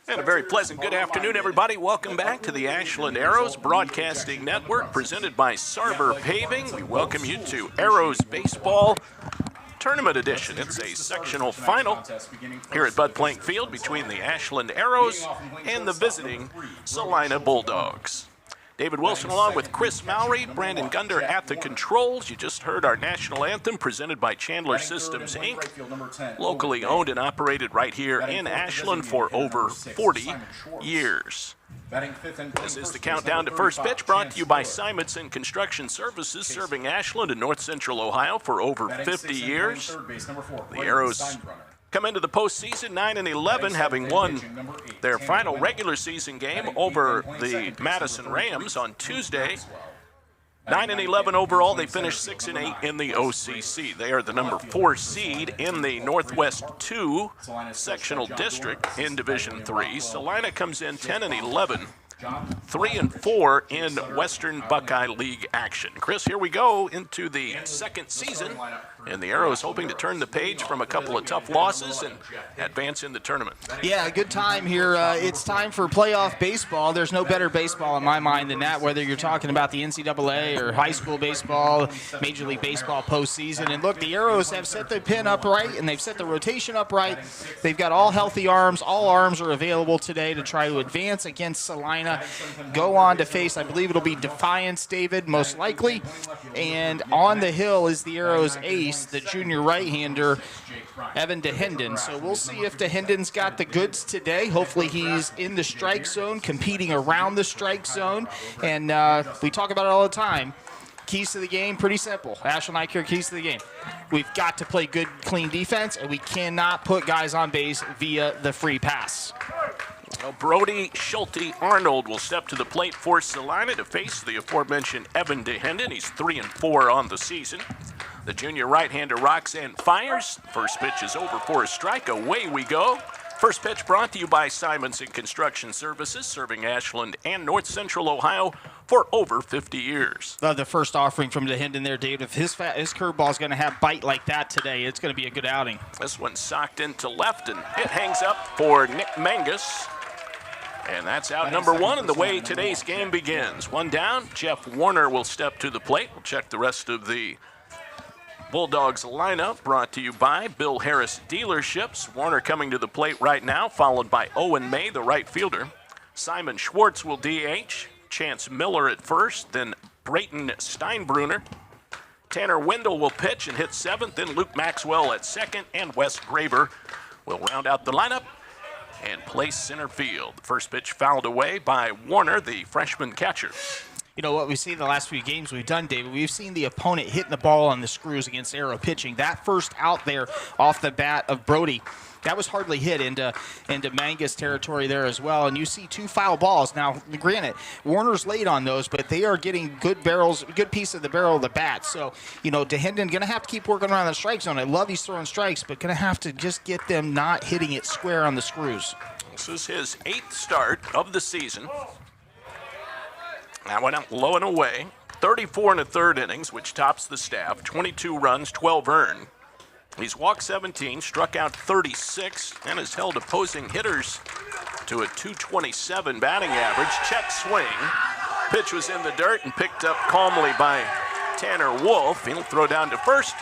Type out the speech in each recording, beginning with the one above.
And a very pleasant good afternoon, everybody. Welcome back to the Ashland Arrows Broadcasting Network, presented by Sarber Paving. We welcome you to Arrows Baseball Tournament Edition. It's a sectional final here at Bud Plank Field between the Ashland Arrows and the visiting Celina Bulldogs. David Wilson along with Chris Mowry, Brandon Gunder at the controls. You just heard our national anthem presented by Chandler Systems, Inc., locally owned and operated right here in Ashland for over 40 years. This is the countdown to first pitch, brought to you by Simonson Construction Services, serving Ashland and North Central Ohio for over 50 years. The Arrows come into the postseason 9-11, having won their final regular season game over the Madison Rams on Tuesday. 9-11 overall. They finished 6-8 in the OCC. They are the number 4 seed in the Northwest 2 sectional district in Division 3. Celina comes in 10-11. 3-4 in Western Buckeye League action. Chris, here we go into the second season, and the Arrows hoping to turn the page from a couple of tough losses and advance in the tournament. Yeah, good time here. It's time for playoff baseball. There's no better baseball in my mind than that, whether you're talking about the NCAA or high school baseball, Major League Baseball postseason. And look, the Arrows have set the pin up right, and they've set the rotation up right. They've got all healthy arms. All arms are available today to try to advance against Celina. Go on to face, I believe it'll be Defiance, David, most likely. And on the hill is the Arrows ace, the junior right-hander, Evan DeHinden. So we'll see if DeHinden's got the goods today. Hopefully he's in the strike zone, competing around the strike zone. And we talk about it all the time. Keys to the game, pretty simple. Ashland Eye Care, keys to the game. We've got to play good, clean defense, and we cannot put guys on base via the free pass. Well, Brody Schulte Arnold will step to the plate for Celina to face the aforementioned Evan DeHinden. He's 3-4 on the season. The junior right-hander Roxanne fires. First pitch is over for a strike. Away we go. First pitch brought to you by Simonson Construction Services, serving Ashland and North Central Ohio for over 50 years. The first offering from DeHinden there, Dave. If his curveball is going to have bite like that today, it's going to be a good outing. This one socked into left, and it hangs up for Nick Mangus. And that's out number one, and the way today's game begins. One down, Jeff Warner will step to the plate. We'll check the rest of the Bulldogs lineup, brought to you by Bill Harris Dealerships. Warner coming to the plate right now, followed by Owen May, the right fielder. Simon Schwartz will DH. Chance Miller at first, then Brayton Steinbrunner. Tanner Wendell will pitch and hit seventh, then Luke Maxwell at second, and Wes Graver will round out the lineup and place center field. First pitch fouled away by Warner, the freshman catcher. You know what we've seen the last few games we've done, David, we've seen the opponent hitting the ball on the screws against Arrow pitching. That first out there off the bat of Brody, that was hardly hit into Mangus territory there as well. And you see two foul balls. Now, granted, Warner's late on those, but they are getting good barrels, good piece of the barrel of the bat. So, you know, DeHinden going to have to keep working around the strike zone. I love he's throwing strikes, but going to have to just get them not hitting it square on the screws. This is his 8th start of the season. That went out low and away. 34 1/3 innings, which tops the staff. 22 runs, 12 earned. He's walked 17, struck out 36, and has held opposing hitters to a .227 batting average. Check swing. Pitch was in the dirt and picked up calmly by Tanner Wolf. He'll throw down to first.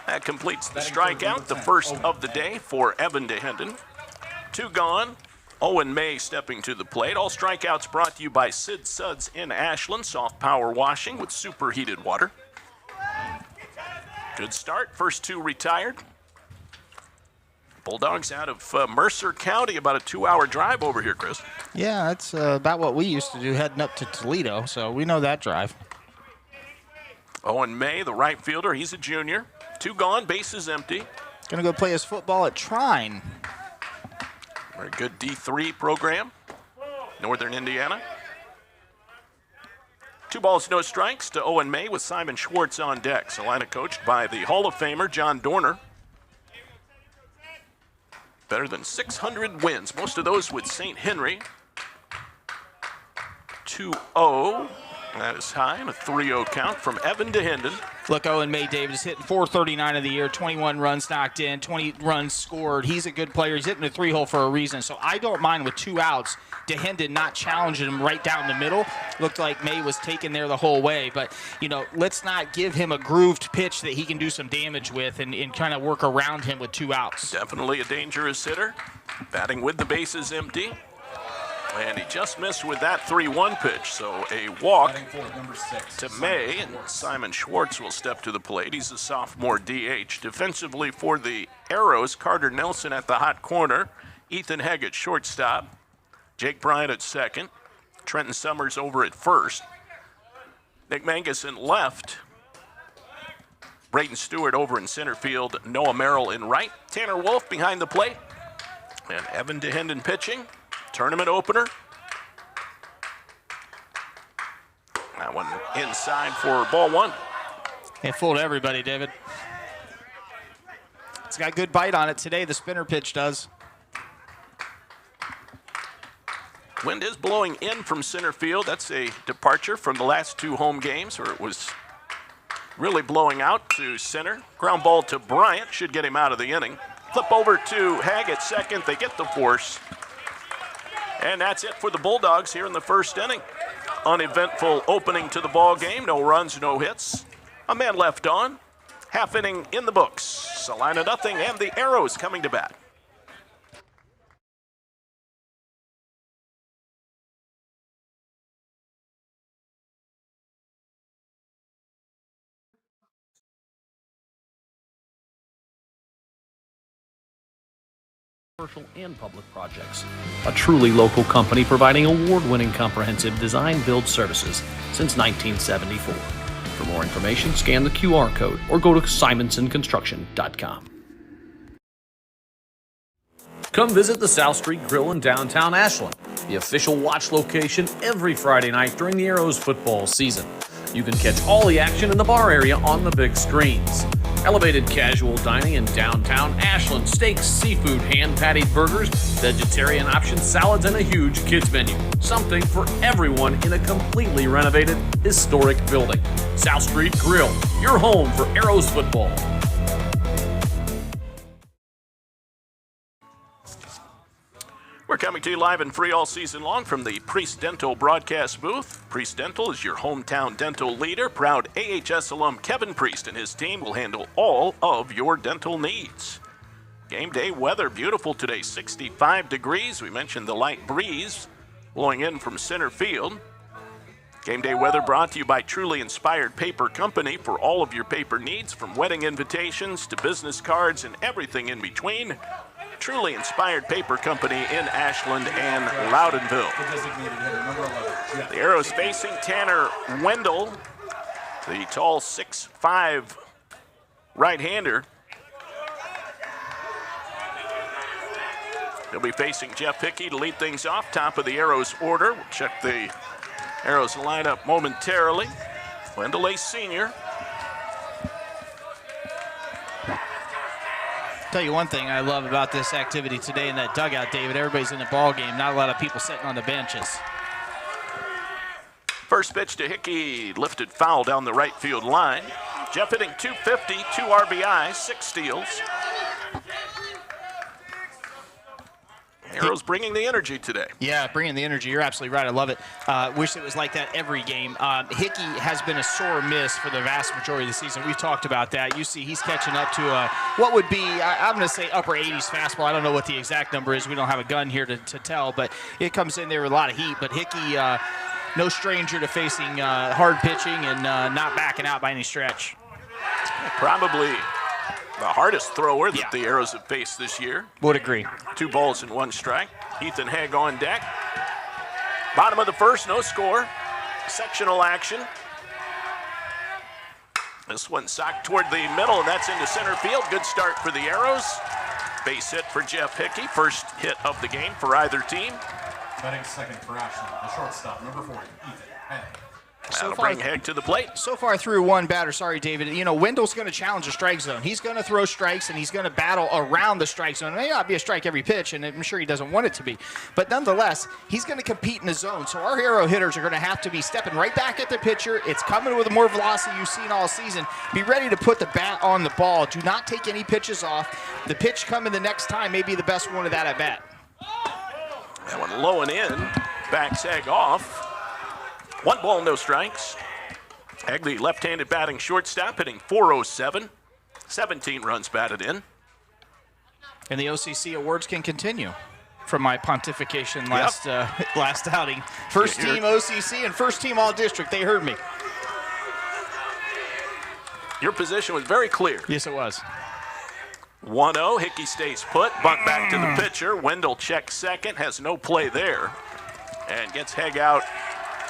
That completes the strikeout, the first of the day for Evan DeHinden. 2 gone. Owen May stepping to the plate. All strikeouts brought to you by Sid Suds in Ashland. Soft power washing with superheated water. Good start. First 2 retired. Bulldogs out of Mercer County, about a 2-hour drive over here, Chris. Yeah, that's about what we used to do heading up to Toledo, so we know that drive. Owen May, the right fielder, he's a junior. 2 gone, bases empty. Going to go play his football at Trine. Very good D3 program, Northern Indiana. 2 balls, no strikes to Owen May with Simon Schwartz on deck. Celina coached by the Hall of Famer John Dorner. Better than 600 wins, most of those with St. Henry. 2-0, that is high, and a 3-0 count from Evan DeHinden. Look, Owen May Davis hitting .439 of the year, 21 runs knocked in, 20 runs scored. He's a good player. He's hitting a 3-hole for a reason. So I don't mind with 2 outs, DeHenden not challenging him right down the middle. Looked like May was taken there the whole way. But, let's not give him a grooved pitch that he can do some damage with and kind of work around him with 2 outs. Definitely a dangerous hitter. Batting with the bases empty. And he just missed with that 3-1 pitch, so a walk to May, and Simon Schwartz will step to the plate. He's a sophomore DH. Defensively for the Arrows, Carter Nelson at the hot corner, Ethan Hegg at shortstop, Jake Bryant at second, Trenton Summers over at first, Nick Mangus in left, Braden Stewart over in center field, Noah Merrill in right, Tanner Wolf behind the plate, and Evan DeHenden pitching. Tournament opener. That one inside for ball 1. It fooled everybody, David. It's got good bite on it today. The spinner pitch does. Wind is blowing in from center field. That's a departure from the last 2 home games where it was really blowing out to center. Ground ball to Bryant. Should get him out of the inning. Flip over to Hag at second. They get the force. And that's it for the Bulldogs here in the first inning. Uneventful opening to the ball game. No runs, no hits. A man left on. Half inning in the books. Celina nothing, and the Arrows coming to bat. Commercial and public projects. A truly local company providing award-winning comprehensive design-build services since 1974. For more information, scan the QR code or go to simonsonconstruction.com. Come visit the South Street Grill in downtown Ashland, the official watch location every Friday night during the Arrows football season. You can catch all the action in the bar area on the big screens. Elevated casual dining in downtown Ashland, steaks, seafood, hand-patted burgers, vegetarian options, salads, and a huge kids menu. Something for everyone in a completely renovated, historic building. South Street Grill, your home for Arrows football. We're coming to you live and free all season long from the Priest Dental broadcast booth. Priest Dental is your hometown dental leader. Proud AHS alum Kevin Priest and his team will handle all of your dental needs. Game day weather, beautiful today, 65 degrees. We mentioned the light breeze blowing in from center field. Game day weather brought to you by Truly Inspired Paper Company for all of your paper needs, from wedding invitations to business cards and everything in between. Truly Inspired Paper Company in Ashland and Loudonville. The Arrows facing Tanner Wendell, the tall 6'5" right-hander. He'll be facing Jeff Hickey to lead things off, top of the Arrows order. We'll check the Arrows lineup momentarily. Wendell, a senior. Tell you one thing I love about this activity today in that dugout, David. Everybody's in the ball game. Not a lot of people sitting on the benches. First pitch to Hickey, lifted foul down the right field line. Jeff hitting .250, 2 RBIs, 6 steals. Arrows bringing the energy today. Yeah, bringing the energy. You're absolutely right. I love it. Wish it was like that every game. Hickey has been a sore miss for the vast majority of the season. We've talked about that. You see he's catching up to what would be, I'm going to say, upper 80s fastball. I don't know what the exact number is. We don't have a gun here to tell, but it comes in there with a lot of heat. But Hickey, no stranger to facing hard pitching and not backing out by any stretch. Probably the hardest thrower that the Arrows have faced this year. Would agree. 2 balls and 1 strike. Ethan Hegg on deck. Bottom of the first, no score. Sectional action. This one socked toward the middle, and that's into center field. Good start for the Arrows. Base hit for Jeff Hickey. First hit of the game for either team. Batting second for Ashland, the shortstop, number 40, Ethan Hegg. That'll bring Hegg to the plate. So far through one batter, sorry, David, Wendell's going to challenge the strike zone. He's going to throw strikes, and he's going to battle around the strike zone. It may not be a strike every pitch, and I'm sure he doesn't want it to be. But nonetheless, he's going to compete in the zone. So our arrow hitters are going to have to be stepping right back at the pitcher. It's coming with more velocity you've seen all season. Be ready to put the bat on the ball. Do not take any pitches off. The pitch coming the next time may be the best one of that at bat. That one low and in. Backs Hegg off. 1 ball, no strikes. Hegg, the left-handed batting shortstop, hitting .407. 17 runs batted in. And the OCC awards can continue from my pontification last outing. First team OCC and first team all-district. They heard me. Your position was very clear. Yes, it was. 1-0. Hickey stays put. Bunt back to the pitcher. Wendell checks second. Has no play there. And gets Hegg out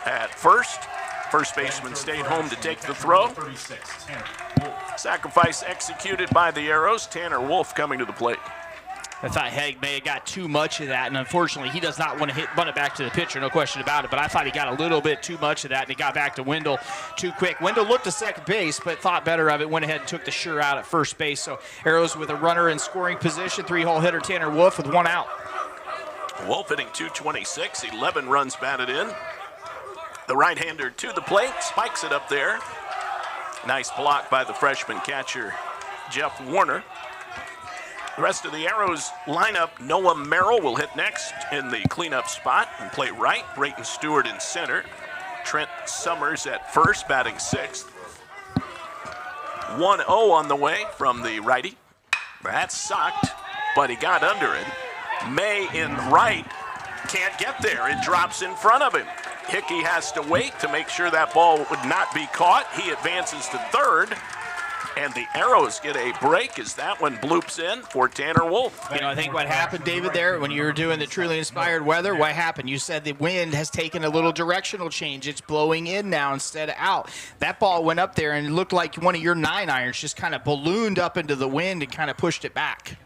at first. First baseman stayed home to take the throw. Sacrifice executed by the Arrows. Tanner Wolf coming to the plate. I thought Hegg may have got too much of that, and unfortunately he does not want to bunt it back to the pitcher, no question about it, but I thought he got a little bit too much of that, and he got back to Wendell too quick. Wendell looked to second base, but thought better of it, went ahead and took the sure out at first base. So Arrows with a runner in scoring position, 3-hole hitter Tanner Wolf with 1 out. Wolf hitting .226, 11 runs batted in. The right-hander to the plate, spikes it up there. Nice block by the freshman catcher, Jeff Warner. The rest of the Arrows lineup, Noah Merrill will hit next in the cleanup spot and play right. Brayton Stewart in center. Trent Summers at first, batting 6th. 1-0 on the way from the righty. That's socked, but he got under it. May in right can't get there. It drops in front of him. Hickey has to wait to make sure that ball would not be caught. He advances to third, and the Arrows get a break as that one bloops in for Tanner Wolf. I think what happened, David, there when you were doing the truly inspired weather, what happened? You said the wind has taken a little directional change. It's blowing in now instead of out. That ball went up there and it looked like one of your 9-irons just kind of ballooned up into the wind and kind of pushed it back.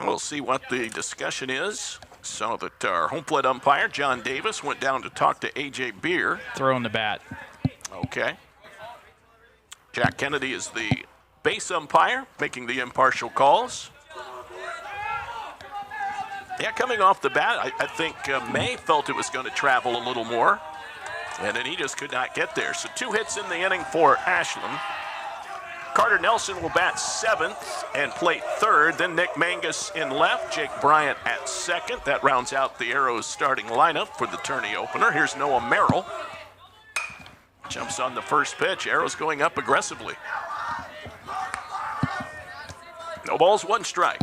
We'll see what the discussion is. So that our home plate umpire, John Davis, went down to talk to A.J. Beer. Throwing the bat. Okay. Jack Kennedy is the base umpire, making the impartial calls. Yeah, coming off the bat, I think May felt it was going to travel a little more, and then he just could not get there. So 2 hits in the inning for Ashland. Carter Nelson will bat 7th and play 3rd. Then Nick Mangus in left, Jake Bryant at 2nd. That rounds out the Arrows starting lineup for the tourney opener. Here's Noah Merrill. Jumps on the first pitch. Arrows going up aggressively. No balls, 1 strike.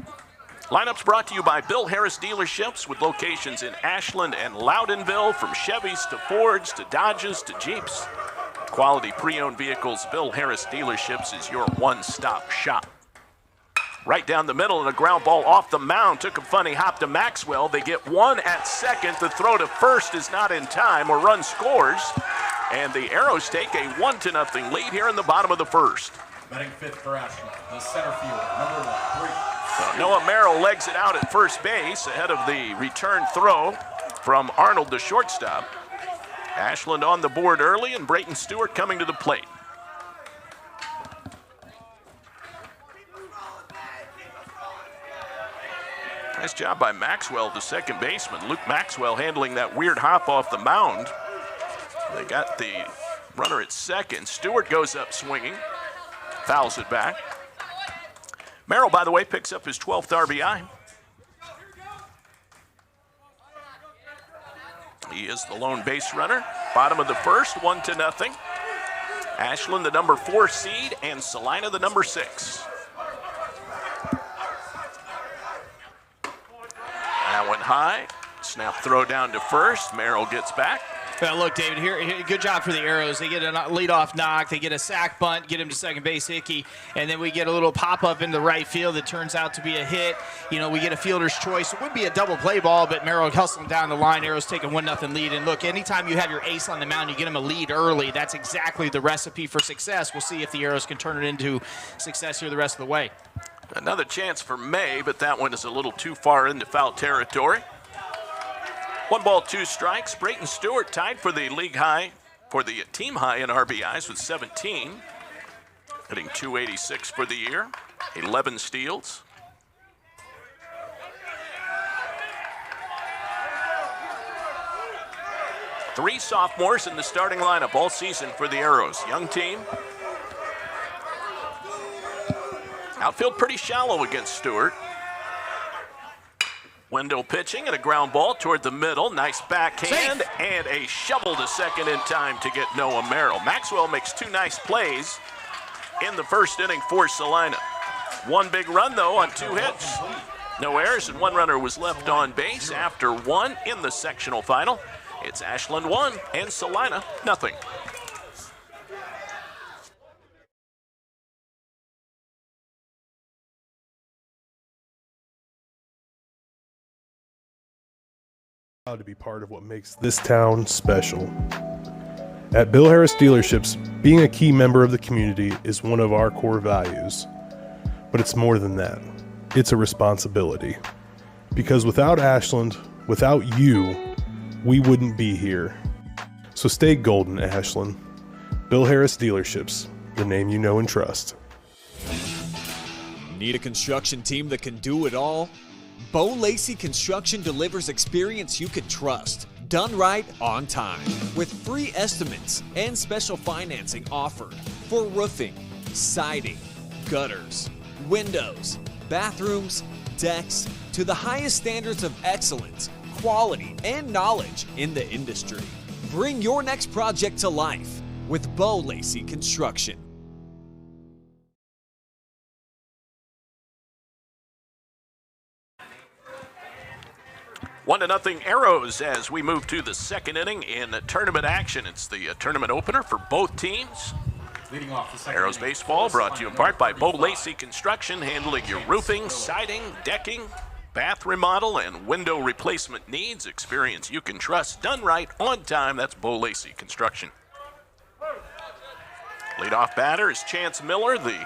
Lineups brought to you by Bill Harris Dealerships with locations in Ashland and Loudonville, from Chevys to Fords to Dodges to Jeeps. Quality pre-owned vehicles, Bill Harris Dealerships is your one-stop shop. Right down the middle and a ground ball off the mound. Took a funny hop to Maxwell. They get 1 at second. The throw to first is not in time. A run scores. And the Arrows take a 1-0 lead here in the bottom of the first. Batting 5th for Ashland, the center fielder, number 1, 3. So Noah Merrill legs it out at first base ahead of the return throw from Arnold, the shortstop. Ashland on the board early, and Brayton Stewart coming to the plate. Nice job by Maxwell, the second baseman. Luke Maxwell handling that weird hop off the mound. They got the runner at second. Stewart goes up swinging, fouls it back. Merrill, by the way, picks up his 12th RBI. He is the lone base runner. Bottom of the first, 1-0. Ashland, the number 4 seed, and Celina, the number 6. That one high. Snap throw down to first. Merrill gets back. Well, look, David, here, good job for the Arrows. They get a leadoff knock, they get a sac bunt, get him to second base, Hickey, and then we get a little pop-up into right field that turns out to be a hit. We get a fielder's choice. It would be a double play ball, but Merrill hustling down the line. Arrows take a 1-0 lead. And look, anytime you have your ace on the mound, you get him a lead early. That's exactly the recipe for success. We'll see if the Arrows can turn it into success here the rest of the way. Another chance for May, but that one is a little too far into foul territory. 1 ball, 2 strikes. Brayton Stewart tied for the league high, for the team high in RBIs with 17. Hitting .286 for the year, 11 steals. Three sophomores in the starting lineup all season for the Arrows. Young team. Outfield pretty shallow against Stewart. Wendell pitching and a ground ball toward the middle. Nice backhand and a shovel to second in time to get Noah Merrill. Maxwell makes 2 nice plays in the first inning for Celina. 1 big run, though, on 2 hits. No errors, and 1 runner was left on base after 1 in the sectional final. It's Ashland 1 and Celina nothing. To be part of what makes this town special. At Bill Harris Dealerships, being a key member of the community is one of our core values. But it's more than that. It's a responsibility. Because without Ashland, without you, we wouldn't be here. So stay golden, Ashland. Bill Harris Dealerships, the name you know and trust. Need a construction team that can do it all? Bo Lacey Construction delivers experience you can trust, done right on time, with free estimates and special financing offered for roofing, siding, gutters, windows, bathrooms, decks, to the highest standards of excellence, quality, and knowledge in the industry. Bring your next project to life with Bo Lacey Construction. 1-0 Arrows as we move to the second inning in tournament action. It's the tournament opener for both teams. Leading off the second Arrows inning, baseball brought to you in part by Bo Lacey Construction, handling your roofing, siding, decking, bath remodel, and window replacement needs. Experience you can trust, done right, on time. That's Bo Lacey Construction. Leadoff batter is Chance Miller, the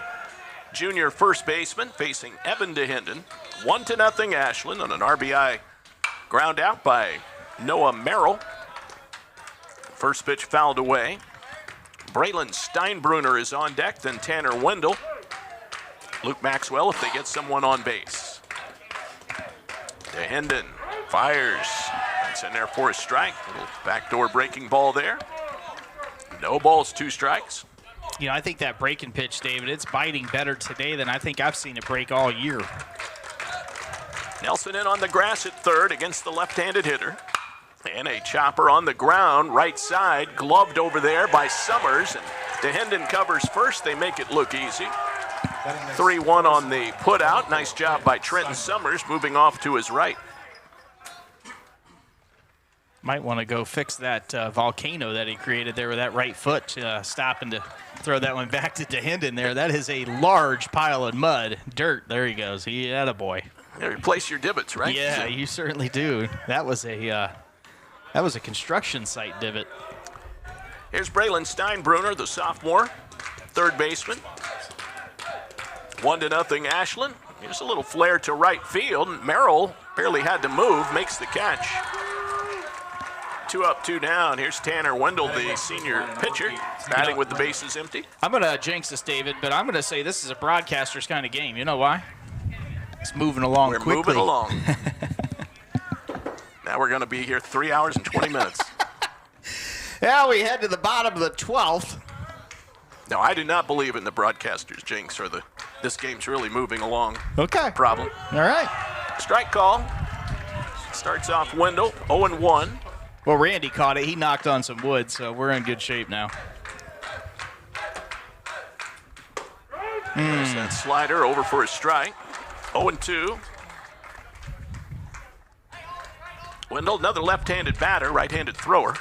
junior first baseman, facing Evan DeHinden. 1-0 Ashland on an RBI ground out by Noah Merrill. First pitch fouled away. Braylon Steinbruner is on deck, then Tanner Wendell. Luke Maxwell if they get someone on base. DeHinden fires. That's in there for a strike. Little backdoor breaking ball there. No balls, 2 strikes. You know, I think that breaking pitch, David, it's biting better today than I think I've seen it break all year. Nelson in on the grass at third against the left-handed hitter. And a chopper on the ground, right side, gloved over there by Summers. And DeHinden covers first. They make it look easy. 3-1 on the put out. Nice job by Trenton Summers, moving off to his right. Might want to go fix that volcano that he created there with that right foot, stopping to throw that one back to DeHinden there. That is a large pile of mud, dirt. There he goes. He had a boy. You replace your divots, right? Yeah, you certainly do. That was a construction site divot. Here's Braylon Steinbruner, the sophomore, third baseman. 1-0 Ashland. Here's a little flare to right field. Merrill barely had to move, makes the catch. 2 up, 2 down. Here's Tanner Wendell, the senior pitcher, batting with the bases empty. I'm going to jinx this, David, but I'm going to say this is a broadcaster's kind of game. You know why? It's moving along quickly. We're moving along. Now we're going to be here 3 hours and 20 minutes. Yeah, we head to the bottom of the 12th. No, I do not believe in the broadcaster's jinx or this game's really moving along. Okay. Problem. All right. Strike call. Starts off Wendell, 0-1. Well, Randy caught it. He knocked on some wood, so we're in good shape now. There's that slider over for a strike. 0-2. Wendell, another left-handed batter, right-handed thrower.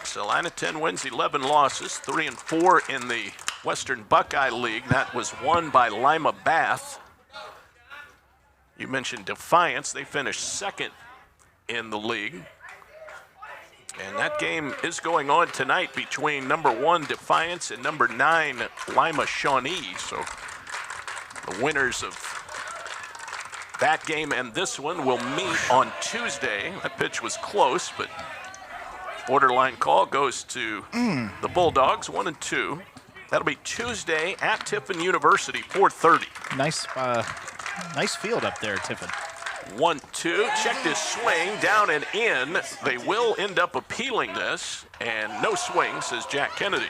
Celina 10 wins, 11 losses, 3-4 in the Western Buckeye League. That was won by Lima Bath. You mentioned Defiance. They finished second in the league. And that game is going on tonight between number 1 Defiance and number 9 Lima Shawnee. So the winners of That game and this one will meet on Tuesday. That pitch was close, but borderline call goes to the Bulldogs, 1-2. That'll be Tuesday at Tiffin University, 4:30. Nice field up there, Tiffin. 1-2. Checked his swing down and in. They will end up appealing this, and no swing, says Jack Kennedy.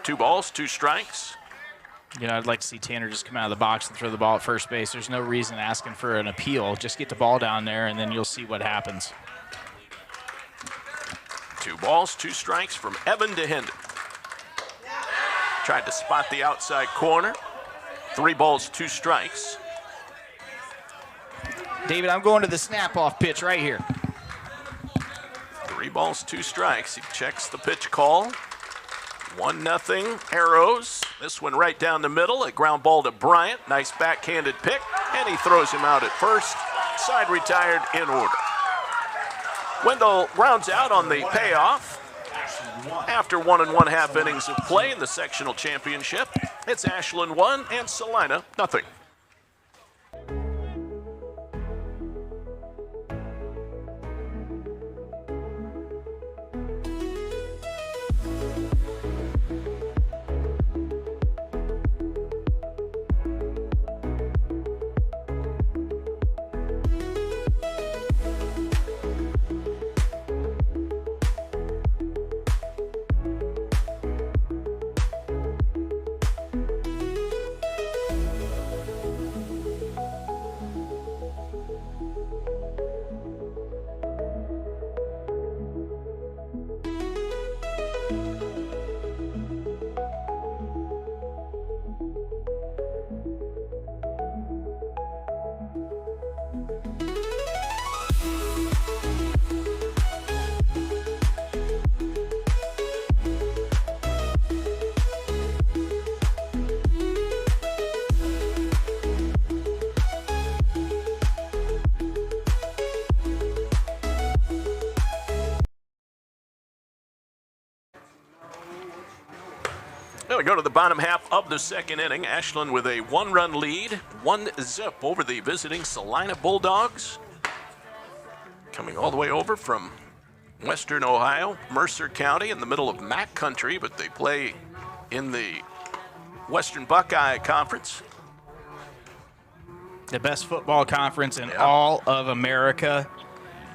2 balls, 2 strikes. You know, I'd like to see Tanner just come out of the box and throw the ball at first base. There's no reason asking for an appeal. Just get the ball down there, and then you'll see what happens. 2 balls, 2 strikes from Evan DeHenden. Tried to spot the outside corner. 3 balls, 2 strikes. David, I'm going to the snap-off pitch right here. 3 balls, 2 strikes. He checks the pitch call. 1-0 Arrows. This one right down the middle. A ground ball to Bryant. Nice backhanded pick. And he throws him out at first. Side retired in order. Wendell rounds out on the payoff. After 1 1/2 innings of play in the sectional championship, it's Ashland 1 and Celina 0. Now we go to the bottom half of the second inning. Ashland with a 1-run lead, 1-0 over the visiting Celina Bulldogs. Coming all the way over from Western Ohio, Mercer County in the middle of Mac Country, but they play in the Western Buckeye Conference. The best football conference in all of America.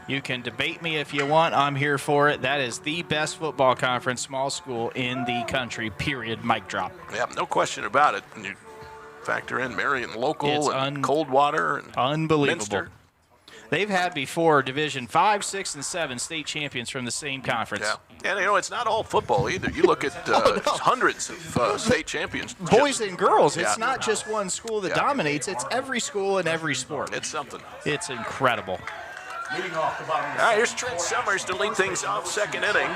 You can debate me if you want. I'm here for it. That is the best football conference, small school in the country, period. Mic drop. Yeah, no question about it. And you factor in Marion Local and Coldwater and unbelievable. Minster. They've had before Division 5, 6, and 7 state champions from the same conference. Yeah, and you know, it's not all football either. You look at hundreds of state champions. Boys and girls. It's not just one school that dominates. It's every school in every sport. It's something. It's incredible. Leading off the bottom of the All right, here's Trent Summers to lead things off second inning.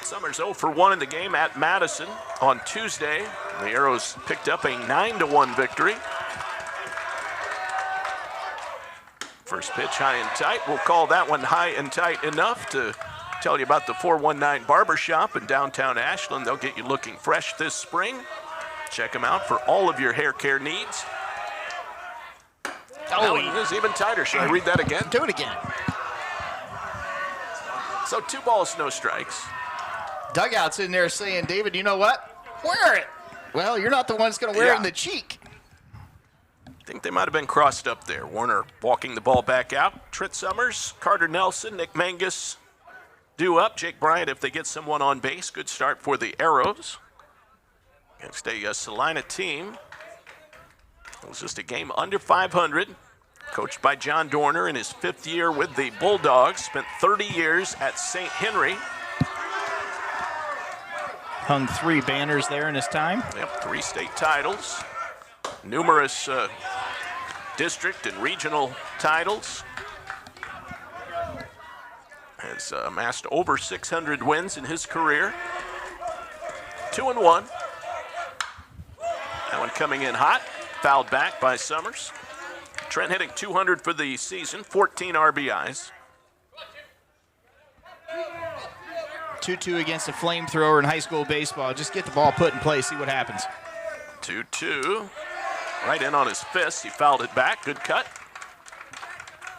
Summers 0 for 1 in the game at Madison on Tuesday. The Arrows picked up a 9-1 victory. First pitch high and tight. We'll call that one high and tight enough to tell you about the 419 Barbershop in downtown Ashland. They'll get you looking fresh this spring. Check them out for all of your hair care needs. Oh, it is even tighter. Should I read that again? Do it again. So 2 balls, no strikes. Dugout's in there saying, David, you know what? Wear it. Well, you're not the one that's going to wear it in the cheek. I think they might have been crossed up there. Warner walking the ball back out. Trent Summers, Carter Nelson, Nick Mangus due up. Jake Bryant, if they get someone on base. Good start for the Arrows. Against a Celina team. It was just a game under 500. Coached by John Dorner in his 5th year with the Bulldogs. Spent 30 years at St. Henry. Hung 3 banners there in his time. Yep, 3 state titles. Numerous district and regional titles. Has amassed over 600 wins in his career. 2-1. That one coming in hot. Fouled back by Summers. Trent hitting 200 for the season, 14 RBIs. 2-2 against a flamethrower in high school baseball. Just get the ball put in play, see what happens. 2-2. Right in on his fist. He fouled it back. Good cut.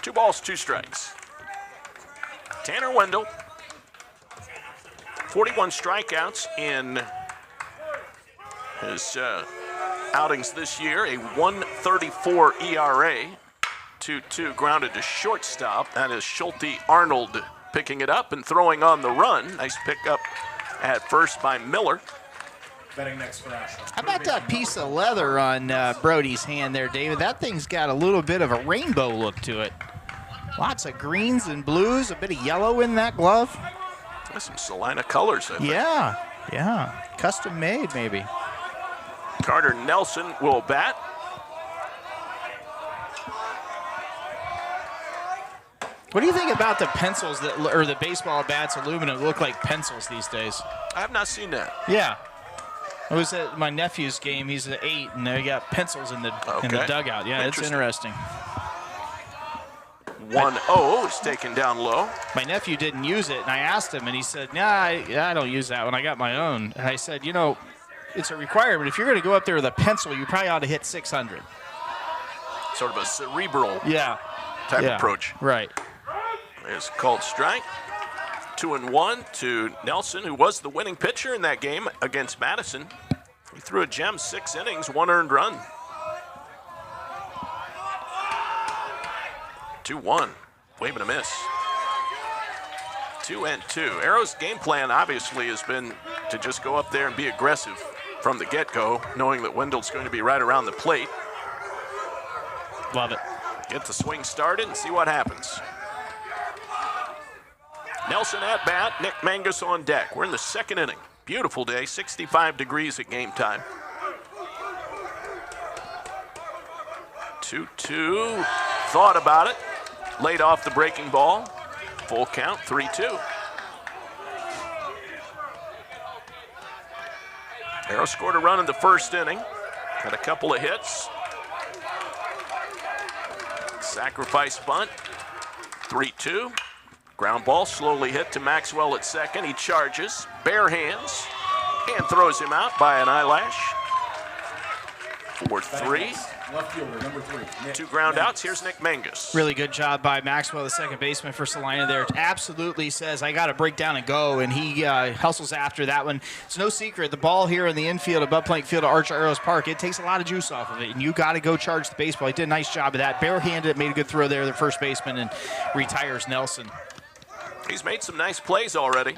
2 balls, 2 strikes. Tanner Wendell, 41 strikeouts in his outings this year, a 1.34 ERA. 2-2 grounded to shortstop. That is Schulte Arnold picking it up and throwing on the run. Nice pickup at first by Miller. Betting next for Ashland. How about that piece of leather on Brody's hand there, David? That thing's got a little bit of a rainbow look to it. Lots of greens and blues, a bit of yellow in that glove. That's some Celina colors, I think. Yeah. Custom made, maybe. Carter Nelson will bat. What do you think about the pencils or the baseball bats, aluminum, look like pencils these days? I have not seen that. Yeah. I was at my nephew's game. He's at 8, and they got pencils in the dugout. Yeah, it's interesting. 1-0 is taken down low. My nephew didn't use it, and I asked him, and he said, "Nah, I don't use that one. I got my own." And I said, it's a requirement. If you're going to go up there with a pencil, you probably ought to hit 600. Sort of a cerebral type approach. Right. There's a called strike. 2-1 to Nelson, who was the winning pitcher in that game against Madison. He threw a gem, 6 innings, 1 earned run. 2-1, wave and a miss. 2-2. Arrow's game plan obviously has been to just go up there and be aggressive from the get-go, knowing that Wendell's going to be right around the plate. Love it. Get the swing started and see what happens. Nelson at bat, Nick Mangus on deck. We're in the 2nd inning. Beautiful day, 65 degrees at game time. 2-2, thought about it, laid off the breaking ball. Full count, 3-2. Arrow scored a run in the 1st inning. Had a couple of hits. Sacrifice bunt, 3-2. Ground ball slowly hit to Maxwell at 2nd. He charges, bare hands, and throws him out by an eyelash. 4-3. Left fielder, number 3. Nick 2 ground Mangus. outs. Here's Nick Mangus. Really good job by Maxwell, the second baseman for Celina there. Absolutely says, I got to break down and go, and he hustles after that one. It's no secret. The ball here in the infield of Bud Plank Field at Archer Arrows Park, it takes a lot of juice off of it, and you got to go charge the baseball. He did a nice job of that. Barehanded, made a good throw there, the first baseman, and retires Nelson. He's made some nice plays already.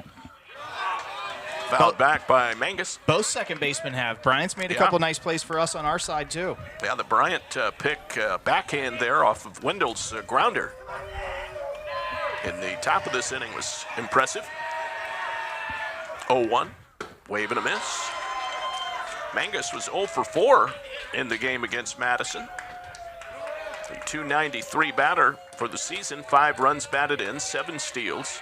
Fouled back by Mangus. Both second basemen have. Bryant's made a couple nice plays for us on our side, too. Yeah, the Bryant pick backhand there off of Wendell's grounder in the top of this inning was impressive. 0-1, wave and a miss. Mangus was 0 for 4 in the game against Madison. A .293 batter for the season, 5 runs batted in, 7 steals.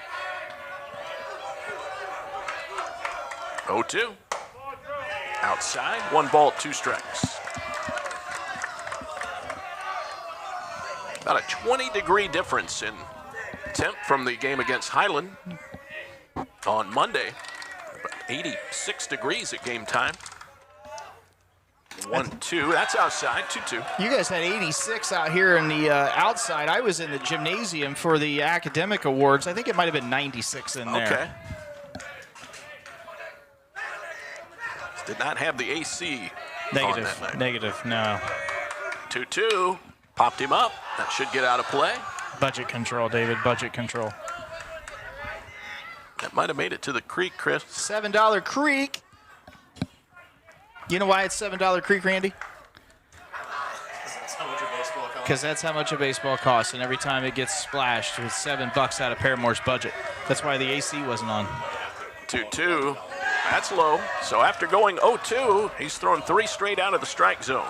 0-2. Outside, 1 ball, 2 strikes. About a 20-degree difference in temp from the game against Highland on Monday. About 86 degrees at game time. 1-2, that's outside, 2-2. You guys had 86 out here in the outside. I was in the gymnasium for the academic awards. I think it might have been 96 in there. Okay. Did not have the AC on that night. Negative, no. 2-2, popped him up. That should get out of play. Budget control, David, budget control. That might have made it to the creek, Chris. $7 Creek. You know why it's $7 Creek, Randy? Because that's how much a baseball costs, and every time it gets splashed, it's $7 out of Paramore's budget. That's why the AC wasn't on. 2-2, that's low. So after going 0-2, he's thrown 3 straight out of the strike zone.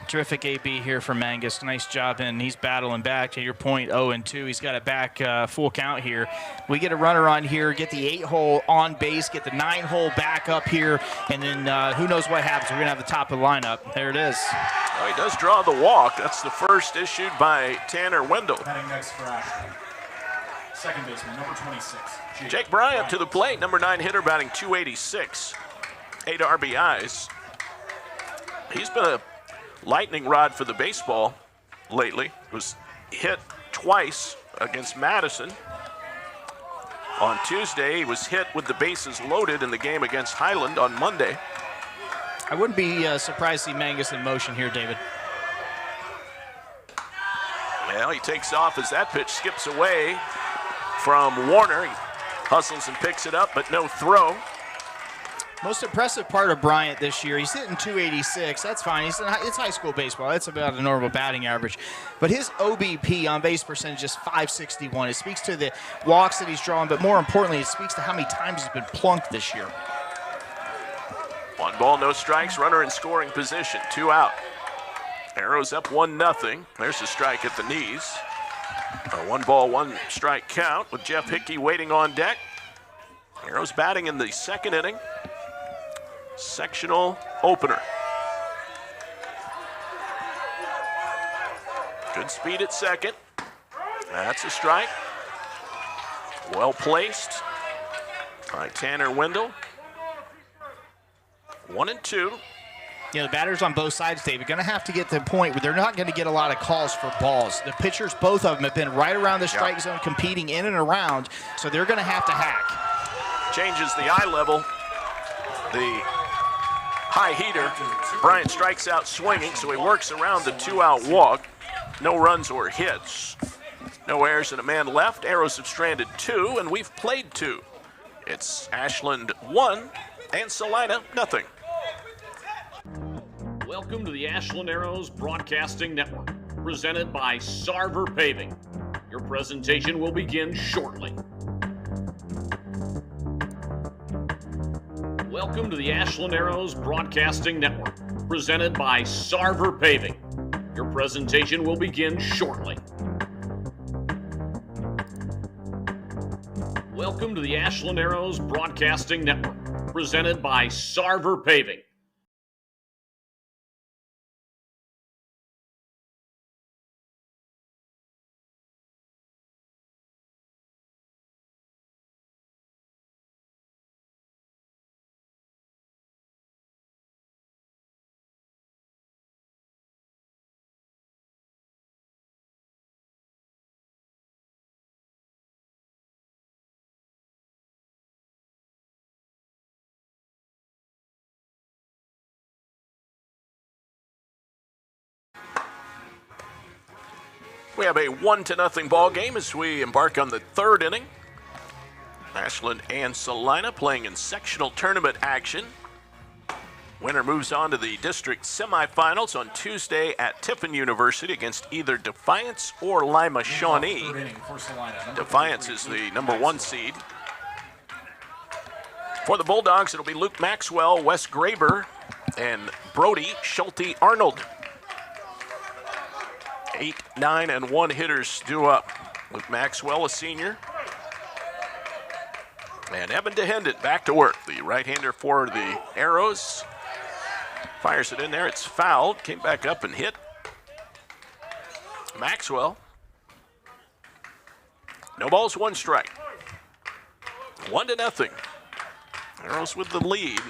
Terrific AB here for Mangus. Nice job, and he's battling back. To your point, 0-2. He's got it back full count here. We get a runner on here, get the 8-hole on base, get the 9-hole back up here, and then who knows what happens. We're going to have the top of the lineup. There it is. Well, he does draw the walk. That's the first issued by Tanner Wendell. Batting next for Ashland. Second baseman, number 26. Jake Bryant to the plate, number 9 hitter, batting .286. 8 RBIs. he's been a lightning rod for the baseball lately. Was hit twice against Madison. On Tuesday, he was hit with the bases loaded in the game against Highland on Monday. I wouldn't be surprised to see Mangus in motion here, David. Well, he takes off as that pitch skips away from Warner. He hustles and picks it up, but no throw. Most impressive part of Bryant this year, he's hitting 286. That's fine. It's high school baseball. That's about a normal batting average. But his OBP, on base percentage, is 561. It speaks to the walks that he's drawn, but more importantly, it speaks to how many times he's been plunked this year. 1 ball, no strikes, runner in scoring position, 2 out. Arrows up 1-0. There's a strike at the knees. A 1 ball, 1 strike count with Jeff Hickey waiting on deck. Arrows batting in the 2nd inning. Sectional opener. Good speed at second. That's a strike. Well placed by Tanner Wendell. 1-2. You know, the batters on both sides, David, going to have to get to the point where they're not going to get a lot of calls for balls. The pitchers, both of them, have been right around the strike zone, competing in and around, so they're going to have to hack. Changes the eye level. The high heater. Bryant strikes out swinging, so he works around the 2-out walk. No runs or hits. No errors and a man left. Arrows have stranded 2, and we've played 2. It's Ashland 1 and Celina 0. Welcome to the Ashland Arrows Broadcasting Network, presented by Sarver Paving. Your presentation will begin shortly. Welcome to the Ashland Arrows Broadcasting Network, presented by Sarver Paving. Your presentation will begin shortly. Welcome to the Ashland Arrows Broadcasting Network, presented by Sarver Paving. We have a 1-0 ball game as we embark on the 3rd inning. Ashland and Celina playing in sectional tournament action. Winner moves on to the district semifinals on Tuesday at Tiffin University against either Defiance or Lima Shawnee. Defiance is the number 1 seed. For the Bulldogs, it'll be Luke Maxwell, Wes Graber, and Brody Schulte Arnold. 8, 9, and 1 hitters due up. Luke Maxwell, a senior. And Evan DeHendon back to work. The right-hander for the Arrows. Fires it in there. It's fouled. Came back up and hit. Maxwell. No balls, 1 strike. 1-0. Arrows with the lead.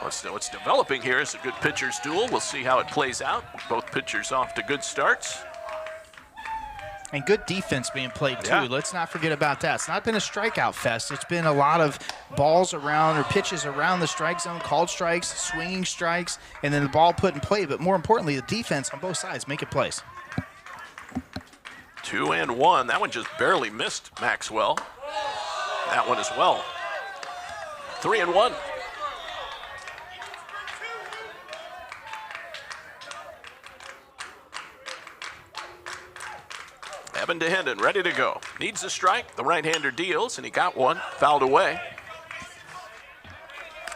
What's developing here is a good pitcher's duel. We'll see how it plays out. Both pitchers off to good starts. And good defense being played, too. Yeah. Let's not forget about that. It's not been a strikeout fest. It's been a lot of balls around or pitches around the strike zone, called strikes, swinging strikes, and then the ball put in play. But more importantly, the defense on both sides making plays. 2-1. That one just barely missed Maxwell. That one as well. 3-1. Evan DeHendon ready to go. Needs a strike. The right-hander deals, and he got one. Fouled away.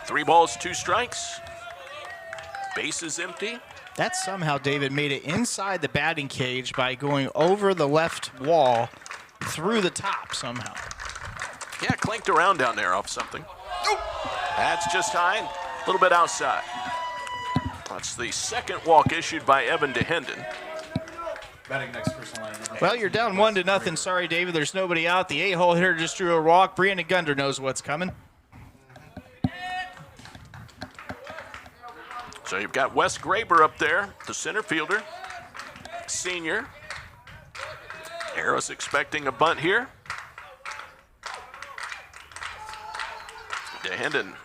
3 balls, 2 strikes. Base is empty. That somehow, David, made it inside the batting cage by going over the left wall through the top somehow. Yeah, clanked around down there off something. That's just high, a little bit outside. That's the 2nd walk issued by Evan DeHendon. Batting next for Celina. Well, you're down 1-0. Sorry, David. There's nobody out. The 8-hole hitter just drew a walk. Brandon Gunder knows what's coming. So So you've got Wes Graber up there, the center fielder, senior. Arrows expecting a bunt here. DeHenden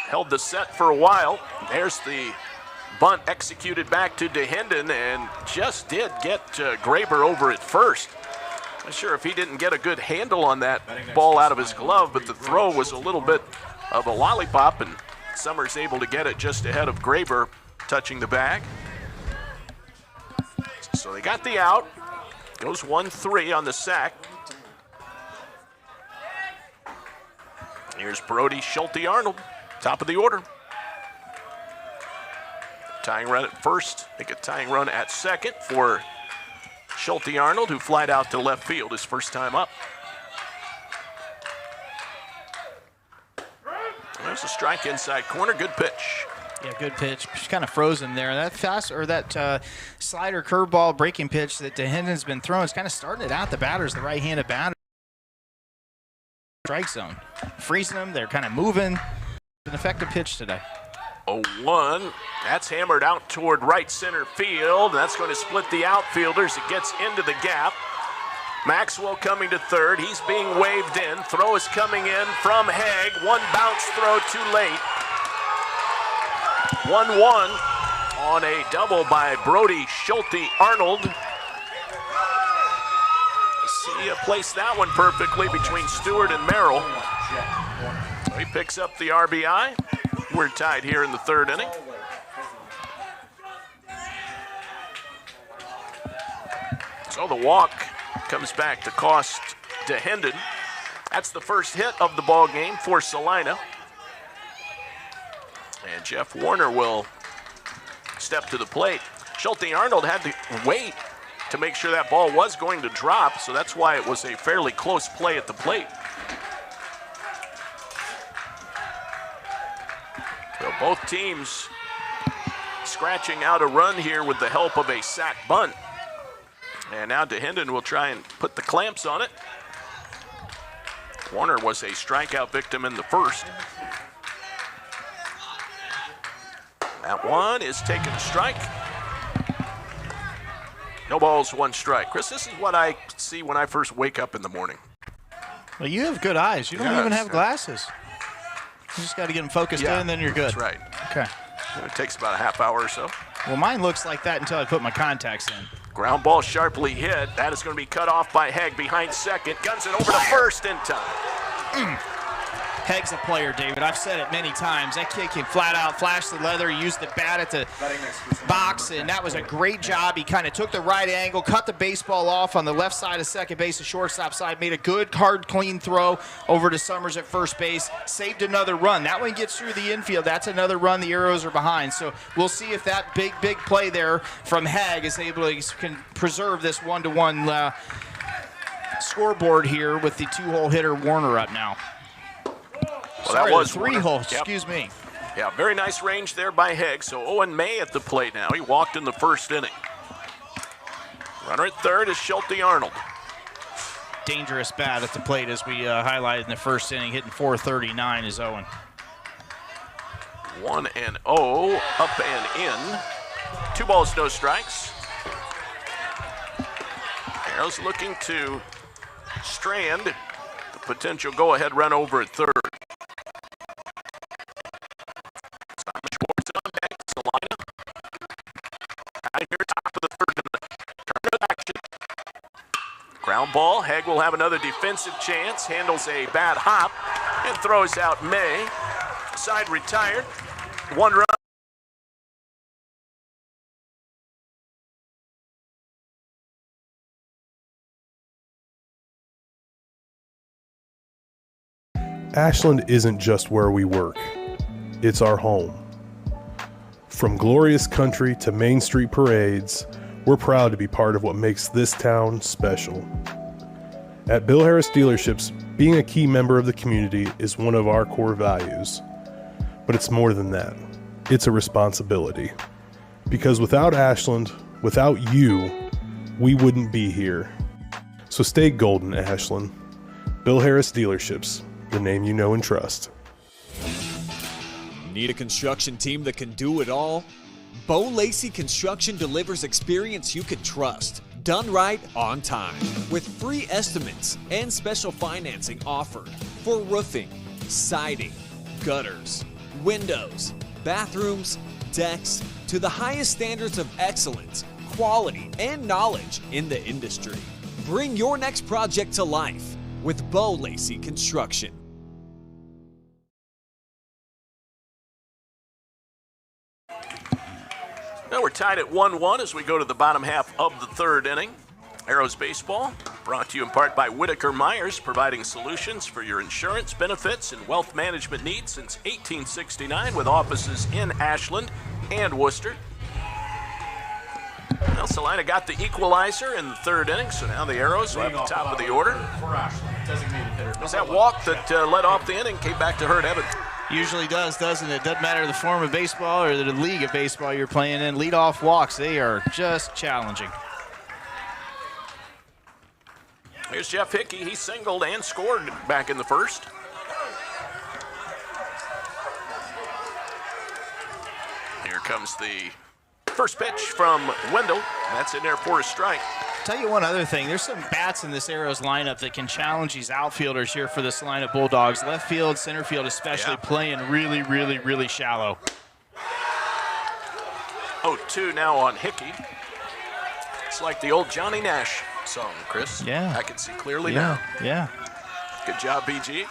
held the set for a while. There's the bunt executed back to DeHenden and just did get Graber over at first. Not sure if he didn't get a good handle on that ball out of his glove, but the throw was a little bit of a lollipop, and Summers able to get it just ahead of Graber touching the bag. So they got the out. Goes 1-3 on the sack. Here's Brody Schulte Arnold, top of the order. Tying run at first, make a tying run at second for Schulte Arnold, who flied out to left field his first time up. There's a strike inside corner, good pitch. Yeah, good pitch. She's kind of frozen there. That slider curveball breaking pitch that DeHenden's been throwing is kind of starting it out. The batter's the right-handed batter. Strike zone. Freezing them. They're kind of moving. An effective pitch today. 0-1. That's hammered out toward right center field. That's going to split the outfielders. It gets into the gap. Maxwell coming to third. He's being waved in. Throw is coming in from Haig. One bounce throw too late. 1-1 on a double by Brody Schulte Arnold. See, placed that one perfectly between Stewart and Merrill. So he picks up the RBI. We're tied here in the third inning. So the walk comes back to cost DeHenden. That's the first hit of the ball game for Celina. And Jeff Warner will step to the plate. Schulte Arnold had to wait to make sure that ball was going to drop, so that's why it was a fairly close play at the plate. So both teams scratching out a run here with the help of a sac bunt. And now DeHenden will try and put the clamps on it. Warner was a strikeout victim in the first. That one is taken a strike. No balls, one strike. Chris, this is what I see when I first wake up in the morning. Well, you have good eyes. You don't even have glasses. You just got to get them focused in, and then you're good. That's right. Okay. It takes about a half hour or so. Well, mine looks like that until I put my contacts in. Ground ball sharply hit. That is going to be cut off by Haig behind second. Guns it over to first in time. Haig's a player, David. I've said it many times. That kid can flat out flash the leather, use the bat at the box, and that was a great job. He kind of took the right angle, cut the baseball off on the left side of second base, the shortstop side, made a good, hard, clean throw over to Summers at first base, saved another run. That one gets through the infield. That's another run. The Arrows are behind. So we'll see if that big play there from Haig is able to can preserve this 1-1 scoreboard here with the two-hole hitter Warner up now. Well, Sorry, that was three-hole. Yep. Excuse me. Yeah, very nice range there by Haig. So Owen May at the plate now. He walked in the first inning. Runner at third is Schulte Arnold. Dangerous bat at the plate, as we highlighted in the first inning, hitting .439 is Owen. 1-0, up and in. 2 balls, no strikes. Arrows looking to strand the potential go-ahead run over at third. Celina. Out here, top of the third inning. Turn of action. Ground ball. Haig will have another defensive chance. Handles a bad hop and throws out May. Side retired. 1 run. Ashland isn't just where we work, it's our home. From glorious country to Main Street parades, we're proud to be part of what makes this town special. At Bill Harris Dealerships, being a key member of the community is one of our core values. But it's more than that. It's a responsibility. Because without Ashland, without you, we wouldn't be here. So stay golden, Ashland. Bill Harris Dealerships, the name you know and trust. Need a construction team that can do it all? Bo Lacey Construction delivers experience you can trust, done right on time, with free estimates and special financing offered for roofing, siding, gutters, windows, bathrooms, decks, to the highest standards of excellence, quality, and knowledge in the industry. Bring your next project to life with Bo Lacey Construction. Now we're tied at 1-1 as we go to the bottom half of the third inning. Arrows Baseball, brought to you in part by Whitaker Myers, providing solutions for your insurance, benefits, and wealth management needs since 1869 with offices in Ashland and Worcester. Well, Celina got the equalizer in the third inning, so now the Arrows are at the top of the order. For Ashland, designated hitter. Was that walk that led off the inning came back to hurt Evans? Usually does, doesn't it? Doesn't matter the form of baseball or the league of baseball you're playing in. Leadoff walks, they are just challenging. Here's Jeff Hickey. He singled and scored back in the first. Here comes the first pitch from Wendell. That's in there for a strike. Tell you one other thing. There's some bats in this Arrows lineup that can challenge these outfielders here for the Celina Bulldogs. Left field, center field especially, playing really, really, really shallow. 0-2 now on Hickey. It's like the old Johnny Nash song, Chris. Yeah. I can see clearly now. Yeah. Good job, BG.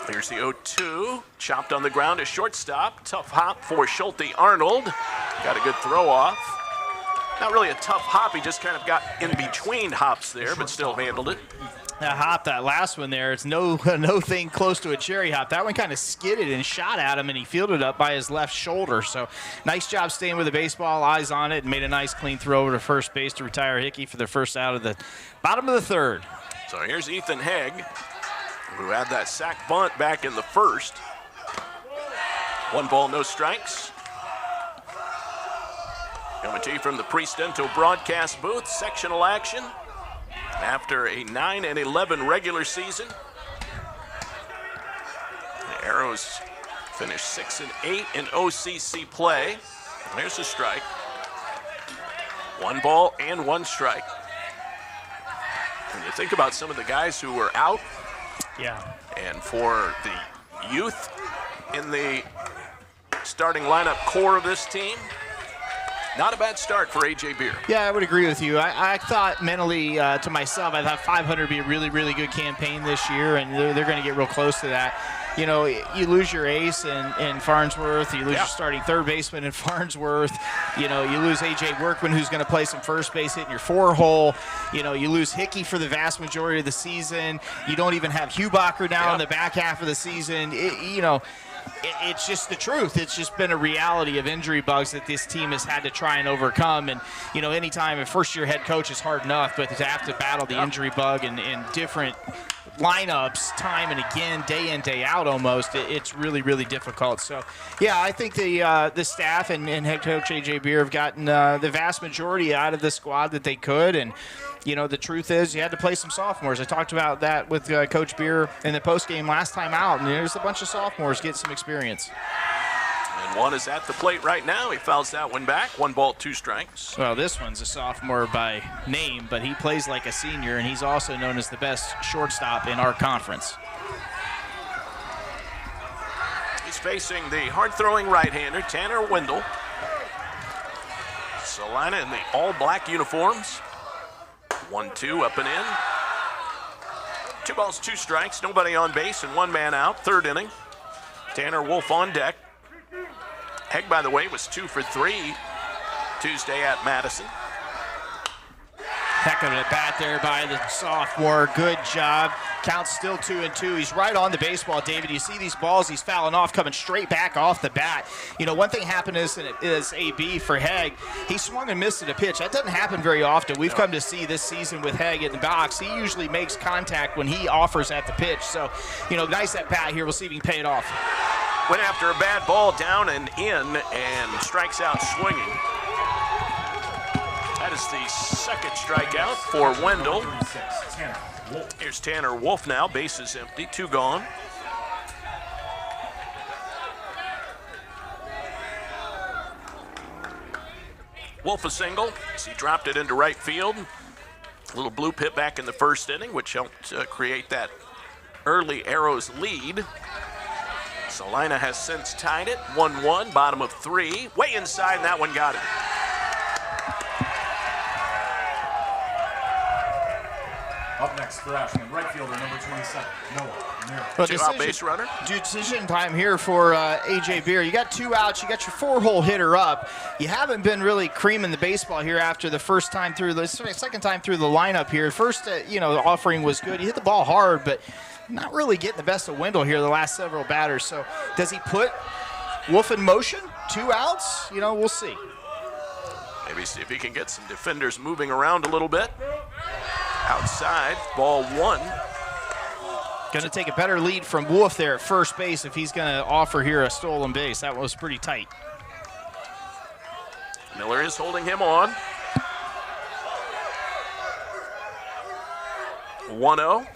Here's the 0-2. Chopped on the ground to shortstop. Tough hop for Schulte Arnold. Got a good throw off. Not really a tough hop. He just kind of got in between hops there, but still handled it. That hop, that last one there, it's no thing close to a cherry hop. That one kind of skidded and shot at him, and he fielded up by his left shoulder. So nice job staying with the baseball, eyes on it, and made a nice clean throw over to first base to retire Hickey for the first out of the bottom of the third. So here's Ethan Hegg, who had that sac bunt back in the first. 1 ball, no strikes. Coming to you from the Pre-Stento broadcast booth, sectional action. After a 9-11 regular season, the Arrows finished 6-8 in OCC play. There's a strike. 1 ball and 1 strike. When you think about some of the guys who were out, and for the youth in the starting lineup core of this team, not a bad start for A.J. Beer. Yeah, I would agree with you. I thought mentally to myself, I thought 500 would be a really, really good campaign this year, and they're going to get real close to that. You know, you lose your ace in Farnsworth. You lose your starting third baseman in Farnsworth. You know, you lose A.J. Workman, who's going to play some first base, hitting your 4-hole. You know, you lose Hickey for the vast majority of the season. You don't even have Hubacher now in the back half of the season. It's just the truth. It's just been a reality of injury bugs that this team has had to try and overcome. And, you know, anytime a first-year head coach is hard enough, but to have to battle the injury bug in different lineups time and again, day in, day out almost, it's really, really difficult. So, yeah, I think the staff and head coach A.J. Beer have gotten the vast majority out of the squad that they could. And, you know, the truth is you had to play some sophomores. I talked about that with Coach Beer in the postgame last time out, and there's a bunch of sophomores getting some experience. And one is at the plate right now. He fouls that one back. 1 ball, 2 strikes. Well, this one's a sophomore by name, but he plays like a senior, and he's also known as the best shortstop in our conference. He's facing the hard-throwing right-hander, Tanner Wendell. Celina in the all-black uniforms. 1-2 up and in. 2 balls, 2 strikes, nobody on base and 1 man out. Third inning. Tanner Wolf on deck. Hegg, by the way, was 2 for 3 Tuesday at Madison. Heck of a bat there by the sophomore. Good job. Count's still 2-2. He's right on the baseball, David. You see these balls he's fouling off coming straight back off the bat. You know, one thing happened is AB for Hegg. He swung and missed at a pitch. That doesn't happen very often. We've come to see this season with Hegg in the box. He usually makes contact when he offers at the pitch. So, you know, nice at bat here. We'll see if he can pay it off. Went after a bad ball down and in and strikes out swinging. That is the second strikeout for Wendell. Here's Tanner Wolf now, bases empty, 2 gone. Wolf a single as he dropped it into right field. A little blue pit back in the first inning, which helped create that early Arrows lead. Celina has since tied it, 1-1, bottom of 3. Way inside, and that one got him. Up next for Ashland, right fielder number 27, Noah Merrill. Well, Two-out base runner. Decision time here for A.J. Beer. You got 2 outs. You got your 4-hole hitter up. You haven't been really creaming the baseball here after the first time through the second time through the lineup here. First, the offering was good. You hit the ball hard, but not really getting the best of Wendell here the last several batters. So does he put Wolf in motion? 2 outs? We'll see. Maybe see if he can get some defenders moving around a little bit. Outside, ball 1. Going to take a better lead from Wolf there at first base if he's going to offer here a stolen base. That was pretty tight. Miller is holding him on. 1-0.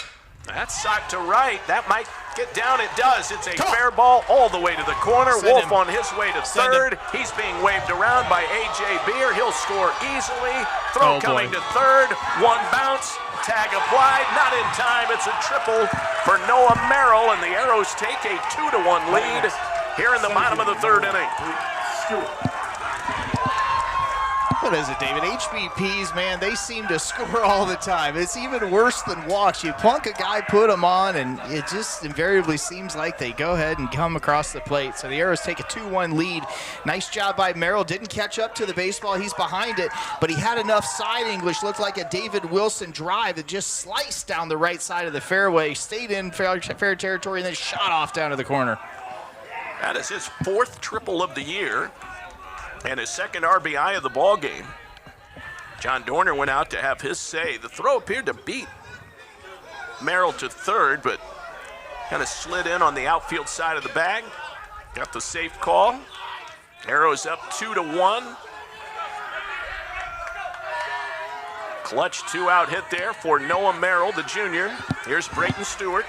That's socked to right. That might get down. It does. It's a fair ball all the way to the corner. Wolf on his way to third. He's being waved around by A.J. Beer. He'll score easily. Throw coming to third. 1 bounce. Tag applied. Not in time. It's a triple for Noah Merrill, and the Arrows take a 2-1 lead here in the bottom of the 3rd inning. What is it, David? HBPs, man, they seem to score all the time. It's even worse than walks. You plunk a guy, put him on, and it just invariably seems like they go ahead and come across the plate. So the Arrows take a 2-1 lead. Nice job by Merrill. Didn't catch up to the baseball. He's behind it, but he had enough side English. Looked like a David Wilson drive that just sliced down the right side of the fairway, stayed in fair territory, and then shot off down to the corner. That is his 4th triple of the year and his 2nd RBI of the ball game. John Dorner went out to have his say. The throw appeared to beat Merrill to third, but kind of slid in on the outfield side of the bag. Got the safe call. Arrows up 2-1. Clutch 2-out hit there for Noah Merrill, the junior. Here's Brayton Stewart.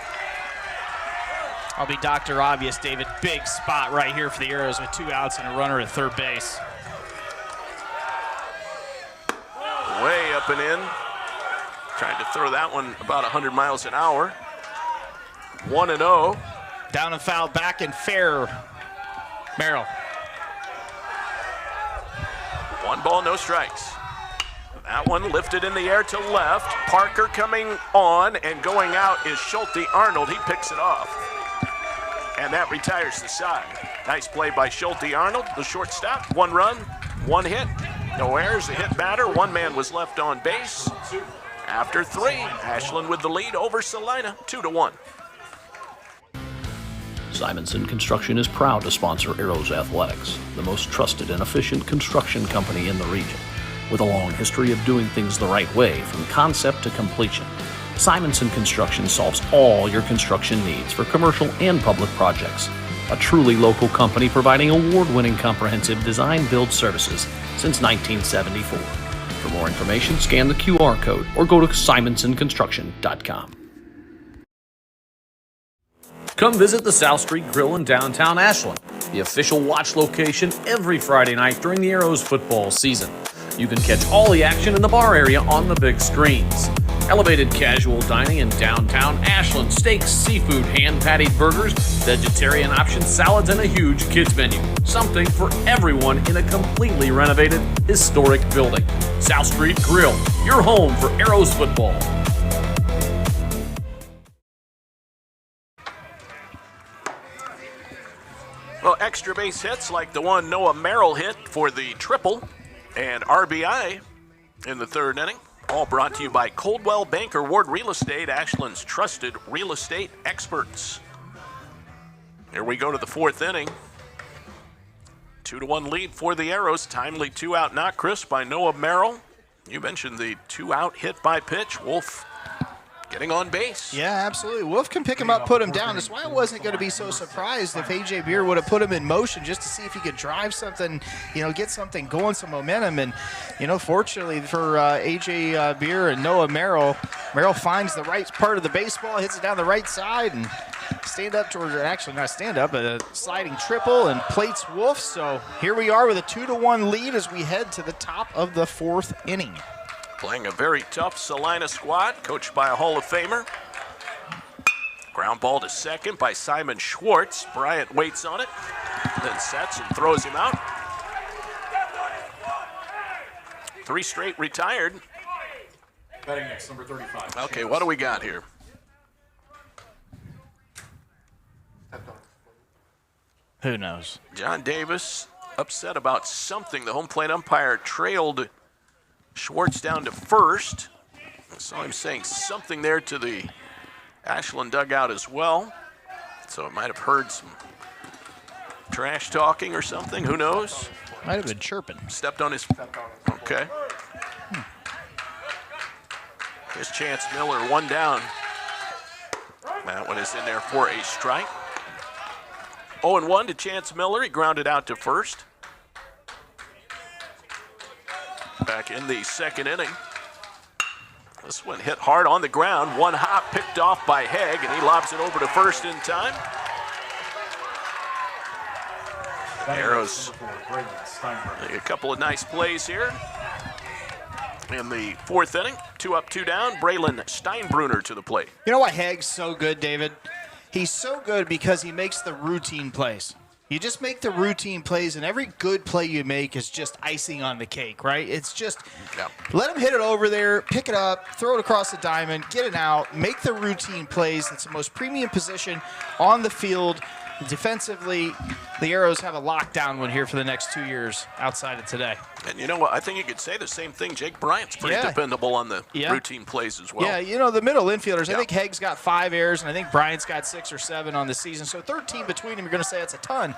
I'll be Dr. Obvious, David. Big spot right here for the Arrows with 2 outs and a runner at third base. Way up and in. Tried to throw that one about 100 miles an hour. 1-0. Down and foul, back and fair. Merrill. 1 ball, no strikes. That one lifted in the air to left. Parker coming on, and going out is Schulte Arnold. He picks it off. And that retires the side. Nice play by Schulte Arnold, the shortstop. 1 run, 1 hit. No errors, a hit batter. 1 man was left on base. After 3, Ashland with the lead over Celina, 2-1. Simonson Construction is proud to sponsor Arrows Athletics, the most trusted and efficient construction company in the region. With a long history of doing things the right way from concept to completion, Simonson Construction solves all your construction needs for commercial and public projects. A truly local company providing award-winning comprehensive design-build services since 1974. For more information, scan the QR code or go to simonsonconstruction.com. Come visit the South Street Grill in downtown Ashland, the official watch location every Friday night during the Arrows football season. You can catch all the action in the bar area on the big screens. Elevated casual dining in downtown Ashland, steaks, seafood, hand-patted burgers, vegetarian options, salads, and a huge kids menu. Something for everyone in a completely renovated, historic building. South Street Grill, your home for Arrows football. Well, extra base hits like the one Noah Merrill hit for the triple and RBI in the 3rd inning. All brought to you by Coldwell Banker Ward Real Estate, Ashland's trusted real estate experts. Here we go to the 4th inning. 2-1 lead for the Arrows. Timely 2-out knock crisp by Noah Merrill. You mentioned the 2-out hit by pitch. Wolf getting on base. Yeah, absolutely. Wolf can pick him up, put him down. That's why I wasn't going to be so surprised if A.J. Beer would have put him in motion just to see if he could drive something, get something going, some momentum. And, fortunately for A.J. Beer and Noah Merrill finds the right part of the baseball, hits it down the right side, and stand up towards, actually not stand up, but a sliding triple and plates Wolf. So here we are with a 2-1 lead as we head to the top of the 4th inning. Playing a very tough Celina squad, coached by a Hall of Famer. Ground ball to second by Simon Schwartz. Bryant waits on it, then sets and throws him out. 3 straight retired. Batting next, number 35. Okay, what do we got here? Who knows? John Davis upset about something. The home plate umpire trailed Schwartz down to first. I saw him saying something there to the Ashland dugout as well. So it might have heard some trash talking or something. Who knows? Might have been chirping. Stepped on his. Okay. Here's Chance Miller, 1 down. That one is in there for a strike. 0-1 to Chance Miller. He grounded out to first. Back in the 2nd inning. This one hit hard on the ground. 1 hop picked off by Haig, and he lobs it over to first in time. Arrows, a couple of nice plays here. In the 4th inning, 2 up, 2 down. Braylon Steinbruner to the plate. You know why Haig's so good, David? He's so good because he makes the routine plays. You just make the routine plays, and every good play you make is just icing on the cake, right? It's just let him hit it over there, pick it up, throw it across the diamond, get it out, make the routine plays. It's the most premium position on the field. Defensively, the Arrows have a lockdown one here for the next 2 years outside of today. And you know what? I think you could say the same thing. Jake Bryant's pretty dependable on the routine plays as well. Yeah, you know, the middle infielders, I think Haig's got 5 errors, and I think Bryant's got 6 or 7 on the season. So 13 between them, you're going to say that's a ton.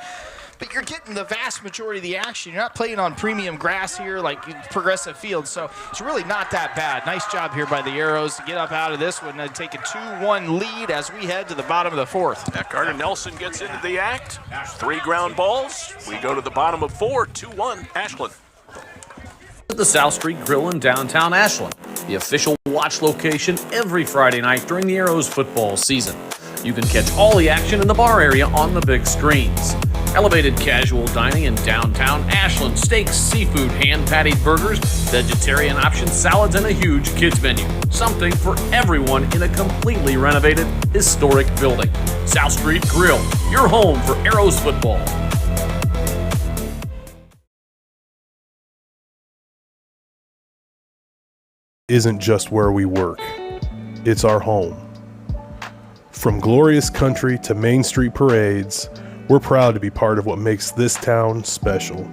But you're getting the vast majority of the action. You're not playing on premium grass here like Progressive Field, so it's really not that bad. Nice job here by the Arrows to get up out of this one and take a 2-1 lead as we head to the bottom of the 4th. Yeah, Carter Nelson gets into the act. 3 ground balls. We go to the bottom of 4, 2-1, Ashland. At the South Street Grill in downtown Ashland, the official watch location every Friday night during the Arrows football season. You can catch all the action in the bar area on the big screens. Elevated casual dining in downtown Ashland, steaks, seafood, hand-patted burgers, vegetarian options, salads, and a huge kids menu. Something for everyone in a completely renovated, historic building. South Street Grill, your home for Arrows football. Isn't just where we work, it's our home. From glorious country to Main Street parades, we're proud to be part of what makes this town special.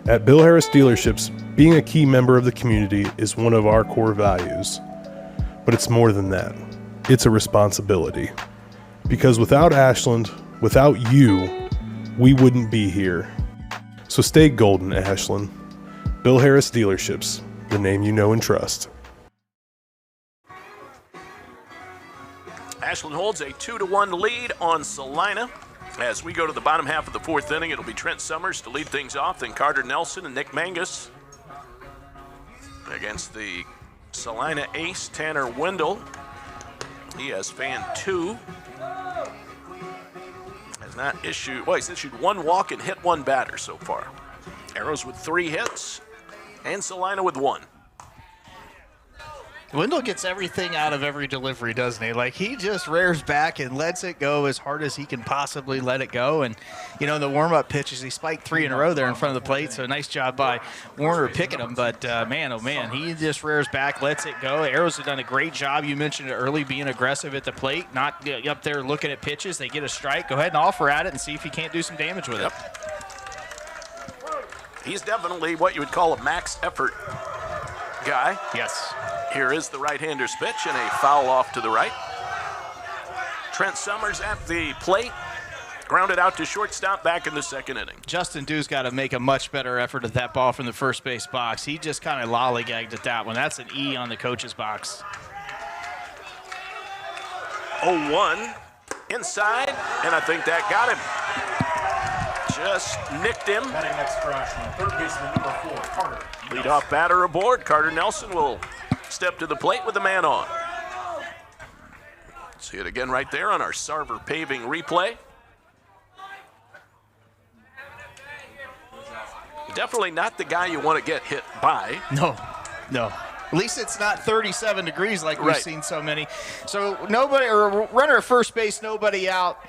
At Bill Harris Dealerships, being a key member of the community is one of our core values. But it's more than that. It's a responsibility. Because without Ashland, without you, we wouldn't be here. So stay golden, Ashland. Bill Harris Dealerships, the name you know and trust. Ashland holds a 2-1 lead on Celina. As we go to the bottom half of the 4th inning, it'll be Trent Summers to lead things off, then Carter Nelson and Nick Mangus against the Celina ace, Tanner Wendell. He has fanned 2. Has not issued, well, he's issued 1 walk and hit 1 batter so far. Arrows with 3 hits, and Celina with 1. Wendell gets everything out of every delivery, doesn't he? Like, he just rears back and lets it go as hard as he can possibly let it go. And, you know, the warm-up pitches, he spiked 3 in a row there in front of the plate, so nice job by Warner picking him. But, man, oh, man, he just rears back, lets it go. The Arrows have done a great job. You mentioned it early, being aggressive at the plate, not up there looking at pitches. They get a strike. Go ahead and offer at it and see if he can't do some damage with it. He's definitely what you would call a max effort guy. Yes. Here is the right-hander's pitch and a foul off to the right. Trent Summers at the plate. Grounded out to shortstop back in the 2nd inning. Justin Dew's got to make a much better effort at that ball from the first base box. He just kind of lollygagged at that one. That's an E on the coach's box. 0-1 inside, and I think that got him. Just nicked him. Batting next for Ashland, 3rd baseman number 4, Carter. Leadoff batter aboard. Carter Nelson will step to the plate with the man on. See it again right there on our Sarver Paving replay. Definitely not the guy you want to get hit by. No. At least it's not 37 degrees like we've Right. seen so many. So nobody, or runner at first base, nobody out.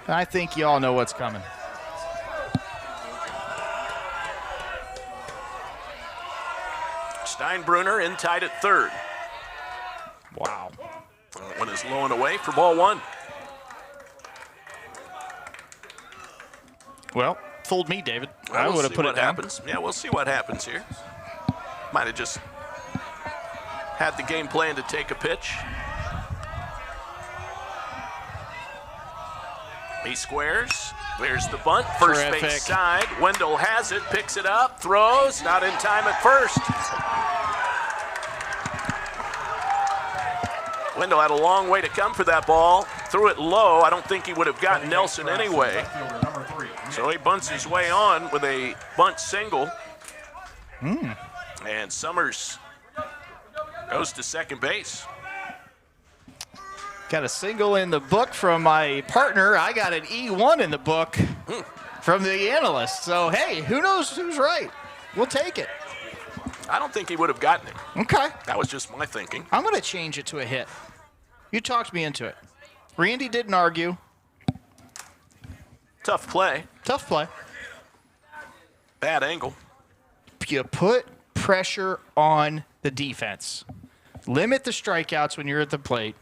I think you all know what's coming. Steinbrunner in tight at third. Wow. One is low and away for ball one. Well, fooled me, David. Well, I we'll would have see put it what down. happens. Yeah, we'll see what happens here. Might have just had the game plan to take a pitch. He squares. There's the bunt. First Terrific. base side. Wendell has it, picks it up, throws. Not in time at first. Wendell had a long way to come for that ball. Threw it low. I don't think he would have gotten Nelson anyway. Left fielder, number 3. So he bunts his way on with a bunt single. And Summers goes to second base. Got a single in the book from my partner. I got an E1 in the book from the analyst. So, hey, who knows who's right? We'll take it. I don't think he would have gotten it. Okay. That was just my thinking. I'm going to change it to a hit. You talked me into it. Randy didn't argue. Tough play. Tough play. Bad angle. You put pressure on the defense. Limit the strikeouts when you're at the plate.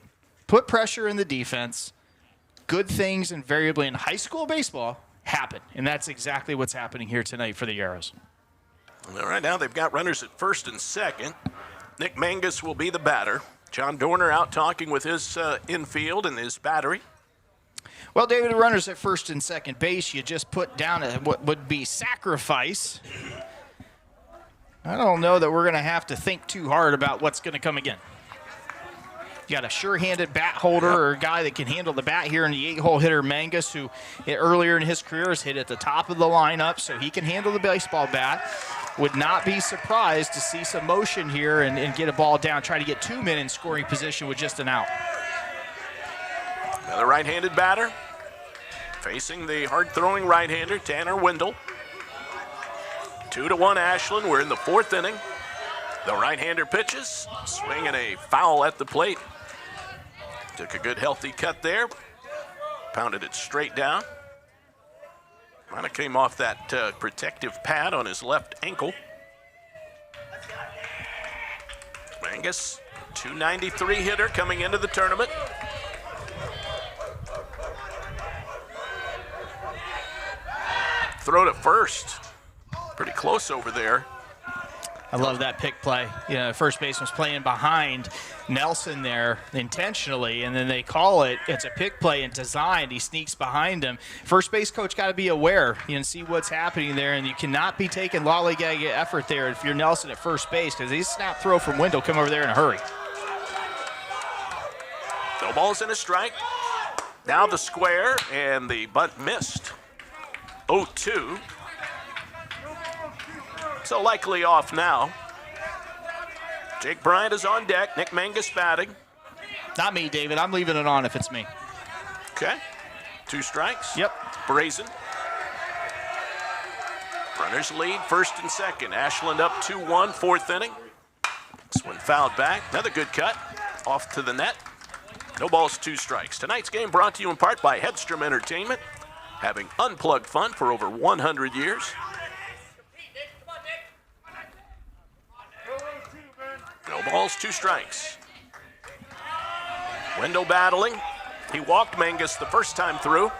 Put pressure in the defense. Good things invariably in high school baseball happen. And that's exactly what's happening here tonight for the Arrows. All right, now they've got runners at first and second. Nick Mangus will be the batter. John Dorner out talking with his infield and his battery. Well, David, the runners at first and second base, you just put down what would be sacrifice. I don't know that we're going to have to think too hard about what's going to come again. You got a sure-handed bat holder or a guy that can handle the bat here in the 8-hole hitter, Mangus, who earlier in his career has hit at the top of the lineup, so he can handle the baseball bat. Would not be surprised to see some motion here and get a ball down, try to get 2 men in scoring position with just an out. Another right-handed batter facing the hard-throwing right-hander, Tanner Wendell. 2-1 Ashland. We're in the fourth inning. The right-hander pitches, swing and a foul at the plate. Took a good healthy cut there, pounded it straight down. Kind of came off that protective pad on his left ankle. Mangus, 293 hitter coming into the tournament. Throw to first. Pretty close over there. I love that pick play. You know, first baseman's playing behind Nelson there intentionally, and then they call it. It's a pick play and designed. He sneaks behind him. First base coach got to be aware, and see what's happening there, and you cannot be taking lollygag effort there if you're Nelson at first base, because he's snap throw from Wendell come over there in a hurry. No balls and a strike. Now the square, and the bunt missed. 0-2. So likely off now. Jake Bryant is on deck. Nick Mangus batting. Not me, David. I'm leaving it on if it's me. Okay. 2 strikes. Yep. Brazen. Runners lead first and second. Ashland up 2-1, fourth inning. This one fouled back. Another good cut. Off to the net. No balls, 2 strikes. Tonight's game brought to you in part by Hedstrom Entertainment, having unplugged fun for over 100 years. No balls, 2 strikes. Wendell battling. He walked Mangus the first time through.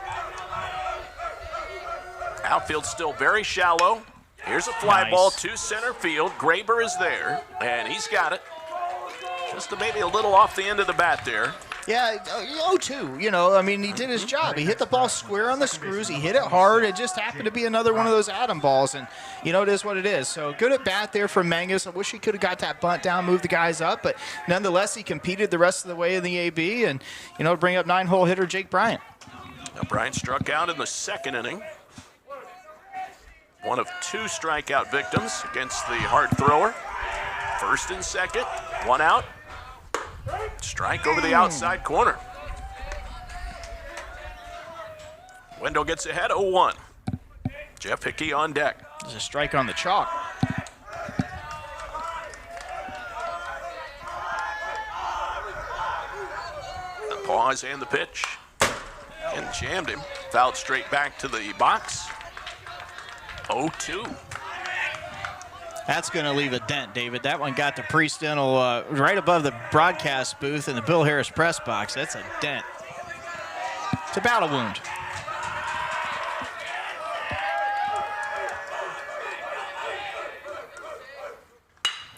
Outfield still very shallow. Here's a fly Nice. ball to center field. Graber is there, and he's got it. Just maybe a little off the end of the bat there. Yeah, 0-2. You know, I mean, he did his job. He hit the ball square on the screws. He hit it hard. It just happened to be another one of those Adam balls, and, you know, it is what it is. So good at bat there from Mangus. I wish he could have got that bunt down, moved the guys up, but nonetheless, he competed the rest of the way in the AB and, you know, bring up 9-hole hitter Jake Bryant. Now Bryant struck out in the second inning. One of 2 strikeout victims against the hard thrower. First and second, 1 out. Strike over the outside corner. Wendell gets ahead 0-1. Jeff Hickey on deck. There's a strike on the chalk. The pause and the pitch. And jammed him. Fouled straight back to the box. 0-2. That's going to leave a dent, David. That one got the pre-dental right above the broadcast booth in the Bill Harris press box. That's a dent. It's a battle wound.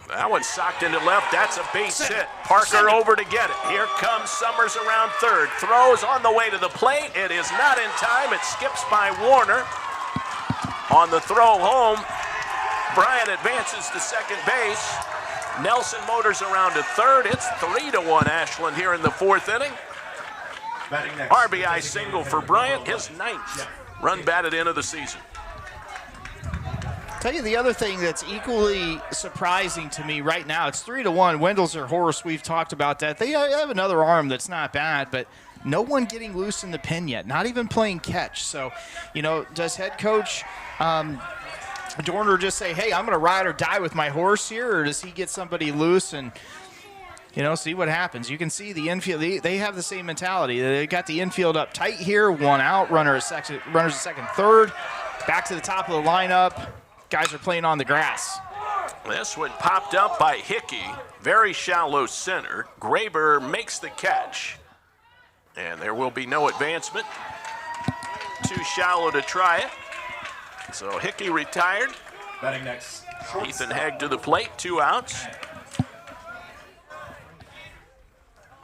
That one socked into left. That's a base hit. Parker over to get it. Here comes Summers around third. Throws on the way to the plate. It is not in time. It skips by Warner. On the throw home, Bryant advances to second base. Nelson motors around to third. It's 3-1 Ashland here in the fourth inning. RBI single for Bryant, his 9th run batted in of the season. Tell you the other thing that's equally surprising to me right now, it's 3-1. Wendell's their horse. We've talked about that. They have another arm that's not bad, but no one getting loose in the pen yet, not even playing catch. So, does head coach Dorner just say, hey, I'm going to ride or die with my horse here, or does he get somebody loose and, see what happens? You can see the infield. They have the same mentality. They got the infield up tight here, one out, runners a second, third, back to the top of the lineup. Guys are playing on the grass. This one popped up by Hickey. Very shallow center. Graber makes the catch. And there will be no advancement. Too shallow to try it. So Hickey retired. Batting next. Ethan Haig to the plate, 2 outs.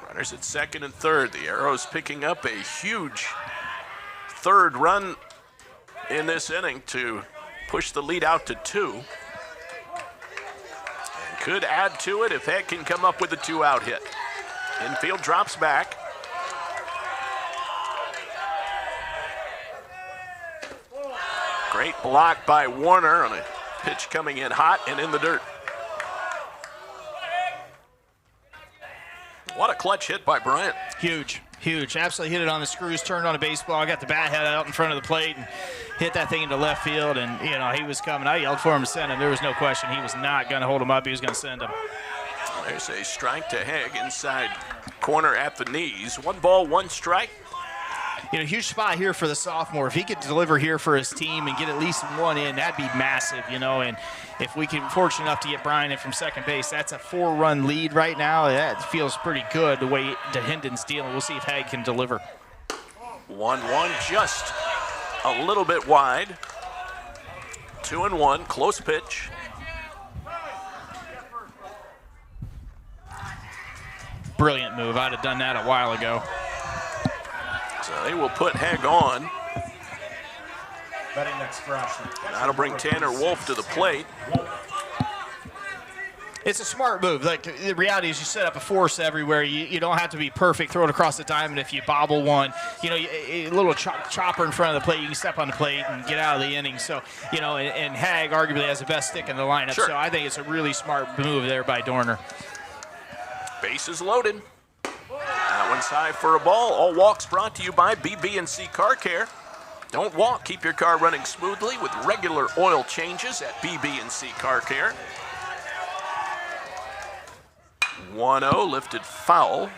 Runners at second and third. The Arrows picking up a huge third run in this inning to push the lead out to 2. And could add to it if Haig can come up with a 2-out hit. Infield drops back. Great block by Warner on a pitch coming in hot and in the dirt. What a clutch hit by Bryant. Huge. Absolutely hit it on the screws, turned on a baseball, got the bat head out in front of the plate, and hit that thing into left field. And, he was coming. I yelled for him to send him. There was no question. He was not going to hold him up. He was going to send him. There's a strike to Haig inside corner at the knees. 1 ball, 1 strike. Huge spot here for the sophomore. If he could deliver here for his team and get at least 1 in, that'd be massive, And if we can fortunate enough to get Brian in from second base, that's a 4-run lead right now. That feels pretty good the way DeHenden's dealing. We'll see if Haig can deliver. 1-1, just a little bit wide. 2-1, close pitch. Brilliant move. I'd have done that a while ago. So they will put Haig on. Batting next for Ashland. That'll bring Tanner Wolf to the plate. It's a smart move. Like, the reality is you set up a force everywhere. You don't have to be perfect. Throw it across the diamond. If you bobble one, a little chopper in front of the plate, you can step on the plate and get out of the inning. So, and Haig arguably has the best stick in the lineup. Sure. So I think it's a really smart move there by Dorner. Bases loaded. That one's high for a ball. All walks brought to you by BB&C Car Care. Don't walk. Keep your car running smoothly with regular oil changes at BB&C Car Care. 1-0, lifted foul.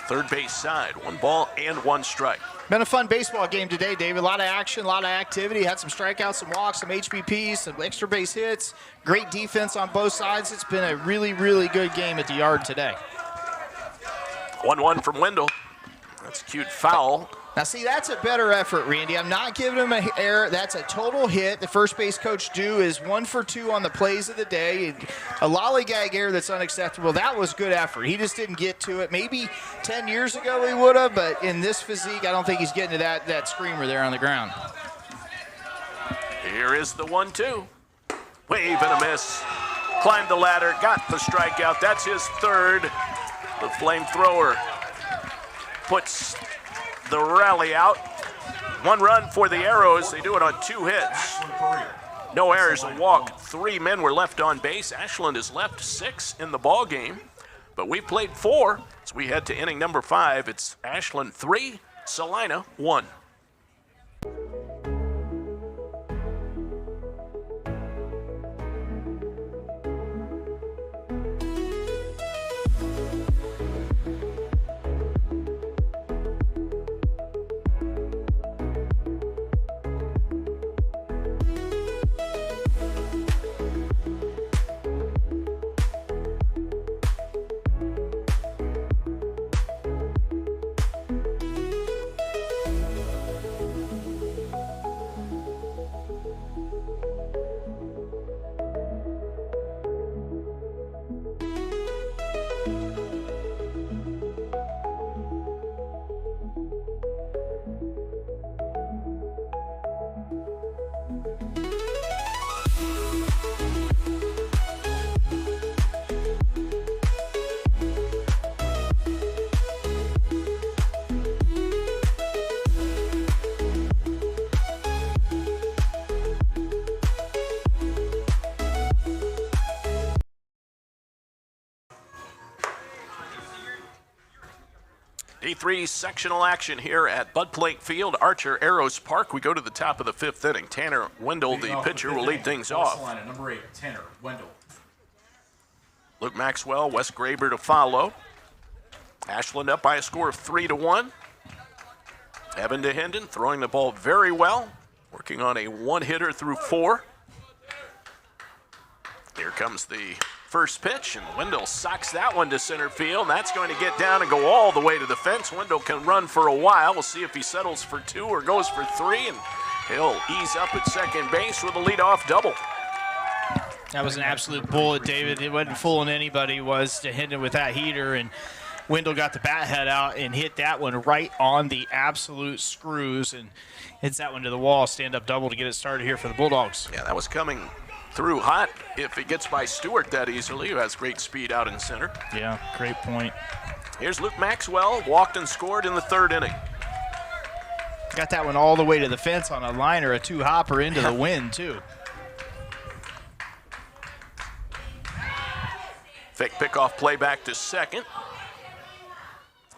Third base side, 1 ball and 1 strike. Been a fun baseball game today, David. A lot of action, a lot of activity. Had some strikeouts, some walks, some HBPs, some extra base hits. Great defense on both sides. It's been a really, really good game at the Yard today. 1-1 from Wendell. That's a cute foul. Now, see, that's a better effort, Randy. I'm not giving him an error. That's a total hit. The first base coach is 1 for 2 on the plays of the day. A lollygag error that's unacceptable. That was good effort. He just didn't get to it. Maybe 10 years ago he would have, but in this physique, I don't think he's getting to that screamer there on the ground. Here is the 1-2. Wave and a miss. Climbed the ladder, got the strikeout. That's his 3rd. The flamethrower puts the rally out. 1 run for the Arrows. They do it on 2 hits. No errors, a walk. 3 men were left on base. Ashland has left 6 in the ball game, but we played 4 as we head to inning number 5. It's Ashland 3, Celina 1. 3-3 sectional action here at Bud Plank Field, Archer Arrows Park. We go to the top of the 5th inning. Tanner Wendell, the pitcher, will lead things off. Celina, number 8, Tanner Wendell. Luke Maxwell, Wes Graber to follow. Ashland up by a score of 3-1. Evan DeHenden throwing the ball very well, working on a one-hitter through 4. Here comes the first pitch, and Wendell socks that one to center field. That's going to get down and go all the way to the fence. Wendell can run for a while. We'll see if he settles for 2 or goes for 3, and he'll ease up at second base with a leadoff double. That was an absolute bullet, David. It wasn't fooling anybody. Was DeHenden with that heater, and Wendell got the bat head out and hit that one right on the absolute screws and hits that one to the wall. Stand-up double to get it started here for the Bulldogs. Yeah, that was coming through hot if it gets by Stewart that easily, who has great speed out in center. Yeah, great point. Here's Luke Maxwell, walked and scored in the 3rd inning. Got that one all the way to the fence on a liner, a 2-hopper into the wind, too. Fake pickoff play back to second.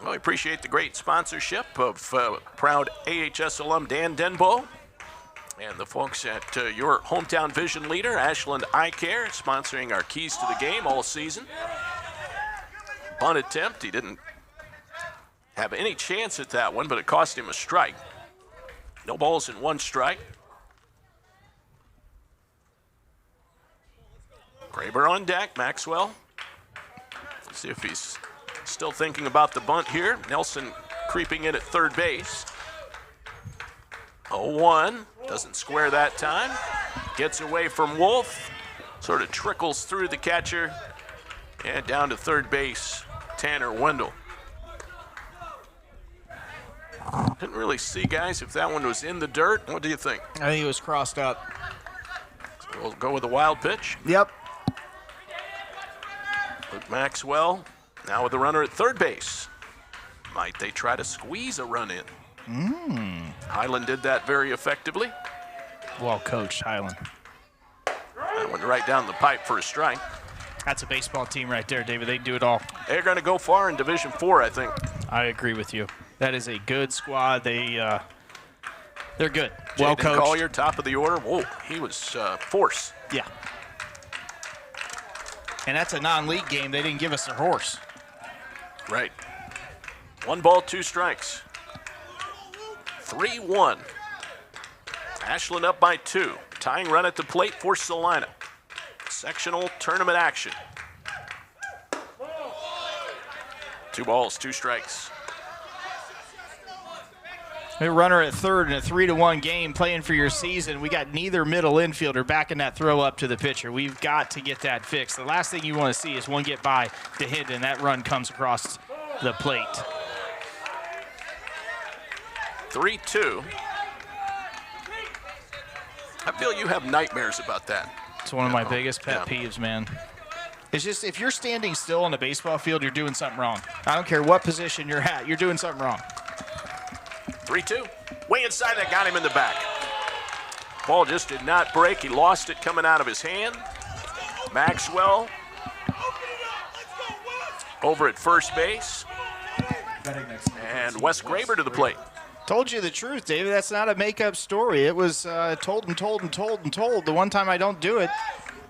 Well, I appreciate the great sponsorship of proud AHS alum Dan Denbo and the folks at your hometown vision leader, Ashland Eye Care, sponsoring our keys to the game all season. Bunt attempt, he didn't have any chance at that one, but it cost him a strike. No balls and 1 strike. Graber on deck, Maxwell. Let's see if he's still thinking about the bunt here. Nelson creeping in at 3rd base. 0-1, doesn't square that time. Gets away from Wolf, sort of trickles through the catcher, and down to 3rd base, Tanner Wendell. Didn't really see, guys, if that one was in the dirt. What do you think? I think it was crossed up. So we'll go with a wild pitch. Yep. Luke Maxwell now with the runner at 3rd base. Might they try to squeeze a run in? Highland did that very effectively. Well coached, Highland. That went right down the pipe for a strike. That's a baseball team right there, David. They do it all. They're going to go far in Division 4, I think. I agree with you. That is a good squad. They're good. Jaden Well coached. Collier, top of the order. Whoa, he was force. Yeah. And that's a non-league game. They didn't give us their horse. Right. 1 ball, 2 strikes. 3-1. Ashland up by 2. Tying run at the plate for Celina. Sectional tournament action. 2 balls, 2 strikes. A runner at 3rd in a 3-1 game playing for your season. We got neither middle infielder backing that throw up to the pitcher. We've got to get that fixed. The last thing you want to see is one get by to hit and that run comes across the plate. 3-2. I feel you have nightmares about that. It's one of my biggest pet peeves, man. It's just if you're standing still on a baseball field, you're doing something wrong. I don't care what position you're at, you're doing something wrong. 3-2. Way inside, that got him in the back. Ball just did not break. He lost it coming out of his hand. Maxwell over at first base. And Wes Graber to the plate. Told you the truth, David. That's not a make-up story. It was told and told and told and told. The one time I don't do it,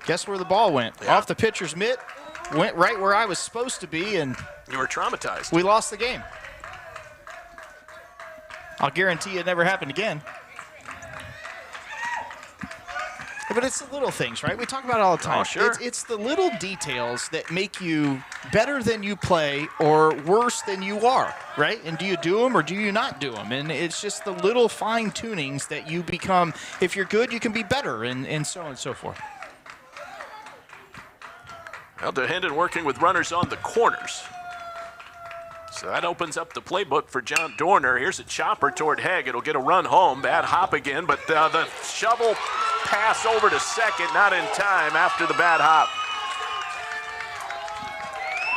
guess where the ball went? Yeah. Off the pitcher's mitt, went right where I was supposed to be, and You were traumatized. we lost the game. I'll guarantee it never happened again. But it's the little things, right? We talk about it all the time. Oh, sure. It's the little details that make you better than you play or worse than you are, right? And do you do them or do you not do them? And it's just the little fine tunings that you become. If you're good, you can be better, and so on and so forth. Well, DeHenden working with runners on the corners. So that opens up the playbook for John Dorner. Here's a chopper toward Hegg. It'll get a run home. Bad hop again, but the shovel pass over to second, not in time after the bad hop.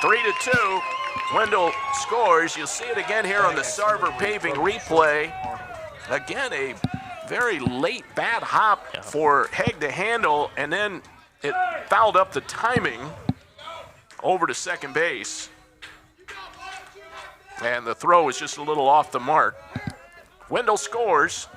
3-2. Wendell scores. You'll see it again here on the Sarver Paving replay. Again, a very late bad hop for Hegg to handle, and then it fouled up the timing over to second base. And the throw is just a little off the mark. Wendell scores.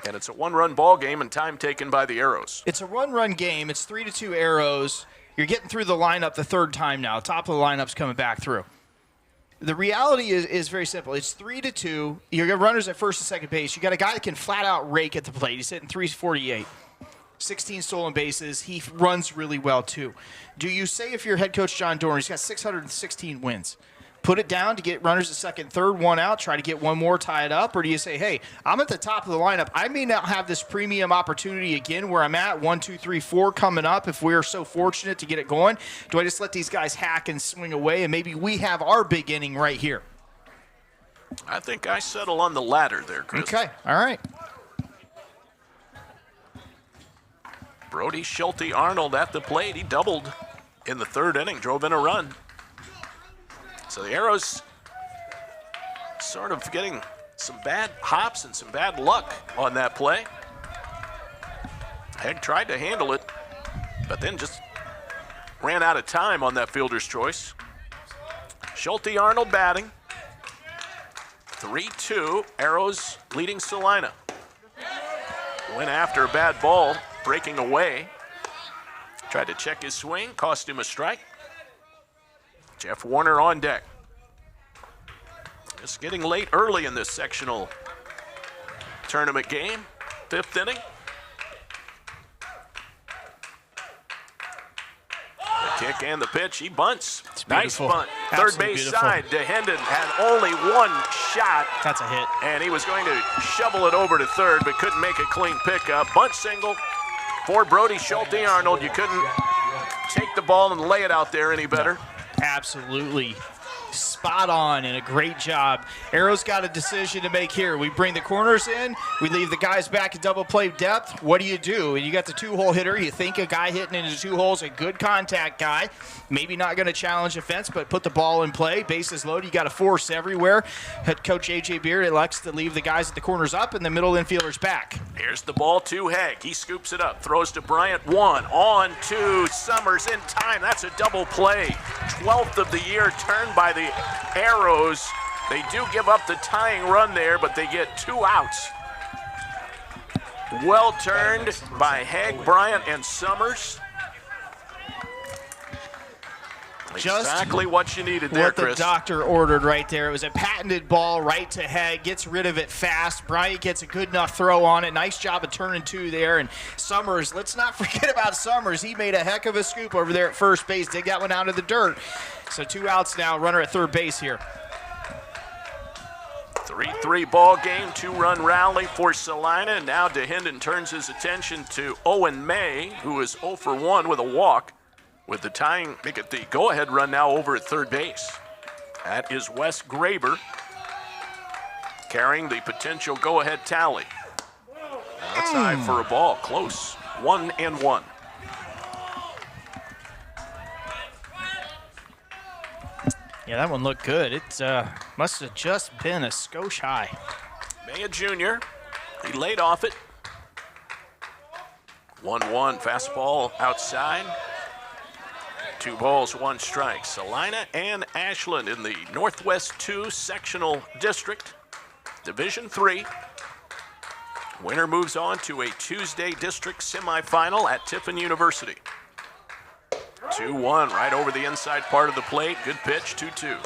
And it's a one-run ball game and time taken by the Arrows. It's a one-run game. It's 3-2 Arrows. You're getting through the lineup the third time now. Top of the lineup's coming back through. The reality is very simple. It's 3-2. You got runners at first and second base. You got a guy that can flat-out rake at the plate. He's hitting 348. 16 stolen bases. He runs really well, too. Do you say if you're head coach John Dorn, he's got 616 wins, put it down to get runners at second, third, one out, try to get one more, tie it up? Or do you say, hey, I'm at the top of the lineup. I may not have this premium opportunity again where I'm at, 1, 2, 3, 4 coming up if we're so fortunate to get it going. Do I just let these guys hack and swing away, and maybe we have our big inning right here? I think I settle on the latter there, Chris. Okay, all right. Brody Schulte Arnold at the plate. He doubled in the third inning, drove in a run. So the Arrows sort of getting some bad hops and some bad luck on that play. Hegg tried to handle it, but then just ran out of time on that fielder's choice. Schulte Arnold batting. 3-2, Arrows leading Celina. Went after a bad ball, breaking away. Tried to check his swing, cost him a strike. Jeff Warner on deck. It's getting late early in this sectional tournament game. Fifth inning. The kick and the pitch. He bunts. Nice bunt. Third base side. DeHenden had only one shot. That's a hit. And he was going to shovel it over to third, but couldn't make a clean pickup. Bunt single for Brody Schulte Arnold. You couldn't take the ball and lay it out there any better. Absolutely spot on and a great job. Arrow's got a decision to make here. We bring the corners in. We leave the guys back at double play depth. What do? And you got the two-hole hitter. You think a guy hitting into two holes, a good contact guy. Maybe not going to challenge the fence, but put the ball in play. Bases loaded. You got a force everywhere. Head coach A.J. Beard elects to leave the guys at the corners up and the middle infielders back. Here's the ball to Hegg. He scoops it up. Throws to Bryant. 1 on 2. Summers in time. That's a double play. 12th of the year turned by the Arrows. They do give up the tying run there, but they get 2 outs. Well turned by Hegg, Bryant, and Summers. Exactly what you needed there, what the Chris. doctor ordered right there. It was a patented ball right to Hegg, gets rid of it fast. Bryant gets a good enough throw on it. Nice job of turning 2 there. And Summers, let's not forget about Summers. He made a heck of a scoop over there at first base. Dig that one out of the dirt. So 2 outs now, runner at third base here. 3-3 ball game, 2-run rally for Celina. Now DeHenden turns his attention to Owen May, who is 0 for 1 with a walk. With the tying, make it the go-ahead run now over at third base. That is Wes Graber carrying the potential go-ahead tally. Outside for a ball, close, 1-1. Yeah, that one looked good. It must have just been a skosh high. Maya Jr., he laid off it. 1-1, fastball outside. 2 balls, 1 strike. Celina and Ashland in the Northwest 2 sectional district, Division 3. Winner moves on to a Tuesday district semifinal at Tiffin University. 2-1 right over the inside part of the plate. Good pitch, 2-2.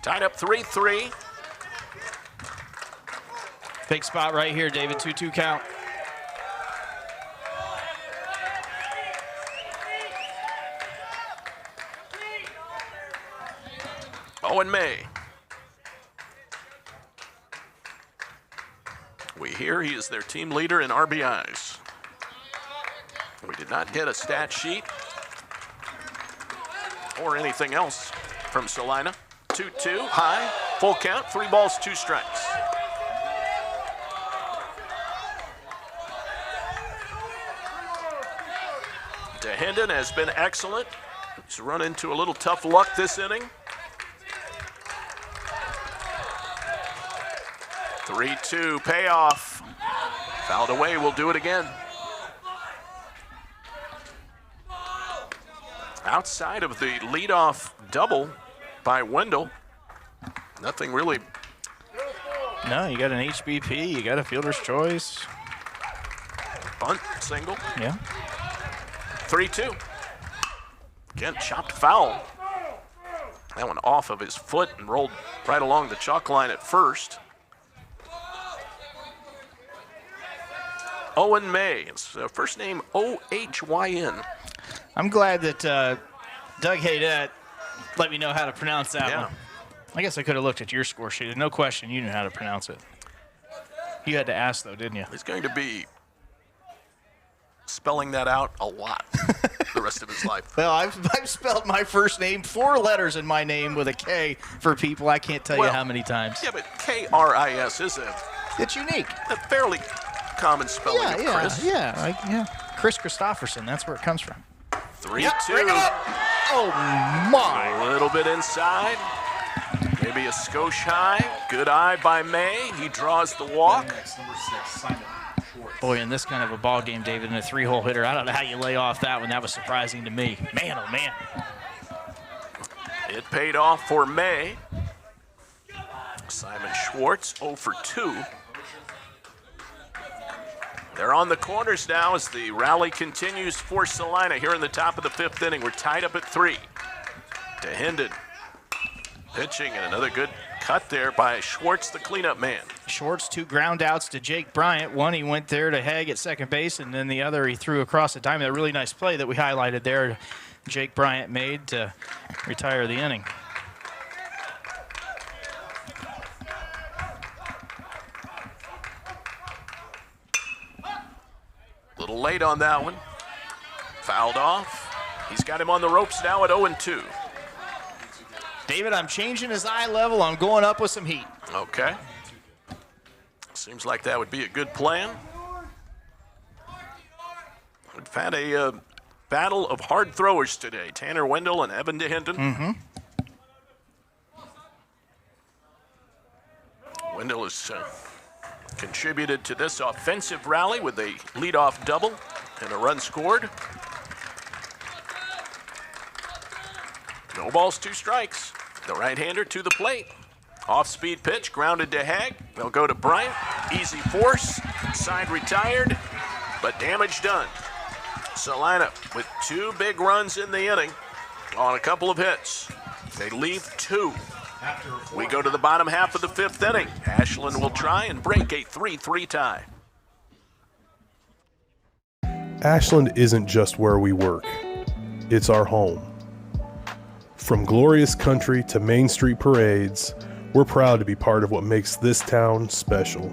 Tied up 3-3. Big spot right here, David. 2-2 count. Owen May. We hear he is their team leader in RBIs. We did not get a stat sheet or anything else from Celina. 2-2, high, full count, 3 balls, 2 strikes. DeHenden has been excellent. He's run into a little tough luck this inning. 3-2 payoff. Fouled away, we'll do it again. Outside of the leadoff double by Wendell, nothing really. No, you got an HBP, you got a fielder's choice. Bunt, single. Yeah. 3-2. Again, chopped foul. That one off of his foot and rolled right along the chalk line at first. Owen May. It's first name O-H-Y-N. I'm glad that Doug Haydette let me know how to pronounce that one. I guess I could have looked at your score sheet. No question you knew how to pronounce it. You had to ask, though, didn't you? He's going to be spelling that out a lot the rest of his life. Well, I've spelled my first name 4 letters in my name with a K for people. I can't tell you how many times. Yeah, but K-R-I-S is It's unique. a fairly common spelling of Chris. Yeah. Chris Christopherson, that's where it comes from. 3-2. Oh, my. A little bit inside. Maybe a skosh high. Good eye by May. He draws the walk. Next, number 6, Simon Schwartz. Boy, in this kind of a ball game, David, in a 3-hole hitter, I don't know how you lay off that one. That was surprising to me. Man, oh, man. It paid off for May. Simon Schwartz 0 for 2. They're on the corners now as the rally continues for Celina here in the top of the 5th inning. We're tied up at 3. To Hendon. Pitching and another good cut there by Schwartz, the cleanup man. Schwartz, 2 ground outs to Jake Bryant. One, he went there to Haig at second base, and then the other he threw across the diamond. A really nice play that we highlighted there. Jake Bryant made to retire the inning. Little late on that one. Fouled off. He's got him on the ropes now at 0-2. David, I'm changing his eye level. I'm going up with some heat. Okay. Seems like that would be a good plan. We've had a battle of hard throwers today. Tanner Wendell and Evan DeHinton. Mm-hmm. Wendell has contributed to this offensive rally with a leadoff double and a run scored. No balls, 2 strikes. The right-hander to the plate. Off-speed pitch, grounded to Haig. They'll go to Bryant. Easy force. Side retired, but damage done. Celina with 2 big runs in the inning on a couple of hits. They leave 2. We go to the bottom half of the 5th inning. Ashland will try and break a 3-3 tie. Ashland isn't just where we work. It's our home. From glorious country to Main Street parades, we're proud to be part of what makes this town special.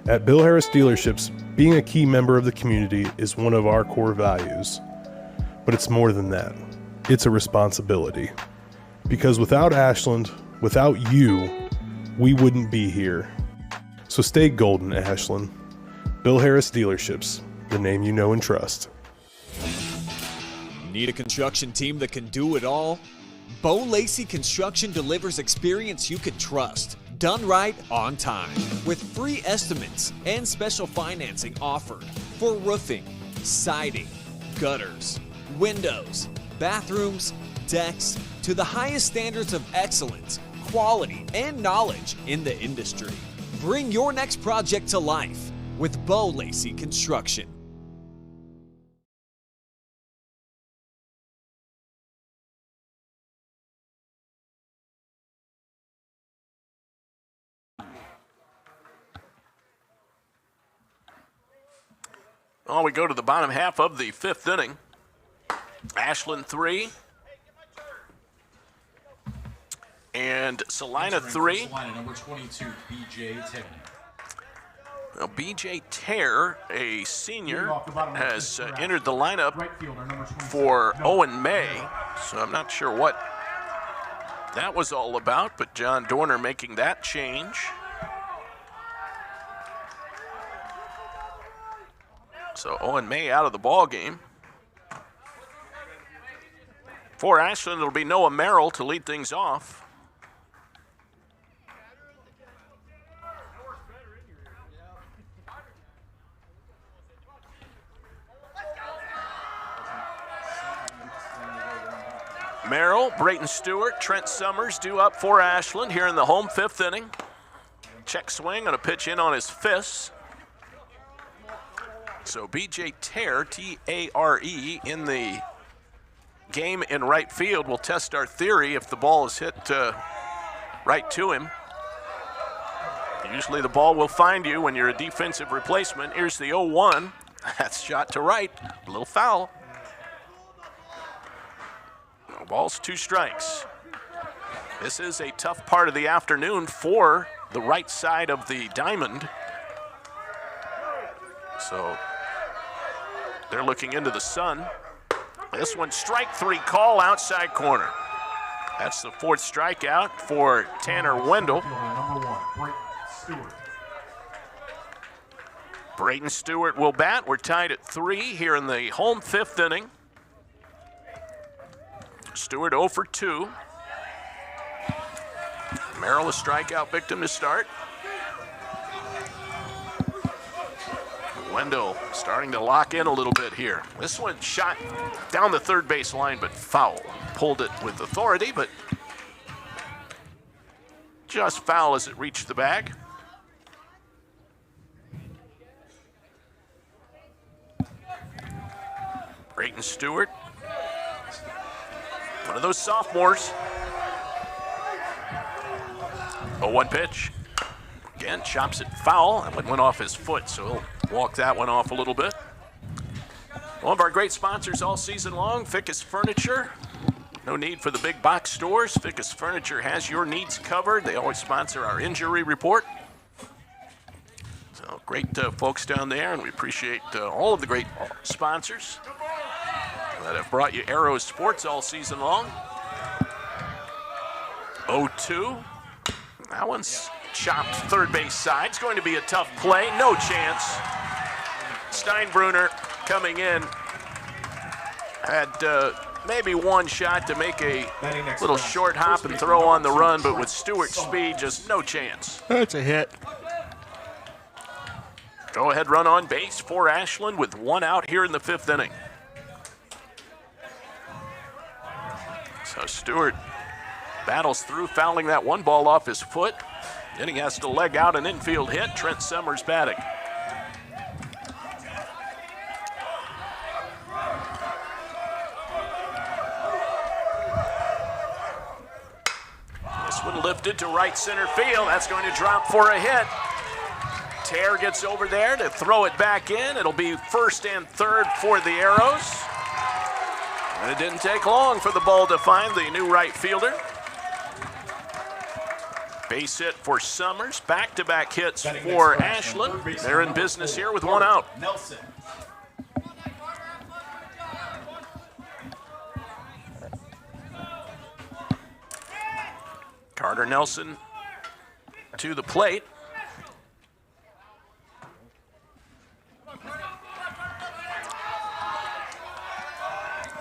At Bill Harris Dealerships, being a key member of the community is one of our core values. But it's more than that. It's a responsibility. Because without Ashland, without you, we wouldn't be here. So stay golden, Ashland. Bill Harris Dealerships, the name you know and trust. Need a construction team that can do it all? Bo Lacey Construction delivers experience you can trust, done right on time, with free estimates and special financing offered for roofing, siding, gutters, windows, bathrooms, decks, to the highest standards of excellence, quality, and knowledge in the industry. Bring your next project to life with Bo Lacey Construction. Well, we go to the bottom half of the 5th inning. Ashland 3. And Celina 3. Celina, number 22, B.J. Tierney. Now, B.J. Terr, a senior, has entered the lineup Right fielder, number 27, for Noah. Owen May, so I'm not sure what that was all about, but John Dorner making that change. So Owen May out of the ball game. For Ashland, it'll be Noah Merrill to lead things off. Merrill, Brayton Stewart, Trent Summers due up for Ashland here in the home 5th inning. Check swing on a pitch in on his fists. So B.J. Tare, T-A-R-E, in the game in right field. We'll test our theory if the ball is hit right to him. Usually the ball will find you when you're a defensive replacement. Here's the 0-1. That's shot to right. A little foul. No balls, 2 strikes. This is a tough part of the afternoon for the right side of the diamond. So they're looking into the sun. This one, strike 3 call outside corner. That's the 4th strikeout for Tanner Wendell. Number 1, Brayton Stewart. Brayton Stewart will bat. We're tied at 3 here in the home 5th inning. Stewart 0 for 2. Merrill, a strikeout victim to start. Wendell starting to lock in a little bit here. This one shot down the third base line, but foul. Pulled it with authority, but just foul as it reached the bag. Brayton Stewart, one of those sophomores. 0-1 pitch. Again, chops it foul. That one went off his foot, so he'll walk that one off a little bit. One of our great sponsors all season long, Fickus Furniture. No need for the big box stores. Fickus Furniture has your needs covered. They always sponsor our injury report. So great folks down there, and we appreciate all of the great sponsors that have brought you Arrows sports all season long. 0-2. That one's chopped third base side. It's going to be a tough play. No chance. Steinbrunner coming in had maybe one shot to make a little short hop and throw on the run, but with Stewart's speed, just no chance. That's a hit. Go-ahead run on base for Ashland with 1 out here in the 5th inning. So Stewart battles through, fouling that 1 ball off his foot. Then he has to leg out an infield hit. Trent Summers batting. This one lifted to right center field. That's going to drop for a hit. Tare gets over there to throw it back in. It'll be 1st and 3rd for the Arrows. And it didn't take long for the ball to find the new right fielder. Base hit for Summers. Back-to-back hits for Ashland. They're in business here with 1 out. Nelson. Carter Nelson to the plate.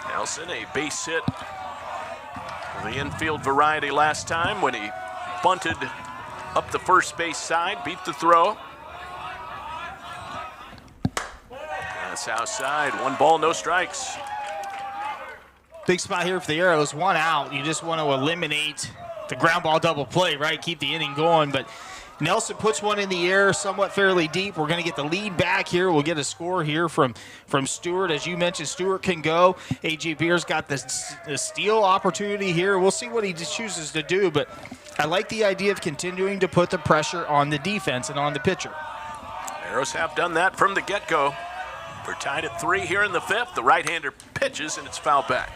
Nelson, a base hit, the infield variety last time when he bunted up the first base side, beat the throw. That's outside. 1 ball, no strikes. Big spot here for the Arrows. 1 out. You just want to eliminate the ground ball double play, right? Keep the inning going, but Nelson puts one in the air somewhat fairly deep. We're going to get the lead back here. We'll get a score here from Stewart. As you mentioned, Stewart can go. A.J. Beer's got the steal opportunity here. We'll see what he chooses to do, but I like the idea of continuing to put the pressure on the defense and on the pitcher. Arrows have done that from the get-go. We're tied at 3 here in the 5th. The right-hander pitches, and it's fouled back.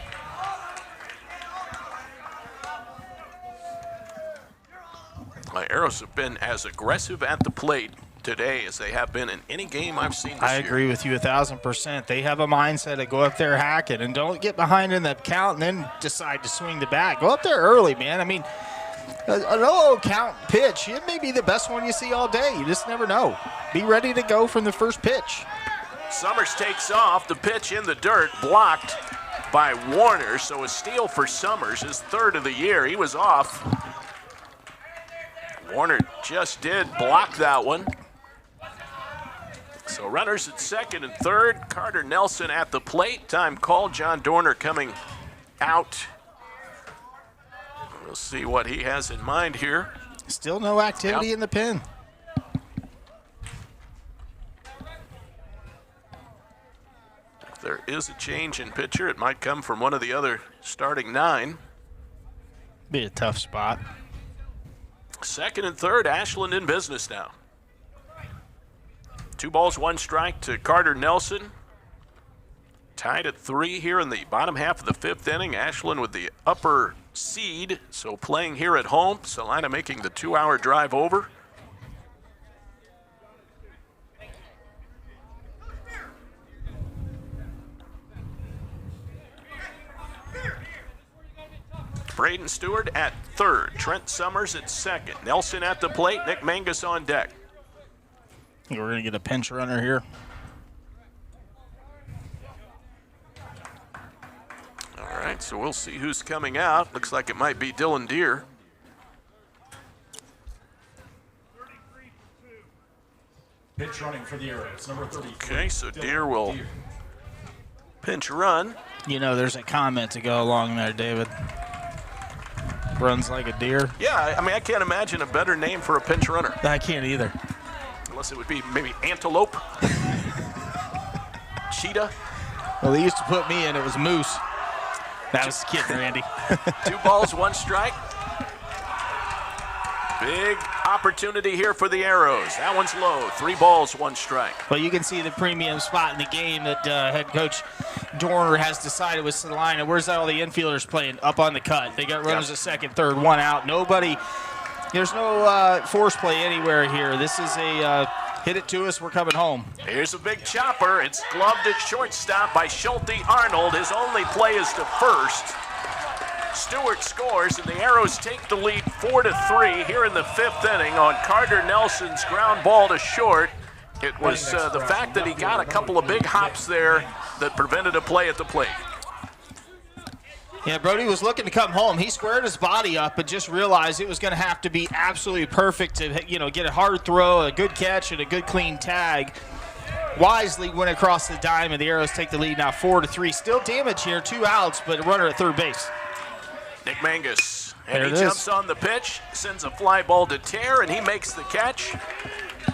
The Arrows have been as aggressive at the plate today as they have been in any game I've seen this year. I agree with you 1,000%. They have a mindset to go up there, hack it, and don't get behind in the count and then decide to swing the bat. Go up there early, man. I mean, an 0-0 count pitch, it may be the best one you see all day. You just never know. Be ready to go from the first pitch. Summers takes off. The pitch in the dirt, blocked by Warner. So a steal for Summers, his 3rd of the year. He was off. Warner just did block that one. So runners at 2nd and 3rd. Carter Nelson at the plate. Time called. John Dorner coming out We'll see what he has in mind here. Still no activity in the pen. If there is a change in pitcher, it might come from one of the other starting 9. Be a tough spot. Second and third, Ashland in business now. 2 balls, 1 strike to Carter Nelson. Tied at 3 here in the bottom half of the 5th inning. Ashland with the upper seed, so playing here at home. Celina making the 2-hour drive over. Braden Stewart at third. Trent Summers at second. Nelson at the plate. Nick Mangus on deck. We're going to get a pinch runner here. All right, so we'll see who's coming out. Looks like it might be Dylan Deere. Pitch running for the Arrows, number 30. Okay, so Deere will pinch run. You know, there's a comment to go along there, David. Runs like a deer. Yeah, I mean, I can't imagine a better name for a pinch runner. I can't either. Unless it would be maybe antelope, cheetah. Well, they used to put me in, it was moose. That was kidding, Randy. 2 balls, 1 strike. Big opportunity here for the Arrows. That one's low. 3 balls, 1 strike. Well, you can see the premium spot in the game that head coach Dorner has decided with Celina. Where's all the infielders playing? Up on the cut. They got runners at second, third, 1 out. Nobody. There's no force play anywhere here. This is a hit it to us, we're coming home. Here's a big chopper. It's gloved at shortstop by Schulte Arnold. His only play is to first. Stewart scores, and the Arrows take the lead 4-3 here in the 5th inning on Carter Nelson's ground ball to short. It was the fact that he got a couple of big hops there that prevented a play at the plate. Yeah, Brody was looking to come home. He squared his body up, but just realized it was going to have to be absolutely perfect to, get a hard throw, a good catch, and a good clean tag. Wisely went across the dime, and the Arrows take the lead now 4-3. Still damage here, 2 outs, but a runner at third base. Nick Mangus, and There he it jumps is. on the pitch, sends a fly ball to Tear, and he makes the catch,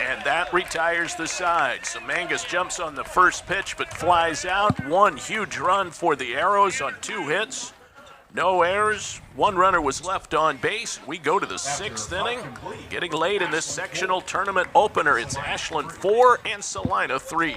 and that retires the side. So Mangus jumps on the first pitch, but flies out. 1 huge run for the Arrows on 2 hits. No errors. 1 runner was left on base. We go to the 6th inning. Getting late in this sectional tournament opener. It's Ashland 4 and Celina 3.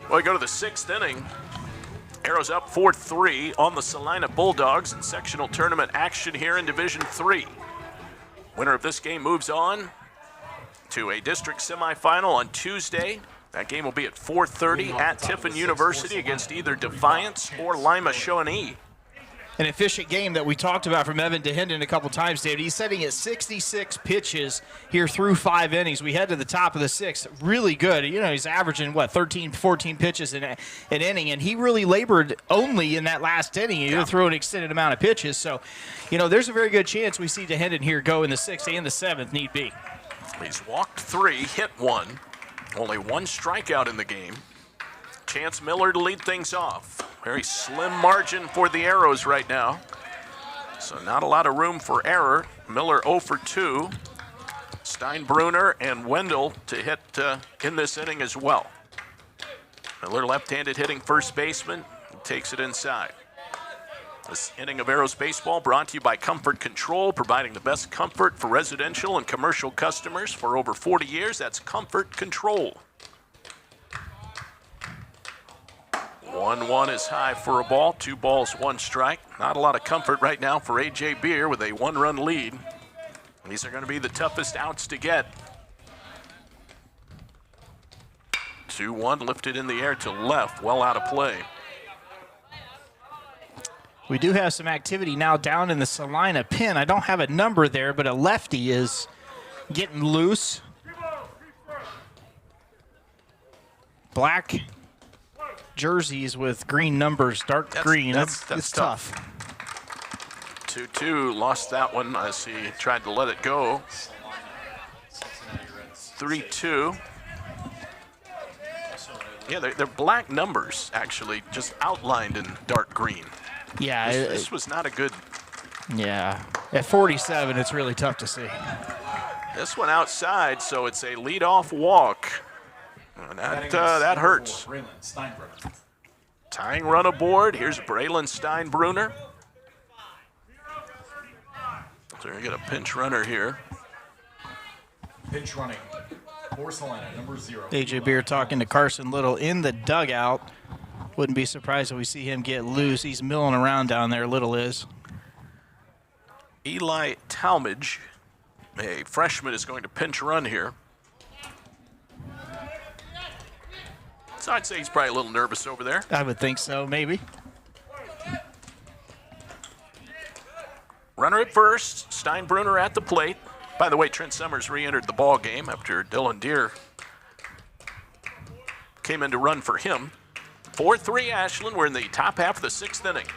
Well, we go to the 6th inning. Arrows up 4-3 on the Celina Bulldogs in sectional tournament action here in Division 3. Winner of this game moves on to a district semifinal on Tuesday. That game will be at 4:30 at Tiffin University against either Defiance or Lima Shawnee. An efficient game that we talked about from Evan DeHenden a couple times, David. He's setting at 66 pitches here through 5 innings. We head to the top of the 6th. Really good. He's averaging, 13, 14 pitches an inning, and he really labored only in that last inning. He threw an extended amount of pitches. So, there's a very good chance we see DeHenden here go in the 6th and the 7th, need be. He's walked 3, hit 1. Only 1 strikeout in the game. Chance Miller to lead things off. Very slim margin for the Arrows right now. So not a lot of room for error. Miller 0 for 2. Steinbrunner and Wendell to hit in this inning as well. Miller, left-handed hitting first baseman, takes it inside. This inning of Arrows baseball brought to you by Comfort Control, providing the best comfort for residential and commercial customers for over 40 years. That's Comfort Control. 1-1 is high for a ball. 2 balls, 1 strike. Not a lot of comfort right now for A.J. Beer with a 1-run lead. These are going to be the toughest outs to get. 2-1 lifted in the air to left, well out of play. We do have some activity now down in the Celina pin. I don't have a number there, but a lefty is getting loose. Black jerseys with green numbers, dark green. That's tough. 2-2, lost that one as he tried to let it go. 3-2. Yeah, they're black numbers, actually, just outlined in dark green. Yeah. This was not a good... Yeah. At 47, it's really tough to see. This one outside, so it's a leadoff walk. And that hurts. Tying run aboard. Here's Braylon Steinbrunner. So we get a pinch runner here. Pinch running for Celina, number 0. A.J. Beer talking to Carson Little in the dugout. Wouldn't be surprised if we see him get loose. He's milling around down there, Little is. Eli Talmadge, a freshman, is going to pinch run here. So I'd say he's probably a little nervous over there. I would think so, maybe. Runner at first, Steinbrunner at the plate. By the way, Trent Summers re-entered the ball game after Dylan Deere came in to run for him. 4-3 Ashland. We're in the top half of the 6th inning.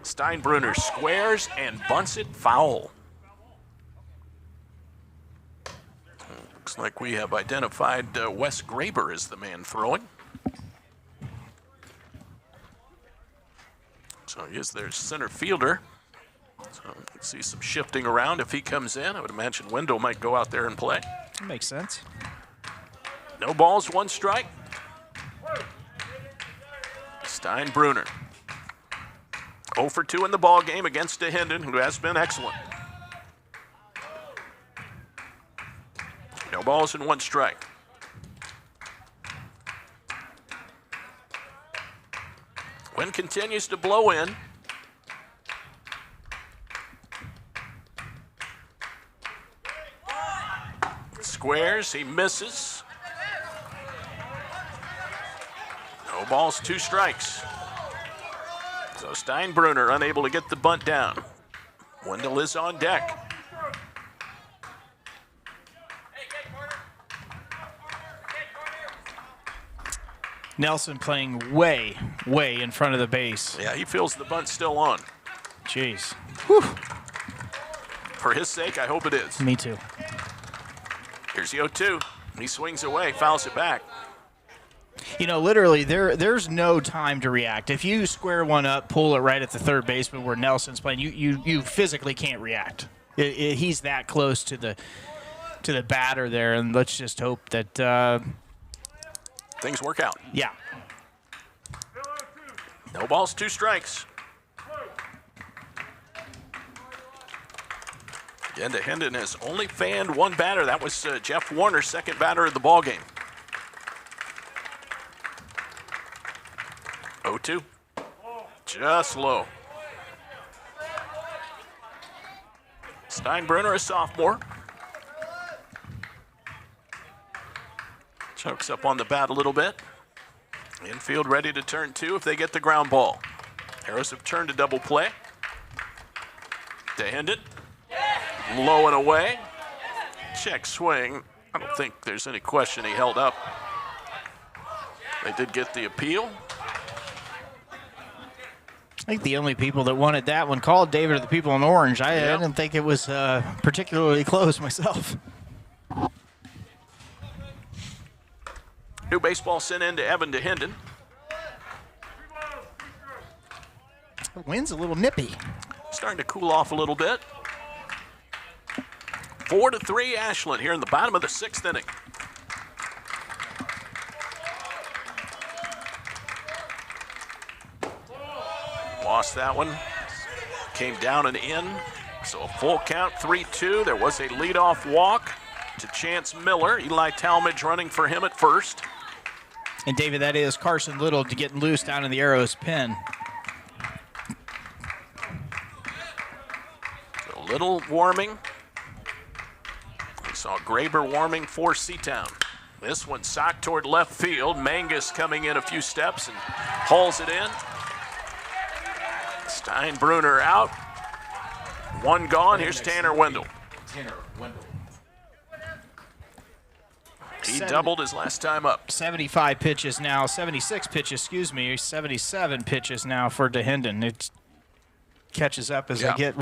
Steinbrunner squares and bunts it foul. Looks like we have identified Wes Graber as the man throwing. So he is their center fielder. So we can see some shifting around if he comes in. I would imagine Wendell might go out there and play. That makes sense. No balls, 1 strike. Steinbrunner. 0 for 2 in the ball game against DeHenden, who has been excellent. No balls and 1 strike. Wind continues to blow in. Squares, he misses. No balls, 2 strikes. So Steinbrunner unable to get the bunt down. Wendell is on deck. Nelson playing way in front of the base. Yeah, he feels the bunt's still on. Jeez. Whew. For his sake, I hope it is. Me too. Here's the 0-2. He swings away, fouls it back. You know, literally, there's no time to react. If you square one up, pull it right at the third baseman where Nelson's playing, you physically can't react. He's that close to the batter there, and let's just hope that things work out. Yeah. No balls, 2 strikes. Again, DeHenden has only fanned 1 batter. That was Jeff Warner, second batter of the ball game. 0-2. Just low. Steinbrunner, a sophomore. Chokes up on the bat a little bit. Infield ready to turn 2 if they get the ground ball. Arrows have turned to double play. DeHenden. Low and away. Check swing. I don't think there's any question he held up. They did get the appeal. I think the only people that wanted that one called David are the people in orange. I didn't think it was particularly close myself. New baseball sent in to Evan DeHenden. The wind's a little nippy. Starting to cool off a little bit. 4-3 Ashland here in the bottom of the 6th inning. Lost that one. Came down and in. So a full count, 3-2. There was a leadoff walk to Chance Miller. Eli Talmadge running for him at first. And David, that is Carson Little getting loose down in the Arrows pen. A little warming. We saw Graber warming for Seatown. This one socked toward left field. Mangus coming in a few steps and hauls it in. Steinbrunner out. One gone. Here's Tanner Wendell. He doubled his last time up. 75 pitches now, 76 pitches, 77 pitches now for DeHenden. It catches up as I get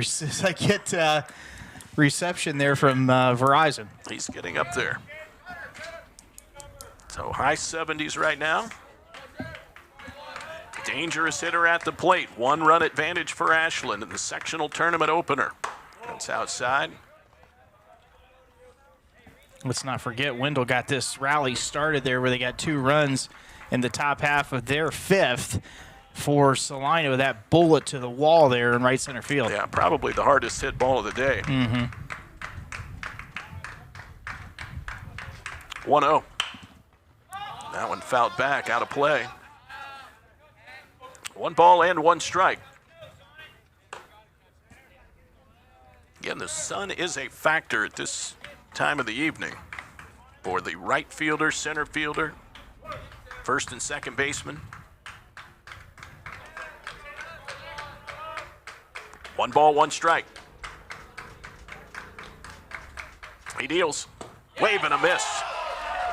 reception there from Verizon. He's getting up there. So high 70s right now. Dangerous hitter at the plate. 1-run advantage for Ashland in the sectional tournament opener. That's outside. Let's not forget, Wendell got this rally started there where they got 2 runs in the top half of their 5th for Celina with that bullet to the wall there in right center field. Yeah, probably the hardest hit ball of the day. 1-0. That one fouled back, out of play. 1 ball and 1 strike. Again, the sun is a factor at this time of the evening for the right fielder, center fielder, first and second baseman. 1 ball, 1 strike. He deals. Wave and a miss.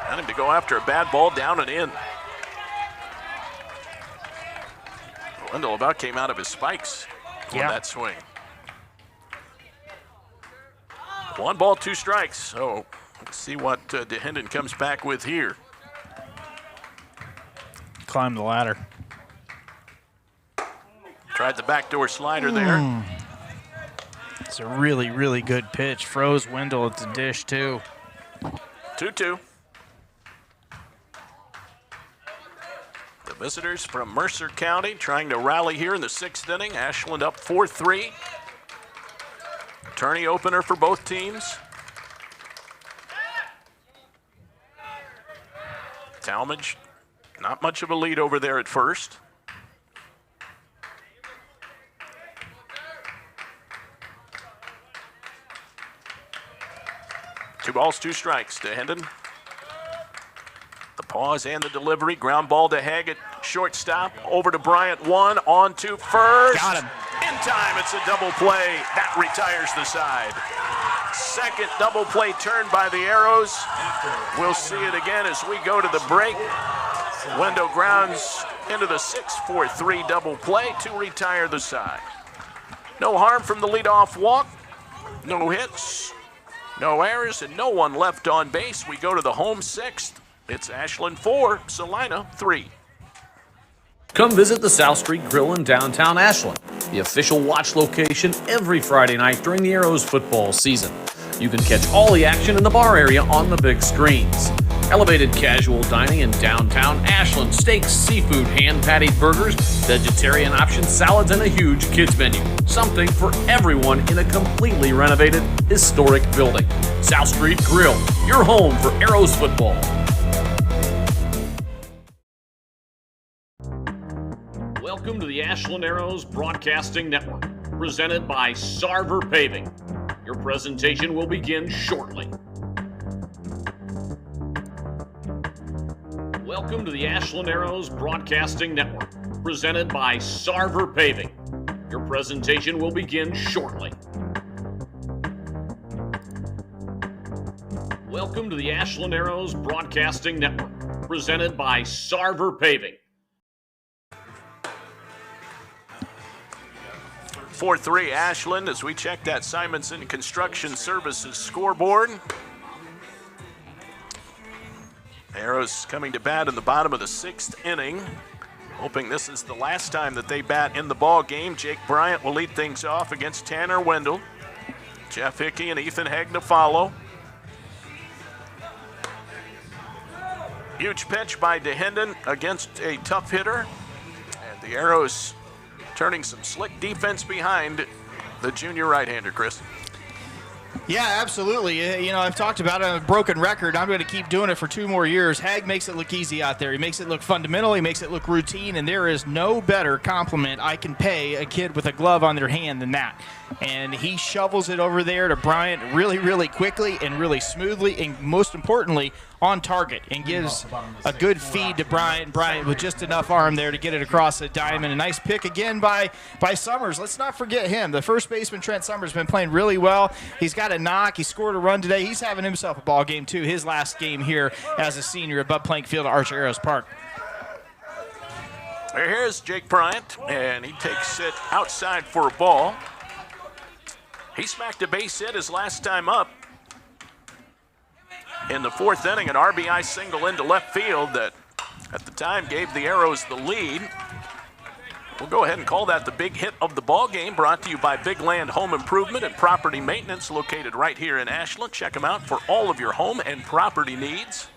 Got him to go after a bad ball down and in. Wendell about came out of his spikes on that swing. 1 ball, 2 strikes. So let's see what DeHenden comes back with here. Climb the ladder. Tried the backdoor slider there. It's a really, really good pitch. Froze Wendell at the dish, too. 2-2. The visitors from Mercer County trying to rally here in the 6th inning. Ashland up 4-3. Tourney opener for both teams. Talmadge, not much of a lead over there at first. Two balls, 2 strikes to Hendon. The pause and the delivery. Ground ball to Haig at shortstop. Over to Bryant. 1, on to first. Got him. In time, it's a double play. That retires the side. Second double play turn by the Arrows. We'll see it again as we go to the break. Wendell grounds into the 6-4-3 double play to retire the side. No harm from the leadoff walk. No hits, no errors, and no one left on base. We go to the home 6th. It's Ashland 4, Celina 3. Come visit the South Street Grill in downtown Ashland, the official watch location every Friday night during the Arrows football season. You can catch all the action in the bar area on the big screens. Elevated casual dining in downtown Ashland, steaks, seafood, hand-patted burgers, vegetarian options, salads, and a huge kids menu. Something for everyone in a completely renovated, historic building. South Street Grill, your home for Arrows football. Welcome to the Ashland Arrows Broadcasting Network, presented by Sarver Paving. Your presentation will begin shortly. Welcome to the Ashland Arrows Broadcasting Network, presented by Sarver Paving. Your presentation will begin shortly. Welcome to the Ashland Arrows Broadcasting Network, presented by Sarver Paving. 4-3 Ashland as we check that Simonson Construction Services scoreboard. Arrows coming to bat in the bottom of the 6th inning. Hoping this is the last time that they bat in the ball game. Jake Bryant will lead things off against Tanner Wendell. Jeff Hickey and Ethan Haig to follow. Huge pitch by DeHenden against a tough hitter. And the Arrows turning some slick defense behind the junior right-hander, Chris. Yeah, absolutely. You know, I've talked about a broken record. I'm going to keep doing it for 2 more years. Haig makes it look easy out there. He makes it look fundamental. He makes it look routine, and there is no better compliment I can pay a kid with a glove on their hand than that. And he shovels it over there to Bryant really, really quickly and really smoothly, and most importantly, on target, and gives a good feed to Bryant. Bryant with just enough arm there to get it across the diamond. A nice pick again by Summers. Let's not forget him. The first baseman, Trent Summers, has been playing really well. He's got a knock. He scored a run today. He's having himself a ball game, too. His last game here as a senior at Bud Plank Field at Archer Arrows Park. Here's Jake Bryant, and he takes it outside for a ball. He smacked a base hit his last time up. In the 4th inning, an RBI single into left field that at the time gave the Arrows the lead. We'll go ahead and call that the big hit of the ball game, brought to you by Big Land Home Improvement and Property Maintenance, located right here in Ashland. Check them out for all of your home and property needs.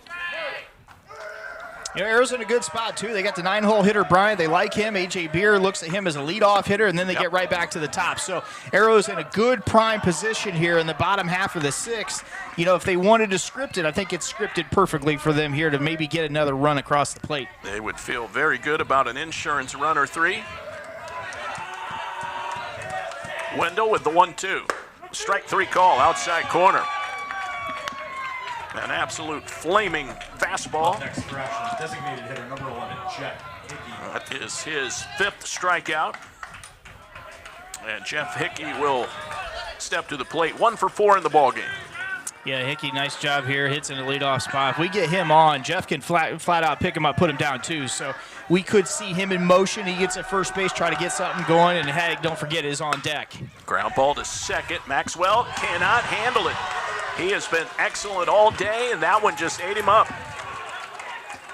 You know, Arrows in a good spot, too. They got the 9-hole hitter, Bryant. They like him. A.J. Beer looks at him as a leadoff hitter, and then they get right back to the top. So Arrows in a good prime position here in the bottom half of the 6th. You know, if they wanted to script it, I think it's scripted perfectly for them here to maybe get another run across the plate. They would feel very good about an insurance run or 3. Wendell with the 1-2. Strike 3 call, outside corner. An absolute flaming fastball. Next for Ashland, designated hitter number 11, Jeff Hickey. That is his 5th strikeout. And Jeff Hickey will step to the plate. 1 for 4 in the ballgame. Yeah, Hickey, nice job here. Hits in the leadoff spot. If we get him on, Jeff can flat out pick him up, put him down too. So we could see him in motion. He gets at first base, try to get something going, and Haig, don't forget, is on deck. Ground ball to second. Maxwell cannot handle it. He has been excellent all day, and that one just ate him up.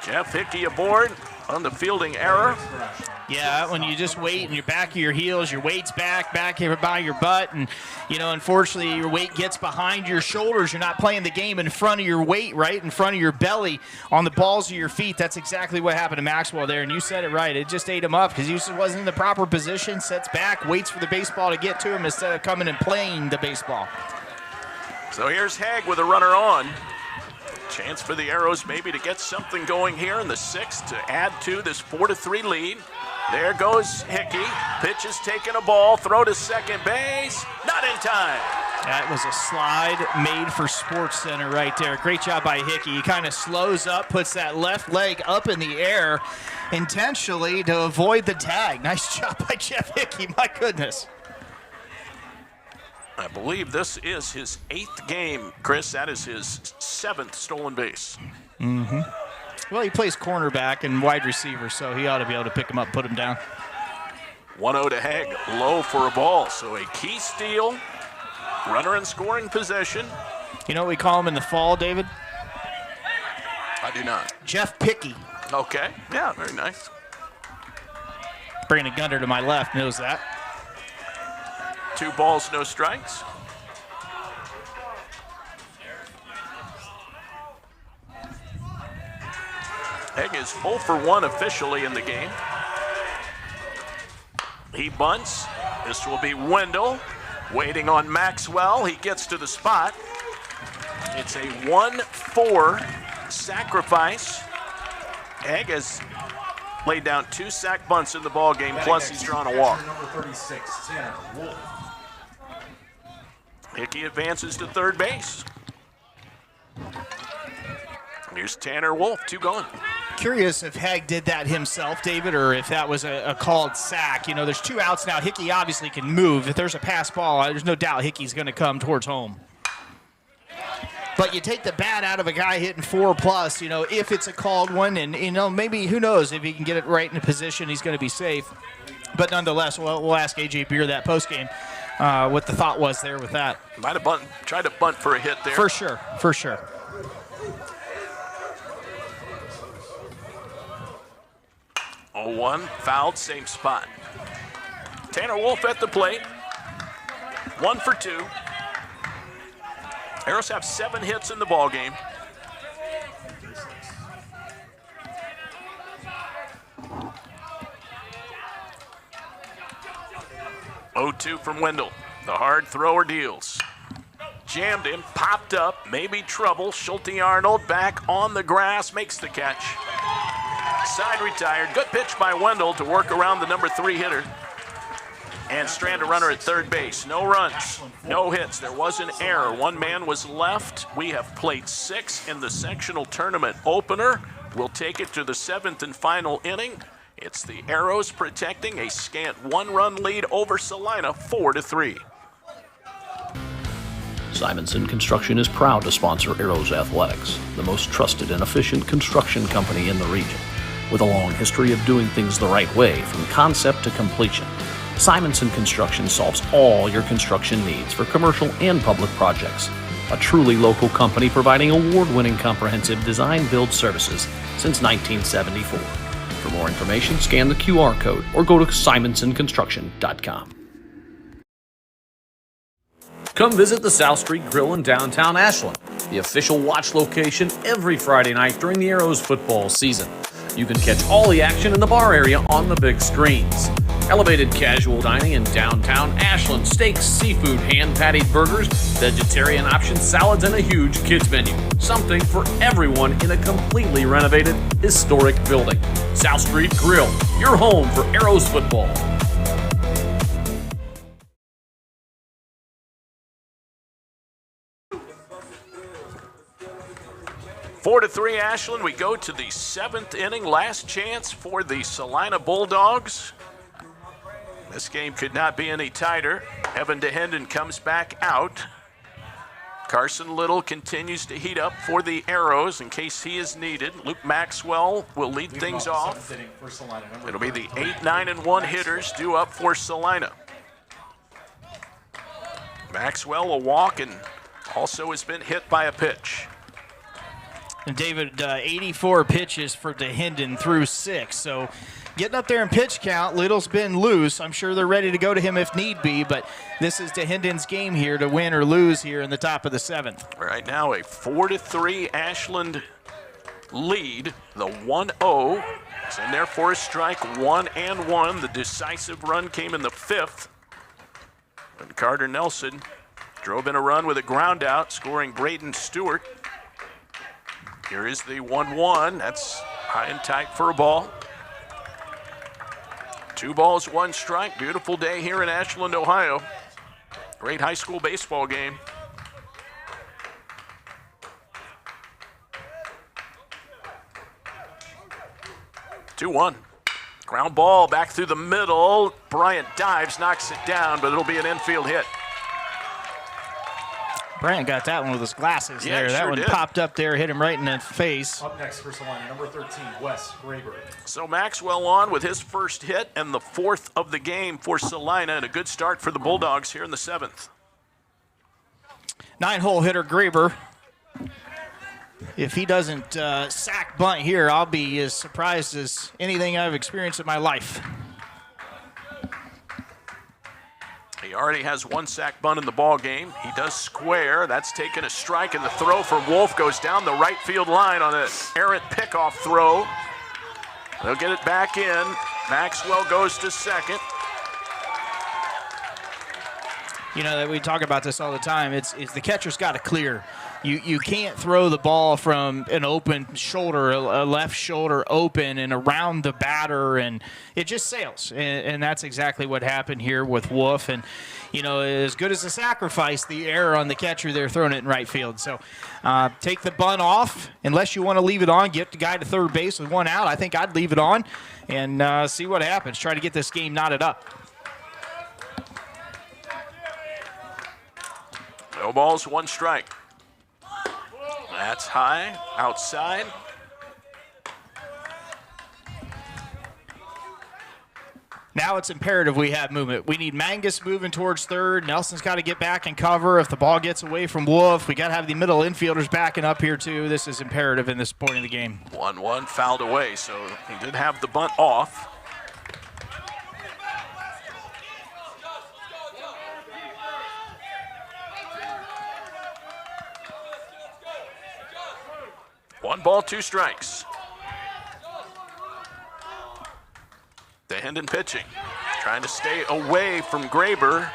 Jeff Hickey aboard on the fielding error. Yeah, when you just wait and you're back of your heels, your weight's back here by your butt, and, you know, unfortunately your weight gets behind your shoulders. You're not playing the game in front of your weight, right, in front of your belly, on the balls of your feet. That's exactly what happened to Maxwell there, and you said it right. It just ate him up because he just wasn't in the proper position, sets back, waits for the baseball to get to him instead of coming and playing the baseball. So here's Haig with a runner on. Chance for the Arrows maybe to get something going here in the 6th to add to this 4-3 lead. There goes Hickey. Pitch is taking a ball. Throw to second base. Not in time. That was a slide made for Sports Center right there. Great job by Hickey. He kind of slows up, puts that left leg up in the air intentionally to avoid the tag. Nice job by Jeff Hickey. My goodness. I believe this is his 8th game, Chris. That is his 7th stolen base. Mm-hmm. Well, he plays cornerback and wide receiver, so he ought to be able to pick him up, put him down. 1-0 to Haig, low for a ball. So a key steal, runner in scoring position. You know what we call him in the fall, David? I do not. Jeff Picky. Okay, yeah, very nice. Brandon Gunter to my left knows that. 2 balls, no strikes. Haig is 0 for 1 officially in the game. He bunts. This will be Wendell waiting on Maxwell. He gets to the spot. It's a 1-4 sacrifice. Haig has laid down 2 sack bunts in the ball game, plus he's drawn a walk. Number 36, Tanner Wolf. Hickey advances to third base. Here's Tanner Wolf, 2 gone. Curious if Haig did that himself, David, or if that was a called sack. You know, there's 2 outs now. Hickey obviously can move. If there's a pass ball, there's no doubt Hickey's going to come towards home. But you take the bat out of a guy hitting 4+, you know, if it's a called one, and, you know, maybe, who knows, if he can get it right in a position, he's going to be safe. But nonetheless, we'll ask A.J. Beer that postgame what the thought was there with that. Might have tried to bunt for a hit there. For sure, for sure. Oh, 1 fouled, same spot. Tanner Wolf at the plate. 1 for 2. Arrows have 7 hits in the ball game. Oh-2 from Wendell. The hard thrower deals. Jammed him, popped up, maybe trouble. Schulte Arnold back on the grass, makes the catch. Side retired. Good pitch by Wendell to work around the number 3 hitter. And strand a runner at third base. No runs, no hits. There was an error. 1 man was left. We have played 6 in the sectional tournament opener. We'll take it to the 7th and final inning. It's the Arrows protecting a scant 1-run lead over Celina, 4-3. Simonson Construction is proud to sponsor Arrows Athletics, the most trusted and efficient construction company in the region. With a long history of doing things the right way from concept to completion, Simonson Construction solves all your construction needs for commercial and public projects. A truly local company providing award-winning comprehensive design-build services since 1974. For more information, scan the QR code or go to simonsonconstruction.com. Come visit the South Street Grill in downtown Ashland, the official watch location every Friday night during the Arrows football season. You can catch all the action in the bar area on the big screens. Elevated casual dining in downtown Ashland, steaks, seafood, hand-patted burgers, vegetarian options, salads, and a huge kids menu. Something for everyone in a completely renovated, historic building. South Street Grill, your home for Arrows football. 4-3 Ashland. We go to the 7th inning. Last chance for the Celina Bulldogs. This game could not be any tighter. Evan DeHenden comes back out. Carson Little continues to heat up for the Arrows in case he is needed. Luke Maxwell will lead things off. It'll be the 8, 9, and 1 hitters due up for Celina. Maxwell a walk and also has been hit by a pitch. And David, 84 pitches for DeHenden through 6. So getting up there in pitch count, Little's been loose. I'm sure they're ready to go to him if need be, but this is DeHenden's game here to win or lose here in the top of the 7th. Right now, a 4-3 Ashland lead. The 1-0 is in there for a strike, 1-1. The decisive run came in the 5th. And Carter Nelson drove in a run with a ground out, scoring Braden Stewart. Here is the 1-1. That's high and tight for a ball. 2 balls, 1 strike. Beautiful day here in Ashland, Ohio. Great high school baseball game. 2-1. Ground ball back through the middle. Bryant dives, knocks it down, but it'll be an infield hit. Bryant got that one with his glasses Yeah, there. That sure one did. popped up there, hit him right in the face. Up next for Celina, number 13, Wes Graber. So Maxwell on with his first hit and the 4th of the game for Celina, and a good start for the Bulldogs here in the 7th. 9-hole hitter Graber. If he doesn't sack bunt here, I'll be as surprised as anything I've experienced in my life. He already has 1 sack bunt in the ball game. He does square. That's taken a strike, and the throw from Wolf goes down the right field line on an errant pickoff throw. They'll get it back in. Maxwell goes to second. You know, that we talk about this all the time. It's the catcher's got to clear. You can't throw the ball from an open shoulder, a left shoulder open and around the batter, and it just sails. And that's exactly what happened here with Wolf. And, you know, as good as a sacrifice, the error on the catcher there throwing it in right field. So take the bunt off. Unless you want to leave it on, get the guy to third base with 1 out. I think I'd leave it on and see what happens. Try to get this game knotted up. No balls, 1 strike. That's high, outside. Now it's imperative we have movement. We need Mangus moving towards third. Nelson's got to get back and cover. If the ball gets away from Wolf, we got to have the middle infielders backing up here too. This is imperative in this point of the game. 1-1 fouled away, so he did have the bunt off. 1 ball, 2 strikes. DeHenden pitching, trying to stay away from Graber.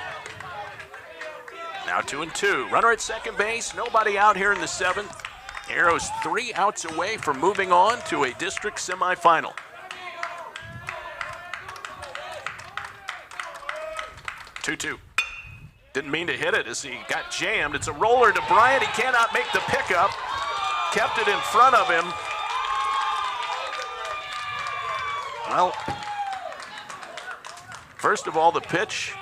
Now 2-2. Runner at second base. Nobody out here in the 7th. Arrows 3 outs away from moving on to a district semifinal. 2-2. Didn't mean to hit it as he got jammed. It's a roller to Bryant. He cannot make the pickup. Kept it in front of him. Well, first of all, the pitch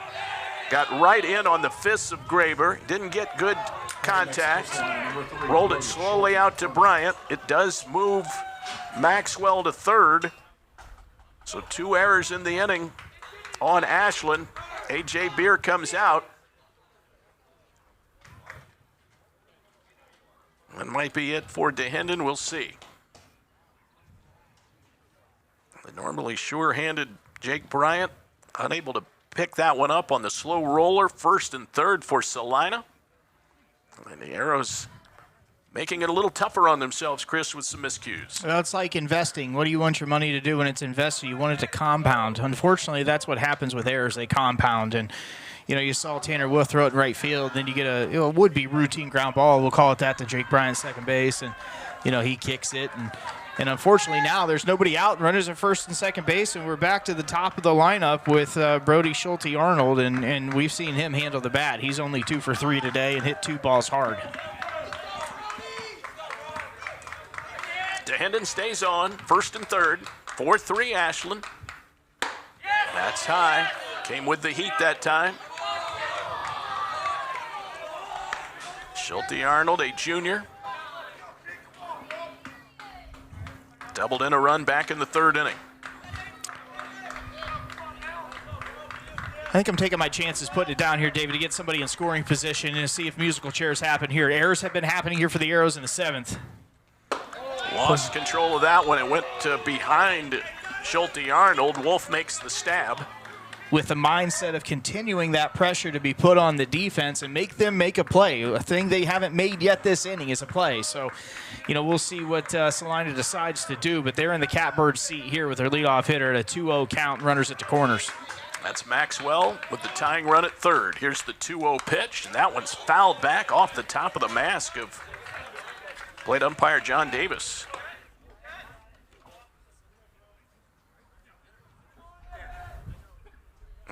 got right in on the fists of Graber. Didn't get good contact. Rolled it slowly out to Bryant. It does move Maxwell to third. So 2 errors in the inning on Ashland. A.J. Beer comes out. That might be it for DeHenden. We'll see. The normally sure-handed Jake Bryant unable to pick that one up on the slow roller. First and third for Celina. And the Arrows making it a little tougher on themselves, Chris, with some miscues. Well, it's like investing. What do you want your money to do when it's invested? You want it to compound. Unfortunately, that's what happens with errors. They compound. And, you know, you saw Tanner Wolf throw it in right field. Then you get a would-be routine ground ball. We'll call it that to Jake Bryant, second base. And, you know, he kicks it. And unfortunately now there's nobody out. Runners at first and second base, and we're back to the top of the lineup with Brody Schulte-Arnold, and we've seen him handle the bat. He's only 2 for 3 today and hit 2 balls hard. DeHenden stays on, first and third, 4-3 Ashland. That's high. Came with the heat that time. Schulte-Arnold, a junior. Doubled in a run back in the 3rd inning. I think I'm taking my chances putting it down here, David, to get somebody in scoring position and to see if musical chairs happen here. Errors have been happening here for the Arrows in the 7th. Lost control of that one. It went behind Schulte-Arnold. Wolf makes the stab. With the mindset of continuing that pressure to be put on the defense and make them make a play. A thing they haven't made yet this inning is a play. So, you know, we'll see what Celina decides to do, but they're in the catbird seat here with their leadoff hitter at a 2-0 count, runners at the corners. That's Maxwell with the tying run at third. Here's the 2-0 pitch, and that one's fouled back off the top of the mask of plate umpire John Davis.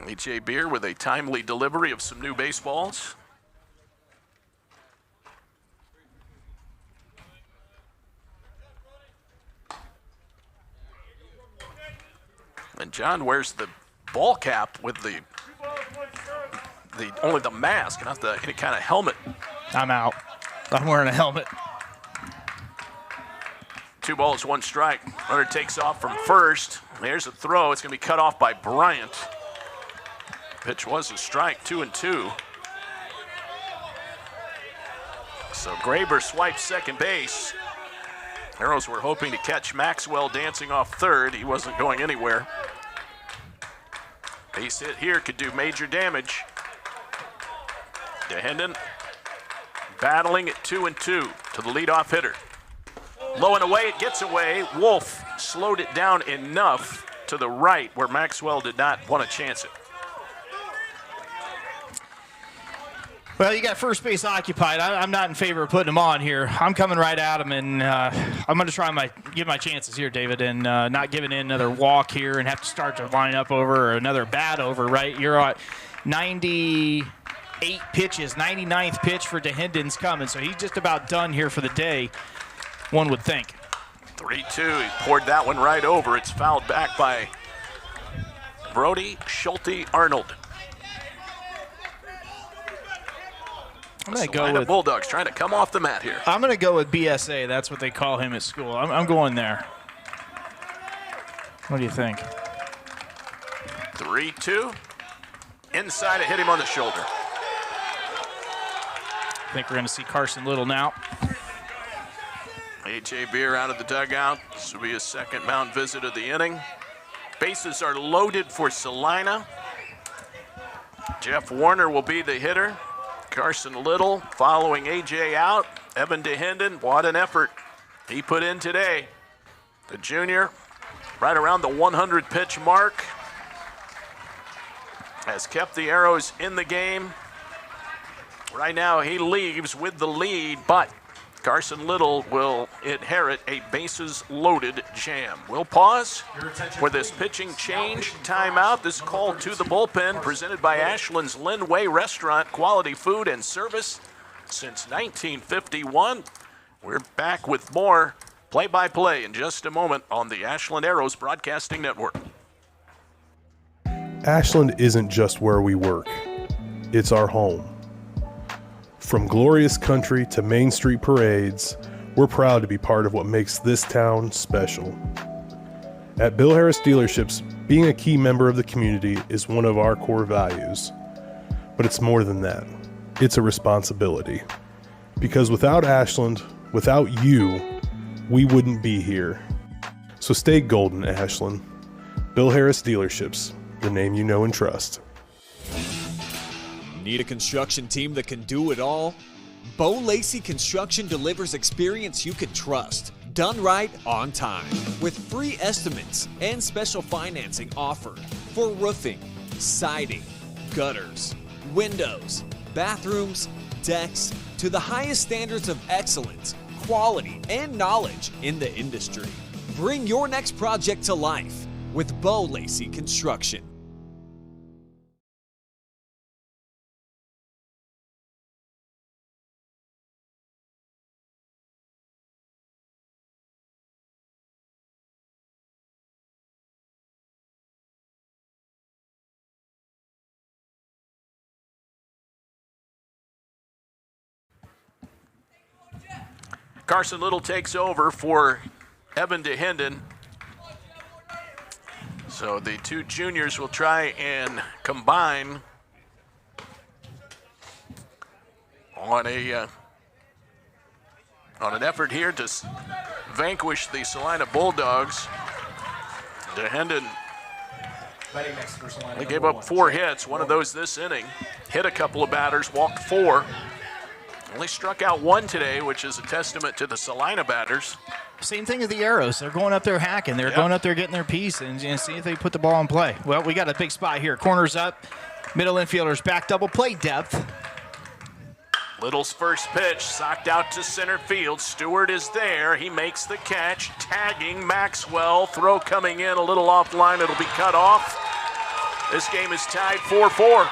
A.J. Beer with a timely delivery of some new baseballs. And John wears the ball cap with the only the mask, not any kind of helmet. I'm out. I'm wearing a helmet. 2 balls, 1 strike. Runner takes off from first. There's a throw. It's going to be cut off by Bryant. Pitch was a strike, 2-2. So Graber swipes second base. Arrows were hoping to catch Maxwell dancing off third. He wasn't going anywhere. Base hit here could do major damage. DeHenden battling at 2-2 to the leadoff hitter. Low and away, it gets away. Wolf slowed it down enough to the right where Maxwell did not want to chance it. Well, you got first base occupied. I'm not in favor of putting him on here. I'm coming right at him, and I'm going to try give my chances here, David, and not giving in another walk here and have to start to line up over or another bat over, right? You're at 98 pitches, 99th pitch for DeHenden's coming, so he's just about done here for the day, one would think. 3-2, he poured that one right over. It's fouled back by Brody Schulte-Arnold. I'm going to go with Bulldogs trying to come off the mat here. I'm going to go with BSA. That's what they call him at school. I'm going there. What do you think? 3-2. Inside, it hit him on the shoulder. I think we're going to see Carson Little now. A.J. Beer out of the dugout. This will be his second mound visit of the inning. Bases are loaded for Celina. Jeff Warner will be the hitter. Carson Little following A.J. out. Evan DeHenden, what an effort he put in today. The junior, right around the 100 pitch mark, has kept the Arrows in the game. Right now he leaves with the lead, but Carson Little will inherit a bases-loaded jam. We'll pause for this pitching change timeout. This call to the bullpen presented by Ashland's Linway Restaurant, quality food and service since 1951. We're back with more play-by-play in just a moment on the Ashland Arrows Broadcasting Network. Ashland isn't just where we work, it's our home. From glorious country to Main Street parades, we're proud to be part of what makes this town special. At Bill Harris Dealerships, being a key member of the community is one of our core values. But it's more than that. It's a responsibility. Because without Ashland, without you, we wouldn't be here. So stay golden, Ashland. Bill Harris Dealerships, the name you know and trust. Need a construction team that can do it all? Bo Lacey Construction delivers experience you can trust, done right on time, with free estimates and special financing offered for roofing, siding, gutters, windows, bathrooms, decks, to the highest standards of excellence, quality, and knowledge in the industry. Bring your next project to life with Bo Lacey Construction. Carson Little takes over for Evan DeHenden. So the two juniors will try and combine on an effort here to vanquish the Celina Bulldogs. DeHenden, they gave up 4 hits, one of those this inning. Hit a couple of batters, walked 4. Only struck out 1 today, which is a testament to the Celina batters. Same thing as the Arrows. They're going up there hacking. They're going up there getting their piece and see if they put the ball in play. Well, we got a big spot here. Corners up, middle infielders back, double play depth. Little's first pitch, socked out to center field. Stewart is there. He makes the catch, tagging Maxwell. Throw coming in a little offline. It'll be cut off. This game is tied 4-4.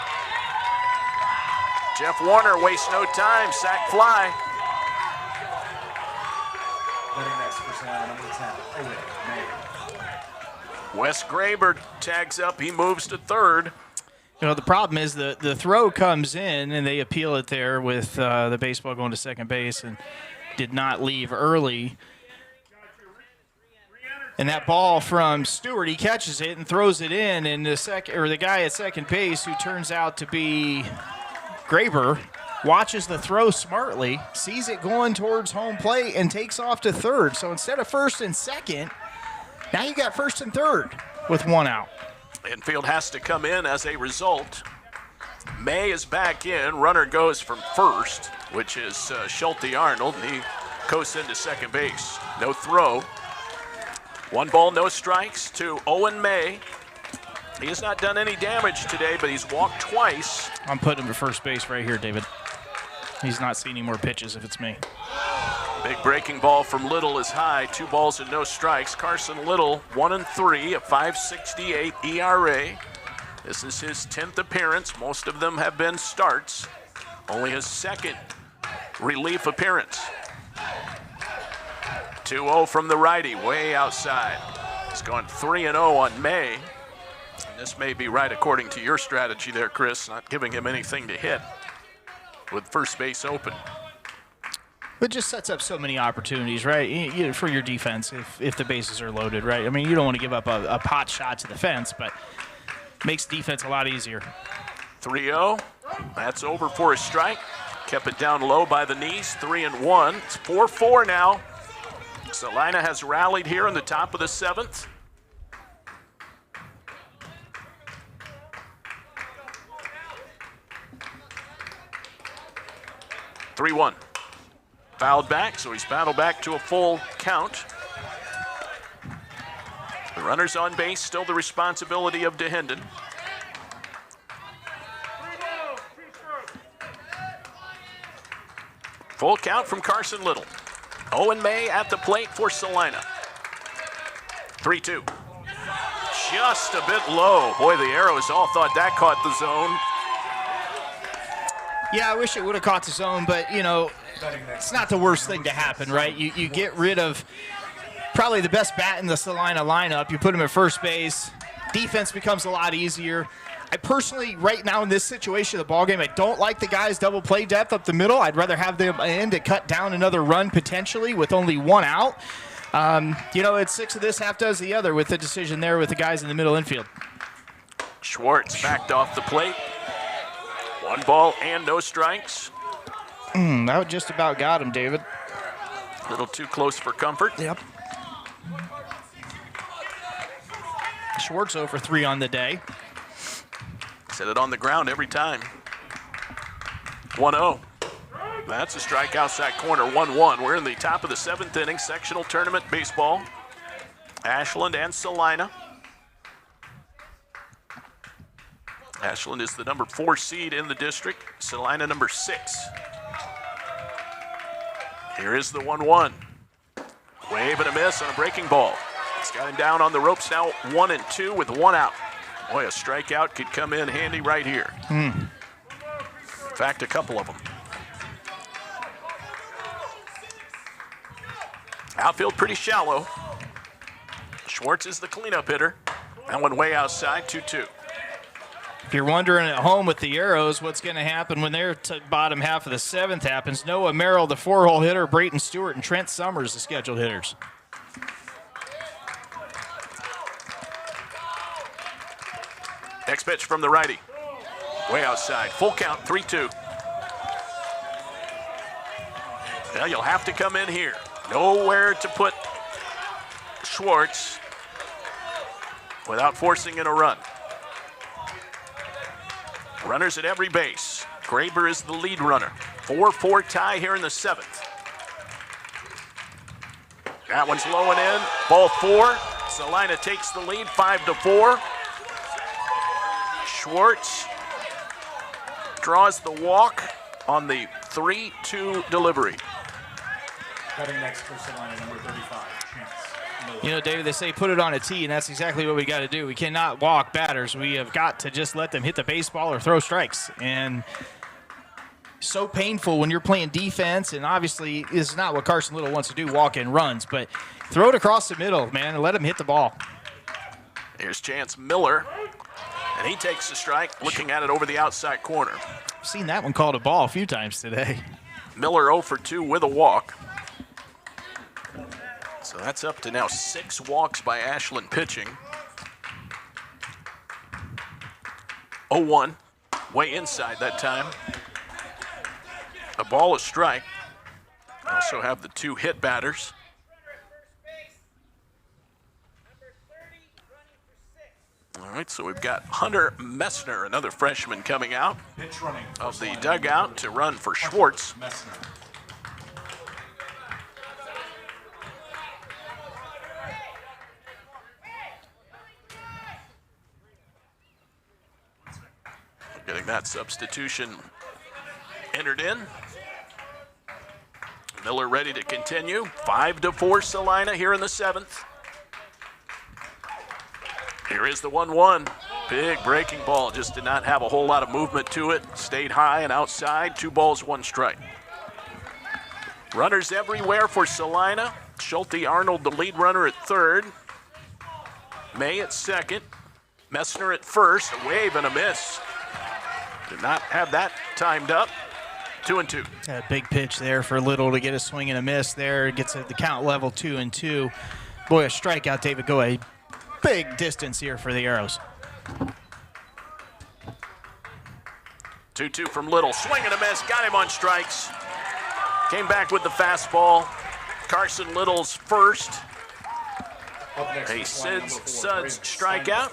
Jeff Warner wastes no time, sack fly. Wes Graber tags up, he moves to third. You know, the problem is the throw comes in and they appeal it there with the baseball going to second base and did not leave early. And that ball from Stewart, he catches it and throws it in, and the guy at second base, who turns out to be Graber, watches the throw smartly, sees it going towards home plate, and takes off to third. So instead of first and second, now you got first and third with 1 out. Infield has to come in as a result. May is back in. Runner goes from first, which is Schulte Arnold. He coasts into second base. No throw. 1 ball, no strikes to Owen May. He has not done any damage today, but he's walked twice. I'm putting him to first base right here, David. He's not seeing any more pitches if it's me. Big breaking ball from Little is high. 2 balls and no strikes. Carson Little, 1-3, a 5.68 ERA. This is his 10th appearance. Most of them have been starts. Only his 2nd relief appearance. 2-0 from the righty, way outside. He's gone 3-0 on May. And this may be right according to your strategy there, Chris, not giving him anything to hit with first base open. It just sets up so many opportunities, right, for your defense if the bases are loaded, right? I mean, you don't want to give up a pot shot to the fence, but makes defense a lot easier. 3-0. That's over for a strike. Kept it down low by the knees. 3-1. It's 4-4 now. Celina has rallied here in the top of the 7th. fouled back, so he's battled back to a full count. The runners on base, still the responsibility of DeHenden. Full count from Carson Little. Owen May at the plate for Celina. 3-2. Just a bit low. Boy, the Arrows all thought that caught the zone. Yeah, I wish it would have caught the zone, but, you know, it's not the worst thing to happen, right? You get rid of probably the best bat in the Celina lineup. You put him at first base. Defense becomes a lot easier. I personally, right now in this situation of the ballgame, I don't like the guys' double play depth up the middle. I'd rather have them in to cut down another run potentially with only one out. You know, it's 6 of this, half does the other with the decision there with the guys in the middle infield. Schwartz backed off the plate. 1 ball and no strikes. That just about got him, David. A little too close for comfort. Yep. Schwartz 0 for 3 on the day. Set it on the ground every time. 1-0. That's a strike outside corner, 1-1. We're in the top of the 7th inning, sectional tournament baseball. Ashland and Celina. Ashland is the number 4 seed in the district. Celina number 6. Here is the 1-1. Wave and a miss on a breaking ball. It's got him down on the ropes now, 1-2 with 1 out. Boy, a strikeout could come in handy right here. In fact, a couple of them. Outfield pretty shallow. Schwartz is the cleanup hitter. That one way outside, 2-2. If you're wondering at home with the Arrows what's going to happen when their bottom half of the 7th happens, Noah Merrill, the 4-hole hitter, Brayton Stewart, and Trent Summers, the scheduled hitters. Next pitch from the righty. Way outside. Full count, 3-2. Well, you'll have to come in here. Nowhere to put Schwartz without forcing in a run. Runners at every base. Graber is the lead runner. 4-4 tie here in the 7th. That one's low and in. Ball 4. Celina takes the lead, 5-4. Schwartz draws the walk on the 3-2 delivery. Cutting next for Celina, number 35, Chance. You know, David, they say put it on a tee, and that's exactly what we got to do. We cannot walk batters. We have got to just let them hit the baseball or throw strikes. And so painful when you're playing defense, and obviously is not what Carson Little wants to do, walk in runs, but throw it across the middle, man, and let him hit the ball. Here's Chance Miller, and he takes the strike, looking at it over the outside corner. I've seen that one called a ball a few times today. Miller 0 for 2 with a walk. So that's up to now 6 walks by Ashland pitching. 0-1, way inside that time. A ball, a strike. Also have the 2 hit batters. All right, so we've got Hunter Messner, another freshman, coming out Pitch running of the dugout to run for Schwartz. Messner. Getting that substitution entered in. Miller ready to continue. 5-4 Celina here in the 7th. Here is the 1-1. Big breaking ball. Just did not have a whole lot of movement to it. Stayed high and outside. 2 balls, 1 strike. Runners everywhere for Celina. Schulte Arnold, the lead runner, at 3rd. May at 2nd. Messner at 1st. A wave and a miss. Did not have that timed up. 2-2. A big pitch there for Little to get a swing and a miss there. Gets the count level 2-2. Boy, a strikeout, David. Go a big distance here for the Arrows. 2-2 from Little. Swing and a miss. Got him on strikes. Came back with the fastball. Carson Little's first. Up next A for Celina, number 4, Suds Braden strikeout.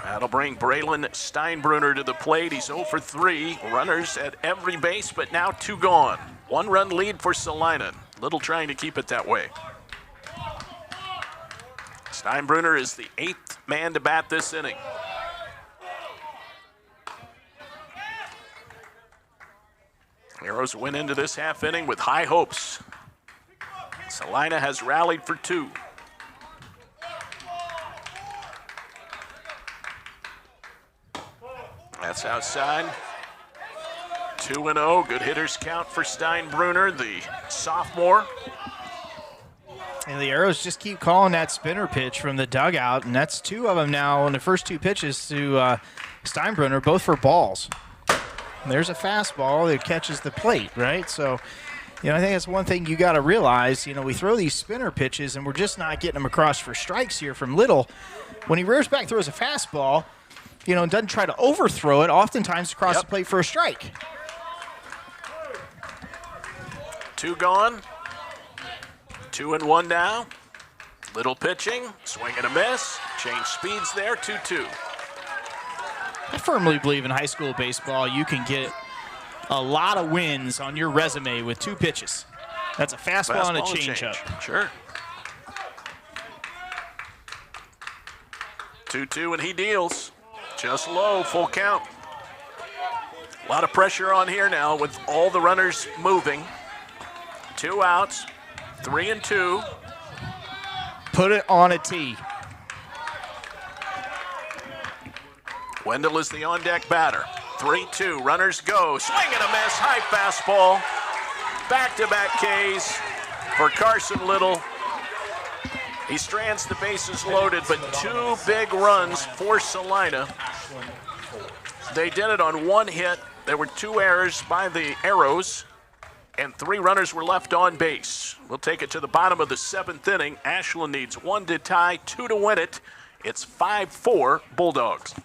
That'll bring Braylon Steinbrunner to the plate. He's 0 for 3. Runners at every base, but now 2 gone. 1-run lead for Celina. Little trying to keep it that way. Steinbrunner is the 8th man to bat this inning. Arrows went into this half inning with high hopes. Celina has rallied for 2. That's outside. 2-0. Good hitters count for Steinbrunner, the sophomore. And the Arrows just keep calling that spinner pitch from the dugout, and that's 2 of them now on the first 2 pitches to Steinbrunner, both for balls. And there's a fastball that catches the plate, right? So, I think that's one thing you got to realize. We throw these spinner pitches, and we're just not getting them across for strikes here from Little. When he rears back, throws a fastball, and doesn't try to overthrow it, oftentimes across the plate for a strike. 2 gone. 2-1 now. Little pitching, swing and a miss. Change speeds there, 2-2. I firmly believe in high school baseball you can get a lot of wins on your resume with 2 pitches. That's a fastball and a changeup. Sure. 2-2 and he deals. Just low, full count. A lot of pressure on here now with all the runners moving. 2 outs, 3-2. Put it on a tee. Wendell is the on-deck batter. 3-2, runners go. Swing and a miss, high fastball. Back-to-back Ks for Carson Little. He strands the bases loaded, but 2 big runs for Celina. They did it on 1 hit. There were 2 errors by the Arrows, and 3 runners were left on base. We'll take it to the bottom of the 7th inning. Ashland needs 1 to tie, 2 to win it. It's 5-4 Bulldogs.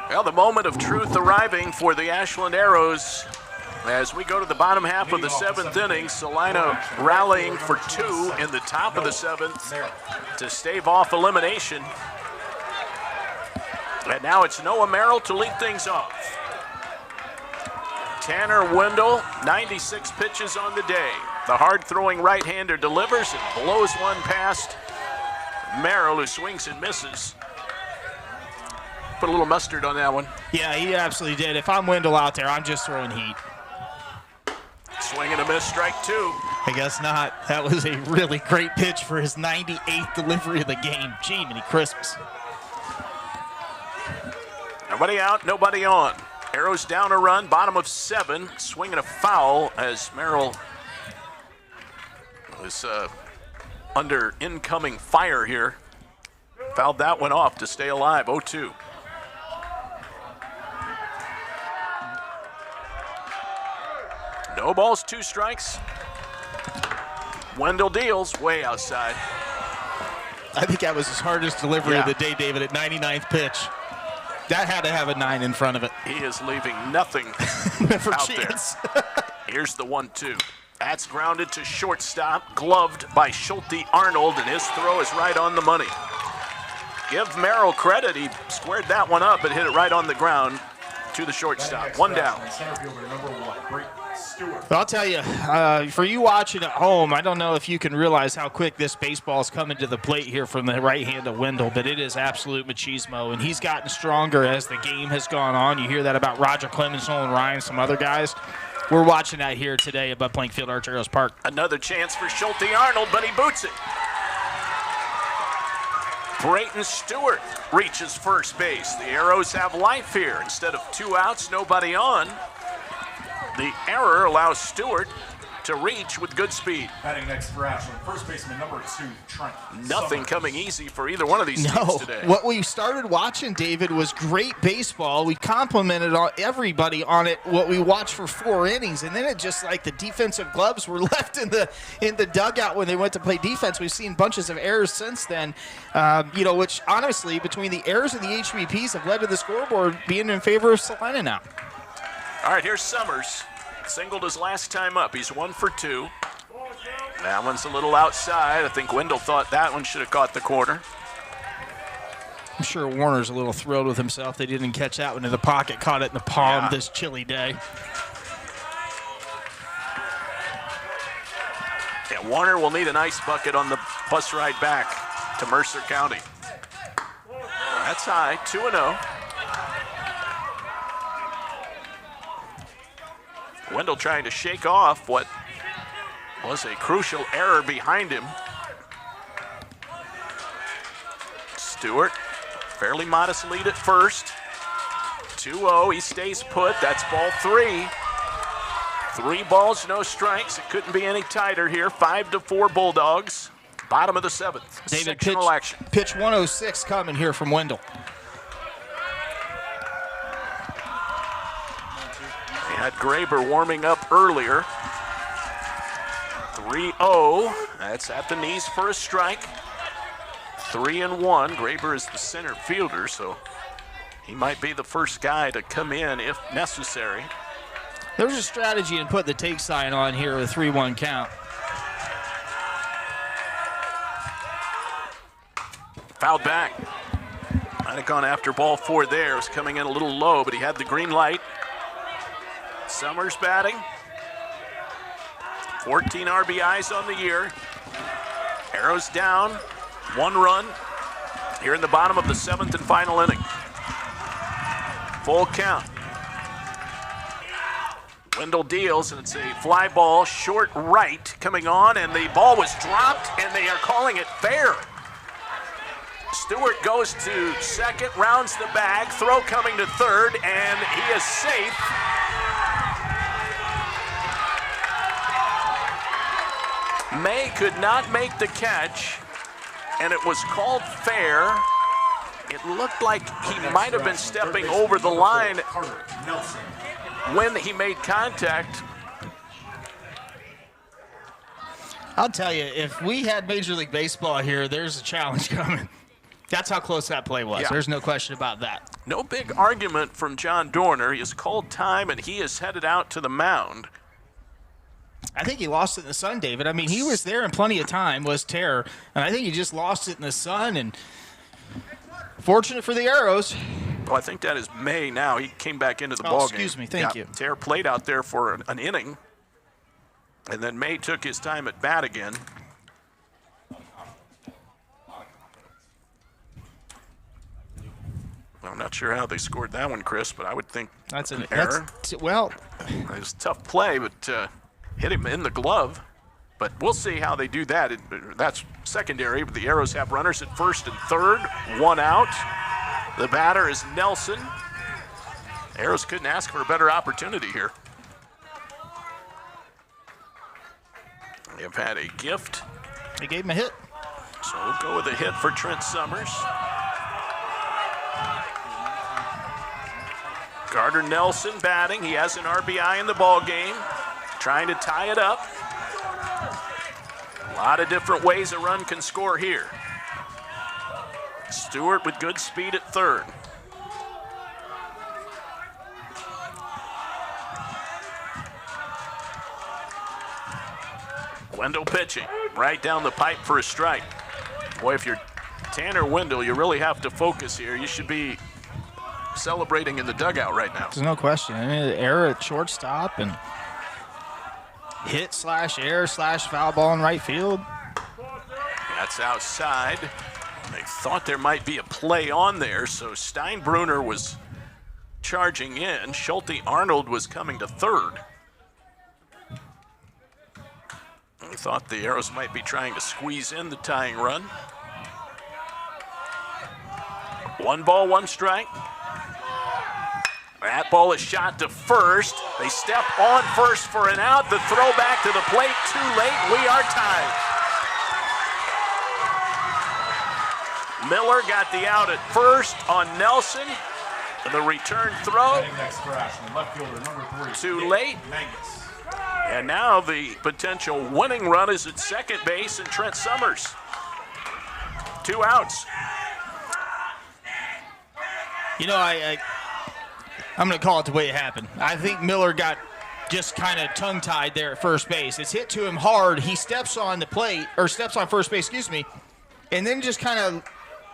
Well, the moment of truth arriving for the Ashland Arrows as we go to the bottom half of the 7th inning. Celina rallying for 2 in the top of the 7th to stave off elimination. And now it's Noah Merrill to lead things off. Tanner Wendell, 96 pitches on the day. The hard-throwing right-hander delivers and blows one past Merrill, who swings and misses. Put a little mustard on that one. Yeah, he absolutely did. If I'm Wendell out there, I'm just throwing heat. Swing and a miss, strike 2. I guess not. That was a really great pitch for his 98th delivery of the game. Gee, many Christmas. Nobody out, nobody on. Arrows down a run, bottom of 7. Swinging a foul as Merrill was under incoming fire here. Fouled that one off to stay alive, 0-2. No balls, 2 strikes. Wendell deals way outside. I think that was his hardest delivery of the day, David, at 99th pitch. That had to have a 9 in front of it. He is leaving nothing for out chance. there. Here's the 1-2. That's grounded to shortstop, gloved by Schulte Arnold, and his throw is right on the money. Give Merrill credit. He squared that one up and hit it right on the ground. to the shortstop. One down. Center fielder number 1, Brayton Stewart. I'll tell you, for you watching at home, I don't know if you can realize how quick this baseball is coming to the plate here from the right hand of Wendell, but it is absolute machismo, and he's gotten stronger as the game has gone on. You hear that about Roger Clemens, Nolan Ryan, some other guys. We're watching that here today at Bud Plank Field, Archeros Park. Another chance for Schulte Arnold, but he boots it. Brayton Stewart reaches first base. The Arrows have life here. Instead of 2 outs, nobody on. The error allows Stewart to reach with good speed. Batting next for Ashland, first baseman number 2, Trent. Nothing Summers. coming easy for either one of these teams today. What we started watching, David, was great baseball. We complimented everybody on it, what we watched for 4 innings, and then it just like the defensive gloves were left in the dugout when they went to play defense. We've seen bunches of errors since then, which honestly, between the errors and the HBPs have led to the scoreboard being in favor of Celina now. All right, here's Summers. Singled his last time up. He's 1 for 2. That one's a little outside. I think Wendell thought that one should have caught the corner. I'm sure Warner's a little thrilled with himself. They didn't catch that one in the pocket, caught it in the palm this chilly day. Yeah, Warner will need an ice bucket on the bus ride back to Mercer County. That's high, 2-0. Wendell trying to shake off what was a crucial error behind him. Stewart, fairly modest lead at first. 2-0, he stays put. That's ball 3. 3 balls, no strikes. It couldn't be any tighter here. 5-4 Bulldogs. Bottom of the 7th. David, Sectional action. pitch 106 coming here from Wendell. Had Graber warming up earlier. 3-0. That's at the knees for a strike. 3-1. Graber is the center fielder, so he might be the first guy to come in if necessary. There's a strategy in putting the take sign on here with a 3-1 count. Fouled back. Might have gone after ball 4 there. It was coming in a little low, but he had the green light. Summers batting. 14 RBIs on the year. Arrows down. 1 run here in the bottom of the 7th and final inning. Full count. Wendell deals, and it's a fly ball, short right coming on, and the ball was dropped, and they are calling it fair. Stewart goes to second, rounds the bag, throw coming to third, and he is safe. May could not make the catch, and it was called fair. It looked like he might have been stepping over the line when he made contact. I'll tell you, if we had Major League Baseball here, there's a challenge coming. That's how close that play was. Yeah. There's no question about that. No big argument from John Dorner. He has called time, and he is headed out to the mound. I think he lost it in the sun, David. I mean, he was there in plenty of time, was Terror, and I think he just lost it in the sun, and fortunate for the Arrows. Well, I think that is May now. He came back into the ballgame. Excuse me. Thank you. Terror played out there for an inning, and then May took his time at bat again. I'm not sure how they scored that one, Chris, but I would think That's an error. It was a tough play, but hit him in the glove. But we'll see how they do that. That's secondary, but the Arrows have runners at first and third. 1 out. The batter is Nelson. Arrows couldn't ask for a better opportunity here. They've had a gift, They gave him a hit. so we'll go with a hit for Trent Summers. Gardner Nelson batting. He has an RBI in the ball game, trying to tie it up. A lot of different ways a run can score here. Stewart with good speed at third. Wendell pitching right down the pipe for a strike. Boy, if you're Tanner Wendell, you really have to focus here. You should be celebrating in the dugout right now. There's no question. I mean, error at shortstop and hit/error/foul ball in right field. That's outside. They thought there might be a play on there, so Steinbruner was charging in. Schulte Arnold was coming to third. We thought the Arrows might be trying to squeeze in the tying run. 1 ball, 1 strike. That ball is shot to first. They step on first for an out. The throw back to the plate, too late. We are tied. Miller got the out at first on Nelson. The return throw. Next for Ashland, left fielder number 3. Too late. Mangus. And now the potential winning run is at second base, and Trent Summers. 2 outs. You know, I'm going to call it the way it happened. I think Miller got just kind of tongue-tied there at first base. It's hit to him hard. He steps on the plate, or steps on first base, and then just kind of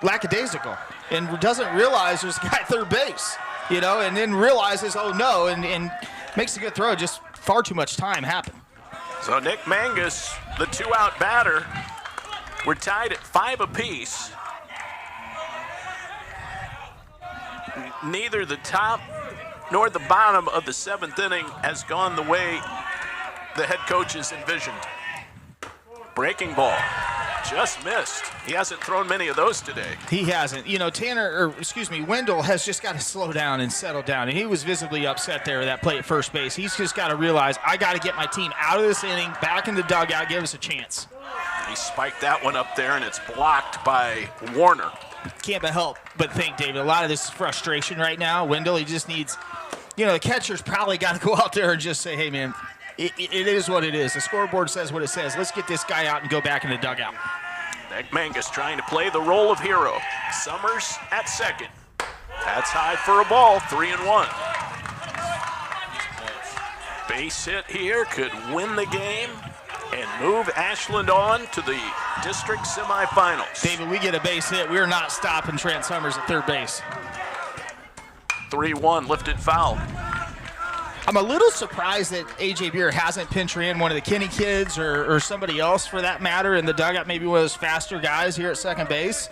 lackadaisical and doesn't realize there's a guy at third base, and then realizes, oh no, and makes a good throw. Just far too much time happened. So Nick Mangus, the 2-out batter. We're tied at 5 apiece. Neither the top nor the bottom of the 7th inning has gone the way the head coach has envisioned. Breaking ball. Just missed. He hasn't thrown many of those today. He hasn't. Wendell has just got to slow down and settle down. And he was visibly upset there with that play at first base. He's just got to realize, I got to get my team out of this inning, back in the dugout, give us a chance. He spiked that one up there, and it's blocked by Warner. Can't help but think, David, a lot of this is frustration right now. Wendell, he just needs, the catcher's probably got to go out there and just say, hey, man, it is what it is. The scoreboard says what it says. Let's get this guy out and go back in the dugout. Nick Mangus trying to play the role of hero. Summers at second. That's high for a ball, 3-1. Base hit here could win the game and move Ashland on to the district semifinals. David, we get a base hit. We're not stopping Trent Summers at third base. 3-1, lifted foul. I'm a little surprised that A.J. Beer hasn't pinch ran one of the Kinney kids or somebody else for that matter in the dugout, maybe one of those faster guys here at second base.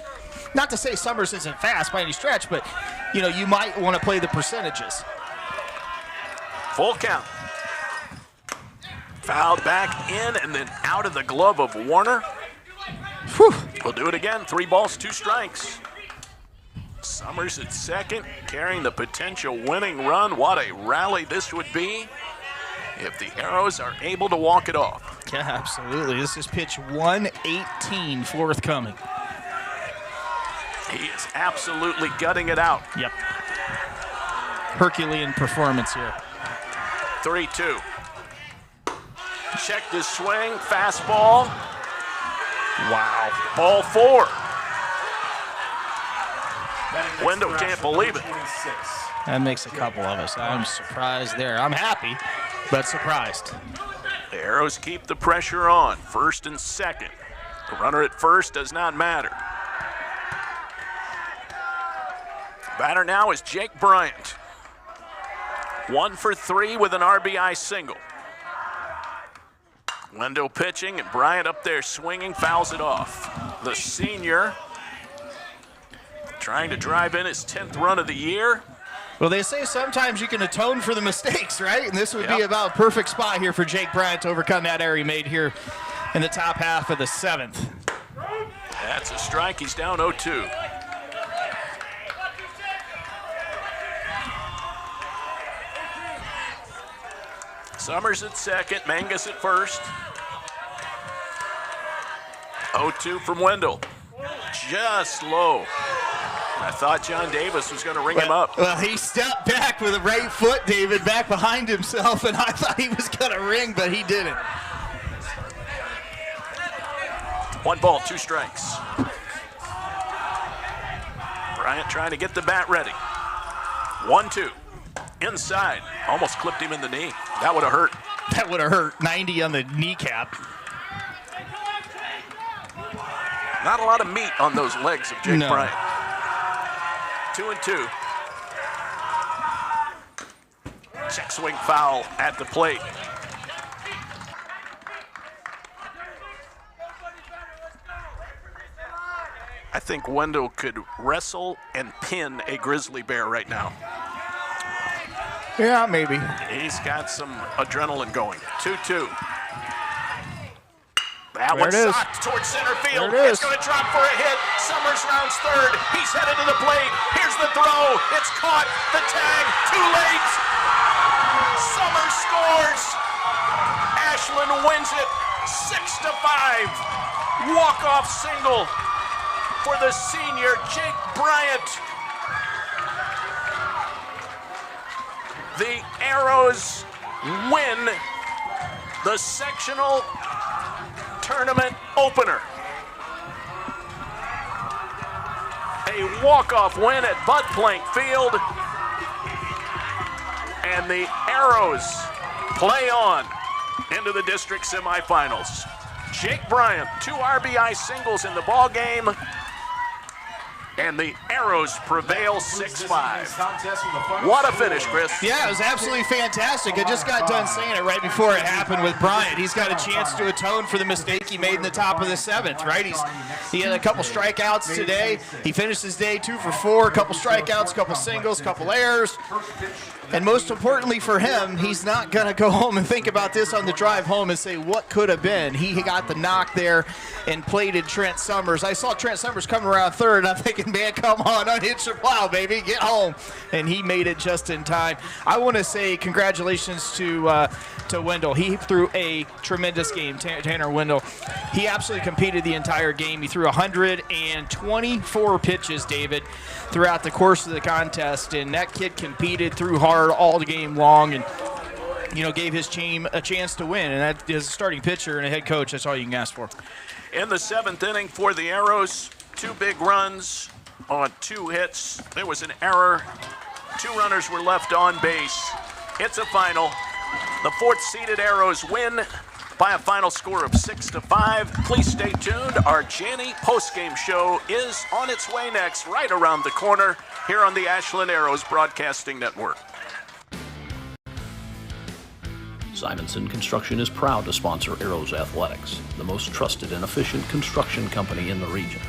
Not to say Summers isn't fast by any stretch, but, you might want to play the percentages. Full count. Fouled back in and then out of the glove of Warner. Whew. We'll do it again. 3 balls, 2 strikes. Summers at second, carrying the potential winning run. What a rally this would be if the Arrows are able to walk it off. Yeah, absolutely. This is pitch 118 forthcoming. He is absolutely gutting it out. Yep. Herculean performance here. 3-2. Checked his swing, fastball. Wow. Ball 4. Wendell can't believe it. That makes a couple of us. I'm surprised there. I'm happy, but surprised. The Arrows keep the pressure on, first and second. The runner at first does not matter. Batter now is Jake Bryant. 1 for 3 with an RBI single. Wendell pitching and Bryant up there swinging, fouls it off. The senior trying to drive in his 10th run of the year. Well, they say sometimes you can atone for the mistakes, right? And this would be about a perfect spot here for Jake Bryant to overcome that error he made here in the top half of the 7th. That's a strike. He's down 0-2. Summers at second, Mangus at first. 0-2 from Wendell. Just low. I thought John Davis was going to ring him up. Well, he stepped back with a right foot, David, back behind himself, and I thought he was going to ring, but he didn't. 1 ball, 2 strikes. Bryant trying to get the bat ready. 1-2. Inside. Almost clipped him in the knee. That would have hurt. That would have hurt. 90 on the kneecap. Not a lot of meat on those legs of Jake Bryant. 2-2. check-swing foul at the plate. I think Wendell could wrestle and pin a grizzly bear right now. Yeah, maybe. He's got some adrenaline going. 2-2. That There one it is. socked towards center field. There it It's is. going to drop for a hit. Summers rounds third. He's headed to the plate. Here's the throw. It's caught. The tag. Too late. Summers scores. Ashland wins it 6-5. Walk-off single for the senior Jake Bryant. The Arrows win the sectional tournament opener. A walk-off win at Bud Plank Field. And the Arrows play on into the district semifinals. Jake Bryant, 2 RBI singles in the ball game. And the Arrows prevail 6-5. What a finish, Chris. Yeah, it was absolutely fantastic. I just got done saying it right before it happened with Bryant. He's got a chance to atone for the mistake he made in the top of the 7th, right? He had a couple strikeouts today. He finished his day 2 for 4, a couple strikeouts, a couple singles, a couple errors. And most importantly for him, he's not going to go home and think about this on the drive home and say, what could have been? He got the knock there and plated Trent Summers. I saw Trent Summers coming around third, and I'm thinking, man, come on, unhitch your plow, baby, get home. And he made it just in time. I want to say congratulations to Wendell. He threw a tremendous game, Tanner Wendell. He absolutely competed the entire game. He threw 124 pitches, David, throughout the course of the contest, and that kid competed, threw hard all the game long, and gave his team a chance to win. And that is a starting pitcher and a head coach. That's all you can ask for. In the 7th inning for the Arrows, 2 big runs on 2 hits. There was an error. 2 runners were left on base. It's a final. The 4th-seeded Arrows win by a final score of 6-5. Please stay tuned. Our Janney postgame show is on its way next, right around the corner, here on the Ashland Arrows Broadcasting Network. Simonson Construction is proud to sponsor Arrows Athletics, the most trusted and efficient construction company in the region.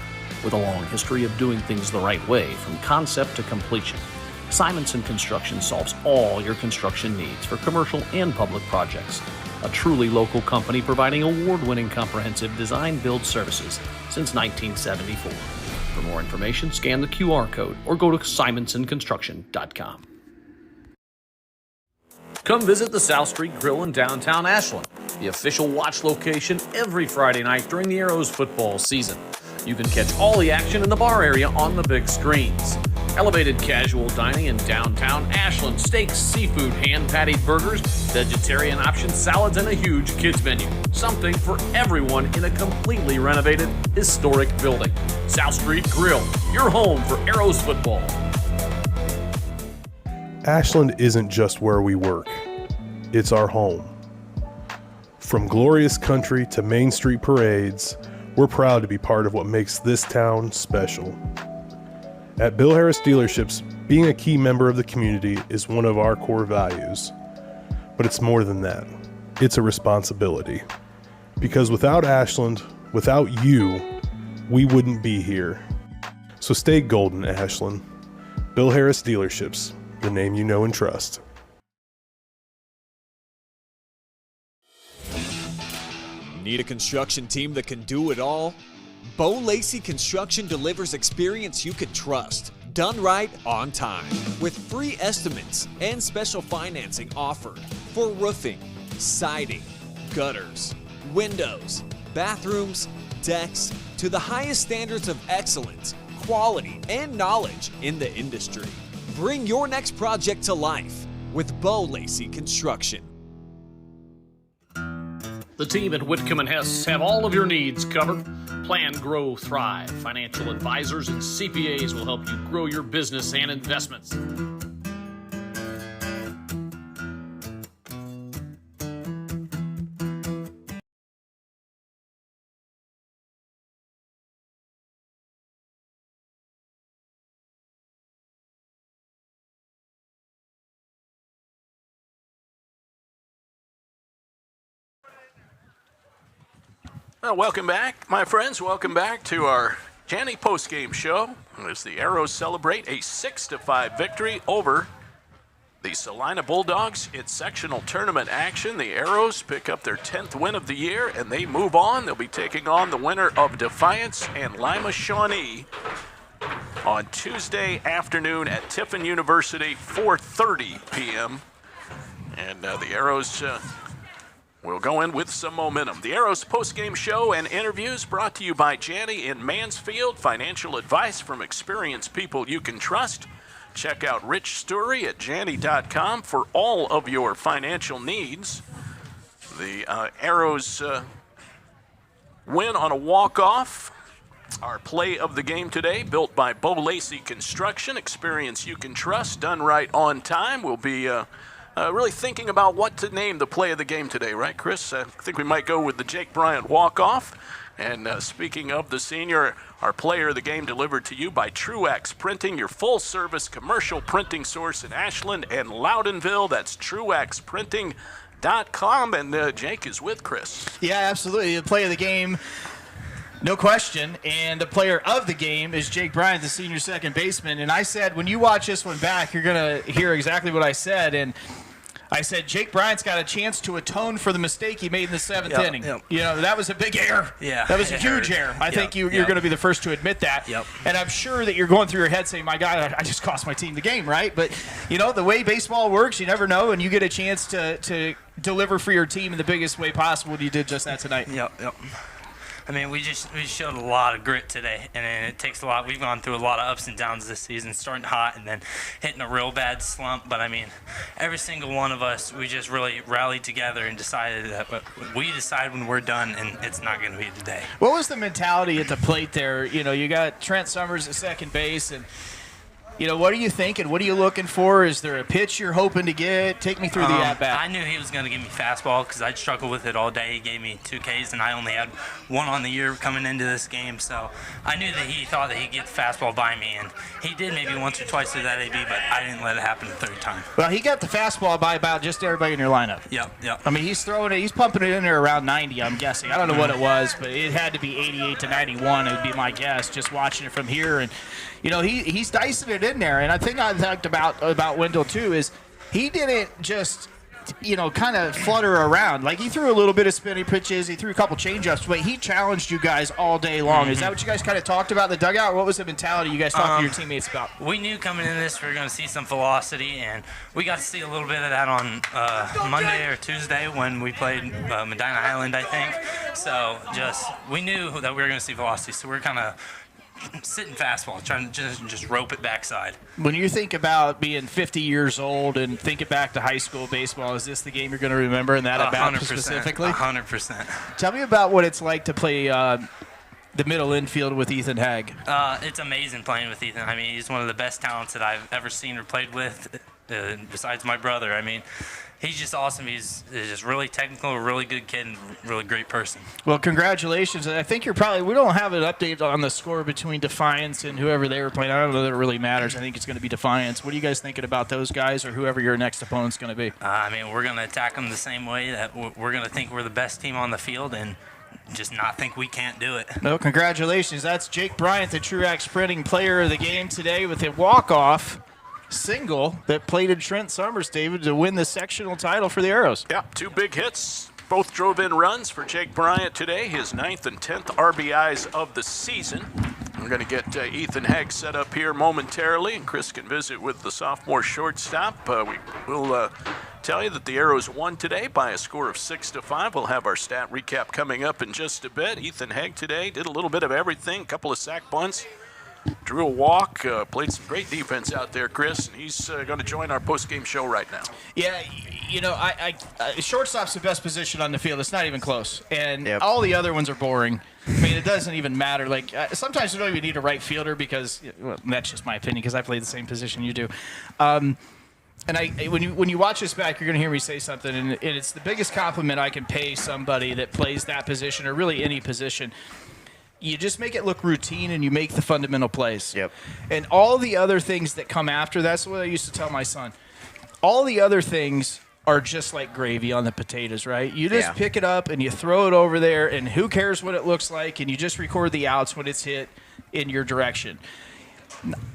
With a long history of doing things the right way from concept to completion, Simonson Construction solves all your construction needs for commercial and public projects. A truly local company providing award-winning comprehensive design-build services since 1974. For more information, scan the QR code or go to simonsonconstruction.com. Come visit the South Street Grill in downtown Ashland, the official watch location every Friday night during the Arrows football season. You can catch all the action in the bar area on the big screens. Elevated casual dining in downtown Ashland, steaks, seafood, hand-patted burgers, vegetarian options, salads, and a huge kids menu. Something for everyone in a completely renovated, historic building. South Street Grill, your home for Arrows football. Ashland isn't just where we work, it's our home. From glorious country to Main Street parades, we're proud to be part of what makes this town special. At Bill Harris Dealerships, being a key member of the community is one of our core values. But it's more than that. It's a responsibility. Because without Ashland, without you, we wouldn't be here. So stay golden, Ashland. Bill Harris Dealerships, the name you know and trust. Need a construction team that can do it all? Bo Lacey Construction delivers experience you can trust, done right on time, with free estimates and special financing offered for roofing, siding, gutters, windows, bathrooms, decks, to the highest standards of excellence, quality, and knowledge in the industry. Bring your next project to life with Bo Lacey Construction. The team at Whitcomb & Hess have all of your needs covered. Plan, grow, thrive. Financial advisors and CPAs will help you grow your business and investments. Well, welcome back, my friends. Welcome back to our Janney postgame show as the Arrows celebrate a 6-5 victory over the Celina Bulldogs. It's sectional tournament action. The Arrows pick up their 10th win of the year, and they move on. They'll be taking on the winner of Defiance and Lima Shawnee on Tuesday afternoon at Tiffin University, 4:30 p.m. And the Arrows will go in with some momentum. The Arrows postgame show and interviews brought to you by Janney in Mansfield. Financial advice from experienced people you can trust. Check out Rich Story at Janney.com for all of your financial needs. The Arrows win on a walk-off. Our play of the game today, built by Bo Lacey Construction. Experience you can trust, done right on time. We'll be really thinking about what to name the play of the game today, right, Chris? I think we might go with the Jake Bryant walk-off. And speaking of the senior, our player of the game delivered to you by Truax Printing, your full-service commercial printing source in Ashland and Loudonville. That's truaxprinting.com. And Jake is with Chris. Yeah, absolutely. The play of the game, no question. And the player of the game is Jake Bryant, the senior second baseman. And I said, when you watch this one back, you're going to hear exactly what I said. And I said, Jake Bryant's got a chance to atone for the mistake he made in the seventh inning. Yep. You know, that was a big error. Yeah. That was a huge error. I think you're going to be the first to admit that. Yep. And I'm sure that you're going through your head saying, my God, I just cost my team the game, right? But, you know, the way baseball works, you never know, and you get a chance to deliver for your team in the biggest way possible. You did just that tonight. Yep. I mean, we showed a lot of grit today, and it takes a lot. We've gone through a lot of ups and downs this season, starting hot and then hitting a real bad slump. But, I mean, every single one of us, we just really rallied together and decided that we decide when we're done, and it's not going to be today. What was the mentality at the plate there? You know, you got Trent Summers at second base, and you know, what are you thinking? What are you looking for? Is there a pitch you're hoping to get? Take me through the at-bat. I knew he was going to give me fastball because I'd struggled with it all day. He gave me 2 Ks, and I only had 1 on the year coming into this game. So I knew that he thought that he'd get the fastball by me, and he did maybe once or twice through that AB, but I didn't let it happen the third time. Well, he got the fastball by about just everybody in your lineup. Yep. I mean, he's throwing it. He's pumping it in there around 90, I'm guessing. I don't know what it was, but it had to be 88 to 91. It would be my guess, just watching it from here. And you know, he's dicing it in there. And I think I talked about Wendell, too, is he didn't just, you know, kind of flutter around. Like, he threw a little bit of spinning pitches. He threw a couple changeups. But he challenged you guys all day long. Is that what you guys kind of talked about in the dugout? Or what was the mentality you guys talked to your teammates about? We knew coming into this we were going to see some velocity, and we got to see a little bit of that on Monday or Tuesday when we played Medina Island, I think. So we knew that we were going to see velocity. So we were kind of sitting fastball, trying to just rope it backside. When you think about being 50 years old and thinking back to high school baseball, is this the game you're going to remember in that at-bat specifically? 100%. Tell me about what it's like to play the middle infield with Ethan Hagg. It's amazing playing with Ethan. I mean, he's one of the best talents that I've ever seen or played with, besides my brother. I mean, he's just awesome. He's just really technical, a really good kid, and really great person. Well, congratulations. I think we don't have an update on the score between Defiance and whoever they were playing. I don't know that it really matters. I think it's going to be Defiance. What are you guys thinking about those guys or whoever your next opponent's going to be? I mean, we're going to attack them the same way that we're going to think we're the best team on the field and just not think we can't do it. No, congratulations. That's Jake Bryant, the Truax Printing player of the game today with a walk-off single that plated Trent Summers, David, to win the sectional title for the Arrows. Yeah, 2 big hits. Both drove in runs for Jake Bryant today, his 9th and 10th RBIs of the season. We're going to get Ethan Hagg set up here momentarily, and Chris can visit with the sophomore shortstop. We will tell you that the Arrows won today by a score of 6-5. We'll have our stat recap coming up in just a bit. Ethan Hagg today did a little bit of everything, a couple of sack bunts. Drew a walk, played some great defense out there, Chris, and he's going to join our post-game show right now. Yeah, you know, shortstop's the best position on the field. It's not even close, and all the other ones are boring. I mean, it doesn't even matter. Like, sometimes you don't even need a right fielder because, well, that's just my opinion because I play the same position you do. And when you watch this back, you're going to hear me say something, and it's the biggest compliment I can pay somebody that plays that position or really any position. You just make it look routine and you make the fundamental plays. Yep. And all the other things that come after, that's what I used to tell my son. All the other things are just like gravy on the potatoes, right? You just pick it up and you throw it over there, and who cares what it looks like, and you just record the outs when it's hit in your direction.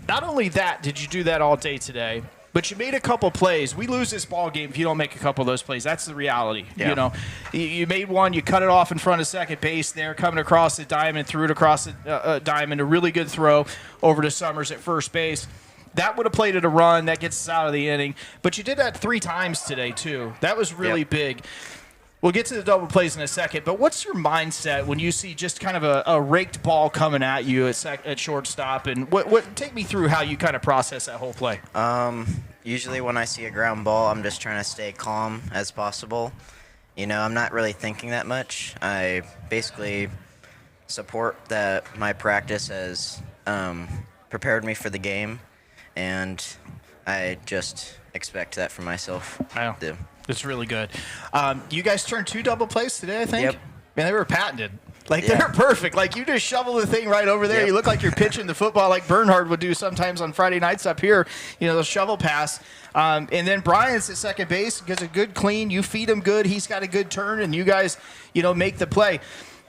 Not only that, did you do that all day today, but you made a couple plays. We lose this ball game if you don't make a couple of those plays. That's the reality. Yeah. You know, you made one, you cut it off in front of second base there, coming across the diamond, threw it across the diamond, a really good throw over to Summers at first base. That would have played it a run. That gets us out of the inning. But you did that 3 times today, too. That was really big. We'll get to the double plays in a second, but what's your mindset when you see just kind of a raked ball coming at you at shortstop? And what take me through how you kind of process that whole play. Usually when I see a ground ball, I'm just trying to stay calm as possible. You know, I'm not really thinking that much. I basically support that my practice has prepared me for the game, and I just expect that from myself. Wow. It's really good. You guys turned 2 double plays today, I think? Yep. Man, they were patented. Like, they're perfect. Like, you just shovel the thing right over there. Yep. You look like you're pitching the football like Bernhard would do sometimes on Friday nights up here. You know, the shovel pass. And then Brian's at second base, gets a good clean. You feed him good. He's got a good turn, and you guys, you know, make the play.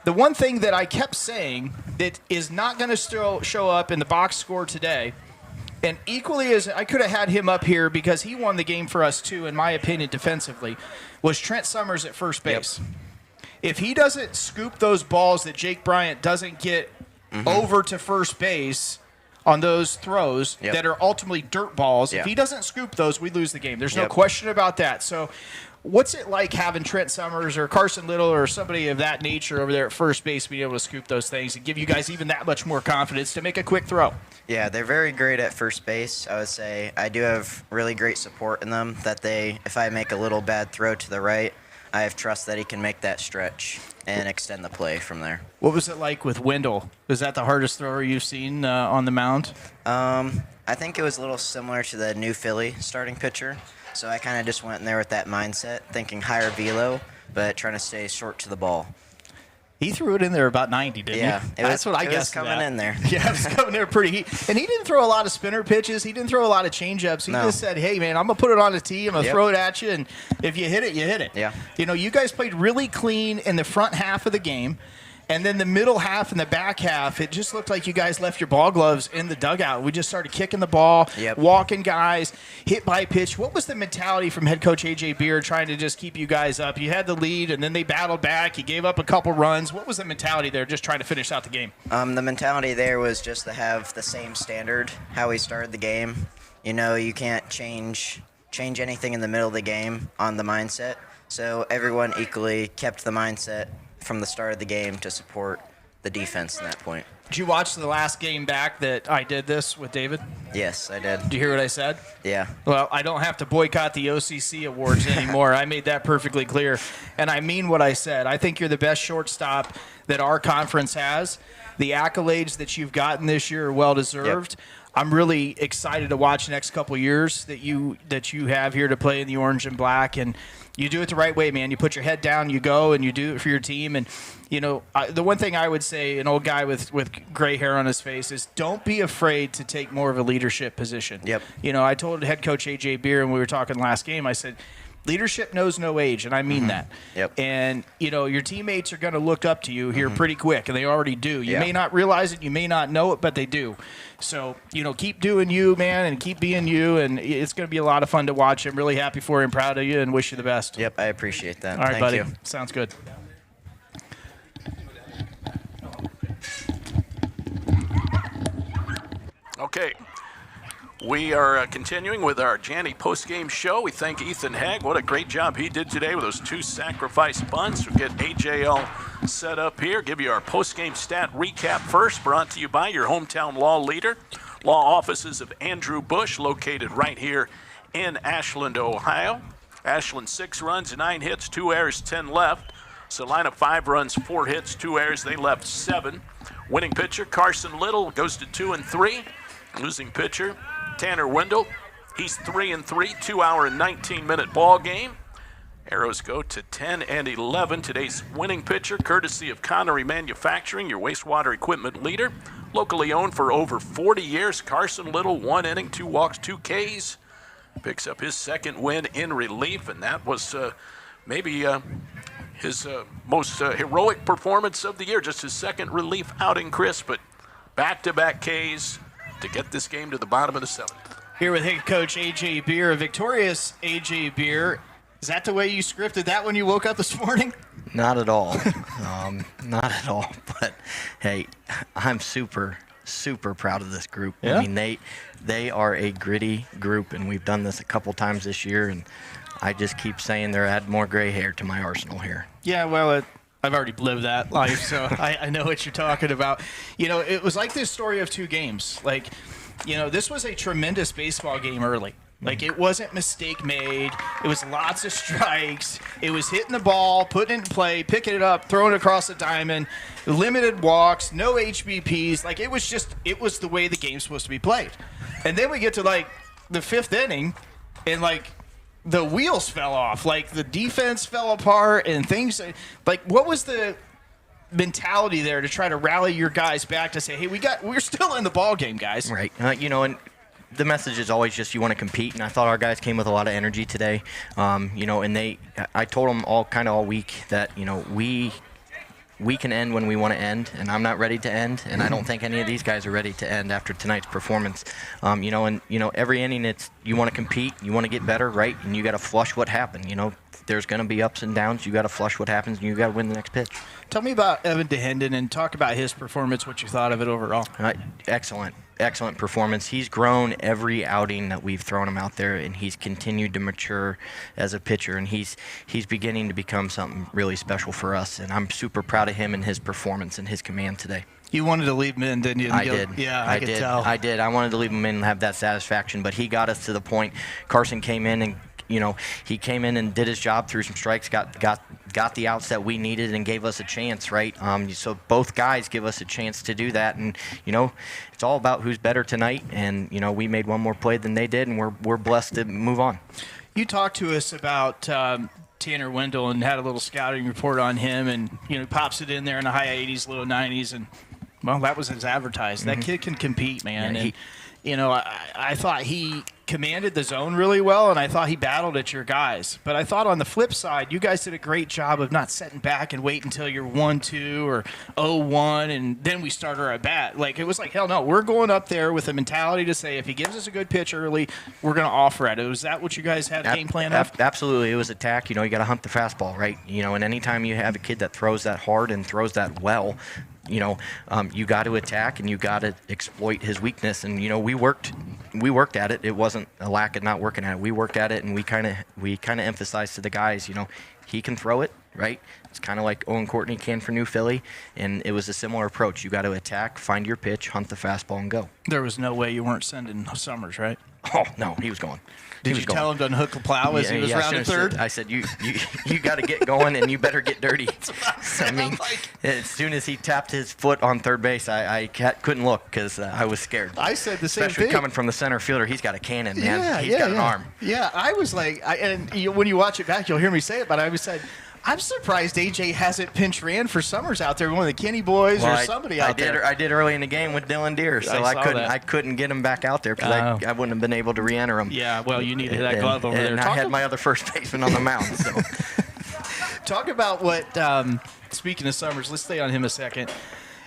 The one thing that I kept saying that is not going to still show up in the box score today, and equally as I could have had him up here because he won the game for us too, in my opinion, defensively, was Trent Summers at first base. Yep. If he doesn't scoop those balls that Jake Bryant doesn't get over to first base on those throws that are ultimately dirt balls, if he doesn't scoop those, we lose the game. There's no question about that. So what's it like having Trent Summers or Carson Little or somebody of that nature over there at first base being able to scoop those things and give you guys even that much more confidence to make a quick throw? Yeah, they're very great at first base, I would say. I do have really great support in them that if I make a little bad throw to the right, I have trust that he can make that stretch and extend the play from there. What was it like with Wendell? Was that the hardest thrower you've seen on the mound? I think it was a little similar to the new Philly starting pitcher. So I kind of just went in there with that mindset, thinking higher velo, but trying to stay short to the ball. He threw it in there about 90, didn't he? Yeah, that's what I guessed. It was coming in there. Yeah, it was coming there pretty. And he didn't throw a lot of spinner pitches. He didn't throw a lot of changeups. He just said, "Hey, man, I'm gonna put it on the tee. I'm gonna throw it at you, and if you hit it, you hit it." Yeah. You know, you guys played really clean in the front half of the game. And then the middle half and the back half, it just looked like you guys left your ball gloves in the dugout. We just started kicking the ball, walking guys, hit by pitch. What was the mentality from head coach A.J. Beard trying to just keep you guys up? You had the lead, and then they battled back. You gave up a couple runs. What was the mentality there, just trying to finish out the game? The mentality there was just to have the same standard, how we started the game. You know, you can't change anything in the middle of the game on the mindset. So everyone equally kept the mindset from the start of the game to support the defense in that point. Did you watch the last game back that I did this with David? Yes, I did. Did you hear what I said? Yeah. Well, I don't have to boycott the OCC awards anymore. I made that perfectly clear. And I mean what I said. I think you're the best shortstop that our conference has. The accolades that you've gotten this year are well-deserved. Yep. I'm really excited to watch the next couple of years that you have here to play in the orange and black. And you do it the right way, man. You put your head down, you go, and you do it for your team. And, you know, the one thing I would say, an old guy with gray hair on his face, is don't be afraid to take more of a leadership position. Yep. You know, I told head coach A.J. Beer when we were talking last game, I said, leadership knows no age, and I mean that. Yep. And, you know, your teammates are going to look up to you here pretty quick, and they already do. You may not realize it, you may not know it, but they do. So, you know, keep doing you, man, and keep being you, and it's going to be a lot of fun to watch. I'm really happy for you and proud of you and wish you the best. Yep, I appreciate that. All right, Thank buddy. you. Sounds good. Okay. We are continuing with our Janney postgame show. We thank Ethan Hagg. What a great job he did today with those 2 sacrifice bunts. We'll get AJL set up here. Give you our postgame stat recap first, brought to you by your hometown law leader, law offices of Andrew Bush, located right here in Ashland, Ohio. Ashland 6 runs, 9 hits, 2 errors, 10 left. Celina 5 runs, 4 hits, 2 errors. They left 7. Winning pitcher Carson Little goes to 2-3. Losing pitcher Tanner Wendell, he's 3-3, 2-hour and 19-minute ball game. Arrows go to 10-11. Today's winning pitcher, courtesy of Connery Manufacturing, your wastewater equipment leader, locally owned for over 40 years. Carson Little, 1 inning, 2 walks, 2 Ks. picks up his second win in relief, and that was maybe his most heroic performance of the year, just his second relief outing, Chris, but back-to-back Ks to get this game to the bottom of the seventh. Here with head coach A.J. Beer, a victorious A.J. Beer. Is that the way you scripted that when you woke up this morning? Not at all. Not at all. But, hey, I'm super proud of this group. Yeah? I mean, they are a gritty group, and we've done this a couple times this year, and I just keep saying they're adding more gray hair to my arsenal here. Yeah, well, I've already lived that life, so I know what you're talking about. You know, it was like this story of two games. Like, you know, this was a tremendous baseball game early. Like, it wasn't mistake made. It was lots of strikes. It was hitting the ball, putting it in play, picking it up, throwing it across the diamond, limited walks, no HBPs. Like, it was the way the game's supposed to be played. And then we get to, like, the fifth inning, and, like, the wheels fell off. Like, the defense fell apart and things. Like, what was the mentality there to try to rally your guys back to say, hey, we're still in the ball game, guys? Right. You know, and the message is always just you want to compete, and I thought our guys came with a lot of energy today. You know, and I told them all week that, you know, we can end when we want to end, and I'm not ready to end, and I don't think any of these guys are ready to end after tonight's performance. You know, and you know, every inning you want to compete, you want to get better, right? And you got to flush what happened. You know, there's going to be ups and downs. You got to flush what happens, and you got to win the next pitch. Tell me about Evan DeHenden and talk about his performance, what you thought of it overall. Excellent performance. He's grown every outing that we've thrown him out there, and he's continued to mature as a pitcher, and he's beginning to become something really special for us, and I'm super proud of him and his performance and his command today. You wanted to leave him in, didn't you? I did. Yeah, I could tell. I did. I wanted to leave him in and have that satisfaction, but he got us to the point. Carson came in and, you know, he came in and did his job, threw some strikes, got the outs that we needed, and gave us a chance, right? So both guys give us a chance to do that, and you know, it's all about who's better tonight. And you know, we made one more play than they did, and we're blessed to move on. You talked to us about Tanner Wendell and had a little scouting report on him, and you know, pops it in there in the high 80s, low 90s, and well, that was as advertised. That kid can compete, man. Yeah, and you know, I thought he commanded the zone really well, and I thought he battled at your guys. But I thought on the flip side, you guys did a great job of not sitting back and wait until you're 1-2 or 0-1, and then we start our at bat. Like, it was like, hell no, we're going up there with a mentality to say, if he gives us a good pitch early, we're going to offer at it. Was that what you guys had game plan of? Absolutely. It was attack. You know, you got to hunt the fastball, right? You know, and anytime you have a kid that throws that hard and throws that well, you know, you got to attack and you got to exploit his weakness. And you know, we worked at it. It wasn't a lack of not working at it. We worked at it, and we kind of emphasized to the guys, you know, he can throw it, right? It's kind of like Owen Courtney can for New Philly, and it was a similar approach. You got to attack, find your pitch, hunt the fastball, and go. There was no way you weren't sending Summers, right? Oh no, he was going. Did you tell him to unhook the plow as he was rounding third? I said, you got to get going, and you better get dirty. I mean, as soon as he tapped his foot on third base, I couldn't look because I was scared. I said the same thing. Especially coming from the center fielder, he's got a cannon, man. He's got an arm. Yeah, I was like, when you watch it back, you'll hear me say it, but I was said, I'm surprised AJ hasn't pinch ran for Summers out there, one of the Kenny boys or somebody out there. I did early in the game with Dylan Deere, so I couldn't get him back out there because I wouldn't have been able to re-enter him. Yeah, well, you needed that glove over there. And I had my other first baseman on the mound. So, talk about what. Speaking of Summers, let's stay on him a second.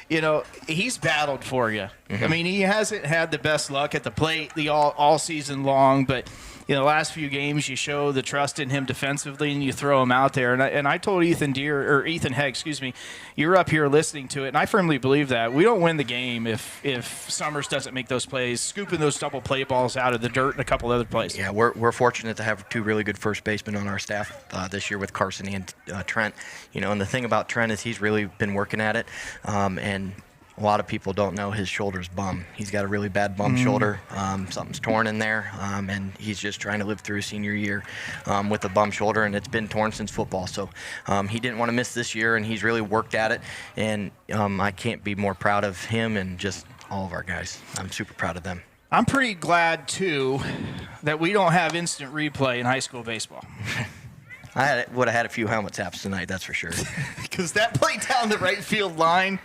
You know, he's battled for you. I mean, he hasn't had the best luck at the plate all season long, but you know, the last few games you show the trust in him defensively and you throw him out there. And I told Ethan Hegg, you're up here listening to it, and I firmly believe that we don't win the game if Summers doesn't make those plays, scooping those double play balls out of the dirt and a couple other plays. Yeah, we're fortunate to have two really good first basemen on our staff this year with Carson and Trent. You know, and the thing about Trent is he's really been working at it, and a lot of people don't know his shoulder's bum. He's got a really bad bum shoulder. Something's torn in there, and he's just trying to live through senior year with a bum shoulder, and it's been torn since football. So he didn't want to miss this year, and he's really worked at it. And I can't be more proud of him and just all of our guys. I'm super proud of them. I'm pretty glad, too, that we don't have instant replay in high school baseball. I would have had a few helmet taps tonight, that's for sure. Because that play down the right field line,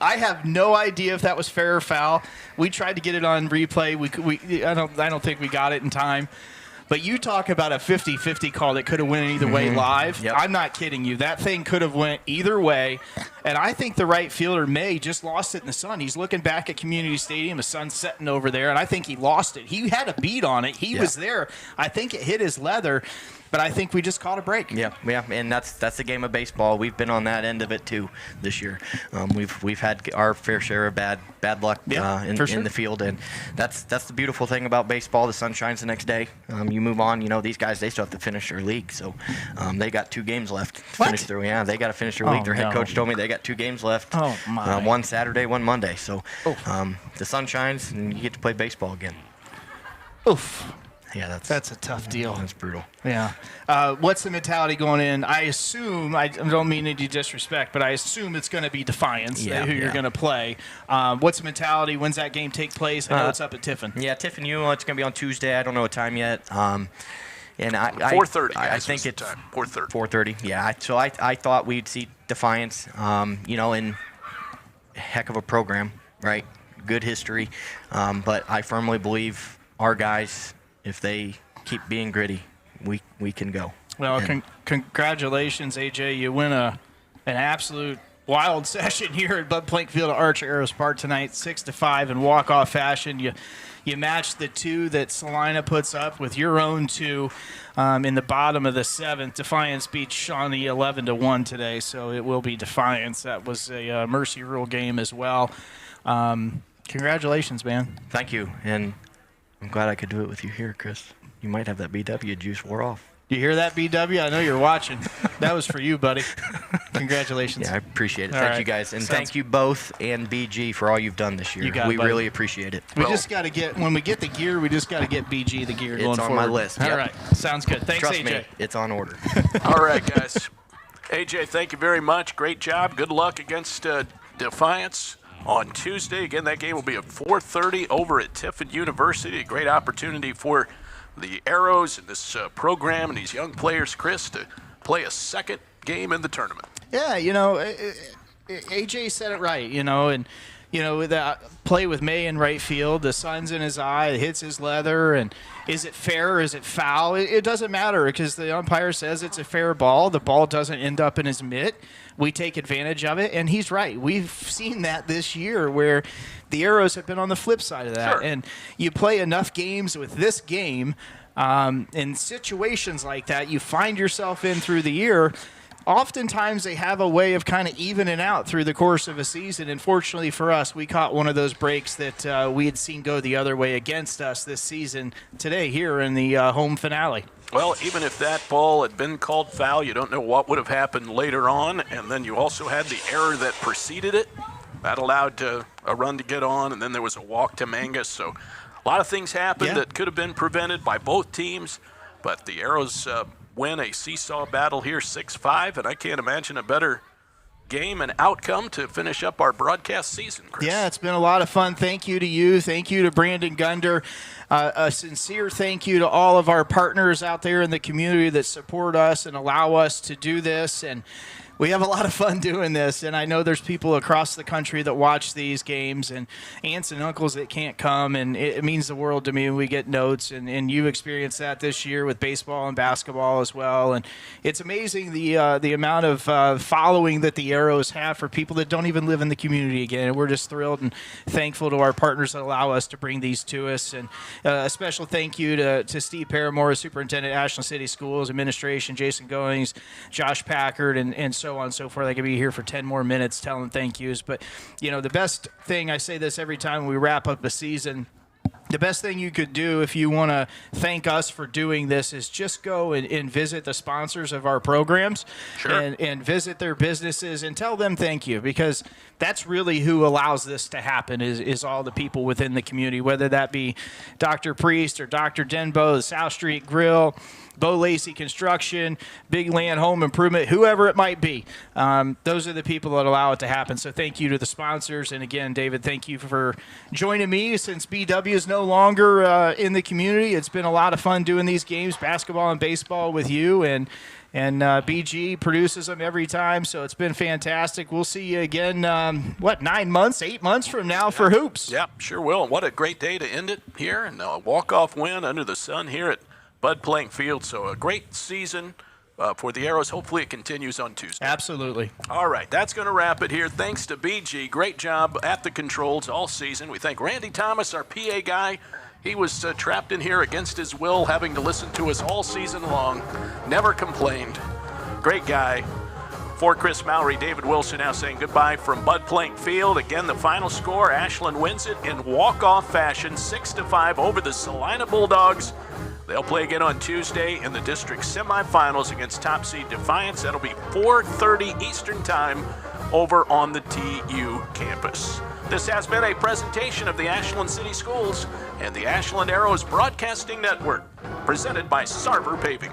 I have no idea if that was fair or foul. We tried to get it on replay. I don't think we got it in time. But you talk about a 50-50 call that could have went either way live. Yep. I'm not kidding you. That thing could have went either way. And I think the right fielder, May, just lost it in the sun. He's looking back at Community Stadium. The sun's setting over there, and I think he lost it. He had a beat on it. He was there. I think it hit his leather. But I think we just caught a break. Yeah, and that's the game of baseball. We've been on that end of it too this year. We've had our fair share of bad luck in the field, and that's the beautiful thing about baseball. The sun shines the next day. You move on. These guys, they still have to finish their league, so they got 2 games left to finish through. Yeah, they got to finish their league. Their head coach told me they got 2 games left. Oh my! One Saturday, one Monday. So the sun shines, and you get to play baseball again. Oof. Yeah, that's a tough deal. That's brutal. Yeah. What's the mentality going in? I assume, I don't mean any disrespect, but I assume it's going to be Defiance, who you're going to play. What's the mentality? When's that game take place? I know it's up at Tiffin. Yeah, Tiffin, it's going to be on Tuesday. I don't know what time yet. And 4:30. I think it's 4:30. 4:30. Yeah. So I thought we'd see Defiance. In heck of a program, right? Good history. But I firmly believe our guys, if they keep being gritty, we can go. Well, congratulations, AJ. You win an absolute wild session here at Bud Plank Field at Archer Arrows Park tonight, 6-5 in walk-off fashion. You matched the 2 that Celina puts up with your own 2 in the bottom of the 7th. Defiance beat Shawnee 11-1 today, so it will be Defiance. That was a Mercy Rule game as well. Congratulations, man. Thank you, and I'm glad I could do it with you here, Chris. You might have that BW juice wore off. You hear that, BW? I know you're watching. That was for you, buddy. Congratulations. Yeah, I appreciate it. Thank you, guys. And thank you both and BG for all you've done this year. We really appreciate it. We just got to when we get the gear, we just got to get BG the gear going forward. It's on my list. All right. Sounds good. Thanks, Trust AJ. me, it's on order. All right, guys. AJ, thank you very much. Great job. Good luck against Defiance on Tuesday. Again, that game will be at 4:30 over at Tiffin University. A great opportunity for the Arrows and this program and these young players, Chris, to play a second game in the tournament. Yeah, AJ said it right, and with that play with May in right field, the sun's in his eye, it hits his leather, and is it fair or is it foul? It doesn't matter because the umpire says it's a fair ball. The ball doesn't end up in his mitt. We take advantage of it, and he's right. We've seen that this year where the Arrows have been on the flip side of that. Sure. And you play enough games with this game, in situations like that, you find yourself in through the year. Oftentimes they have a way of kind of evening out through the course of a season. And fortunately for us, we caught one of those breaks that we had seen go the other way against us this season today here in the home finale. Well, even if that ball had been called foul, you don't know what would have happened later on. And then you also had the error that preceded it. That allowed a run to get on, and then there was a walk to Mangus. So a lot of things happened that could have been prevented by both teams. But the Arrows win a seesaw battle here, 6-5, and I can't imagine a better game and outcome to finish up our broadcast season, Chris. Yeah, it's been a lot of fun. Thank you to you. Thank you to Brandon Gunder. A sincere thank you to all of our partners out there in the community that support us and allow us to do this. And we have a lot of fun doing this, and I know there's people across the country that watch these games and aunts and uncles that can't come, and it means the world to me when we get notes, and you experienced that this year with baseball and basketball as well. And it's amazing the amount of following that the Arrows have for people that don't even live in the community again, and we're just thrilled and thankful to our partners that allow us to bring these to us. And a special thank you to Steve Paramore, Superintendent at Ashland City Schools, administration, Jason Goings, Josh Packard, and so on and so forth. I could be here for 10 more minutes telling thank yous. But, the best thing, I say this every time we wrap up a season, the best thing you could do if you want to thank us for doing this is just go and visit the sponsors of our programs. Sure. and visit their businesses and tell them thank you, because that's really who allows this to happen is all the people within the community, whether that be Dr. Priest or Dr. Denbo, the South Street Grill, Bo Lacey Construction, Big Land Home Improvement, whoever it might be. Those are the people that allow it to happen. So thank you to the sponsors. And again, David, thank you for joining me since BW is no longer in the community. It's been a lot of fun doing these games, basketball and baseball with you. And BG produces them every time, so it's been fantastic. We'll see you again, 8 months from now for hoops. Yeah, sure will. What a great day to end it here, and a walk-off win under the sun here at Bud playing field. So a great season for the Arrows. Hopefully it continues on Tuesday. Absolutely. All right, that's going to wrap it here. Thanks to BG. Great job at the controls all season. We thank Randy Thomas, our PA guy. He was trapped in here against his will, having to listen to us all season long. Never complained. Great guy. For Chris Mowry, David Wilson now saying goodbye from Bud playing field. Again, the final score, Ashland wins it in walk-off fashion, 6-5 over the Celina Bulldogs. They'll play again on Tuesday in the district semifinals against top seed Defiance. That'll be 4:30 Eastern Time over on the TU campus. This has been a presentation of the Ashland City Schools and the Ashland Arrows Broadcasting Network, presented by Sarver Paving.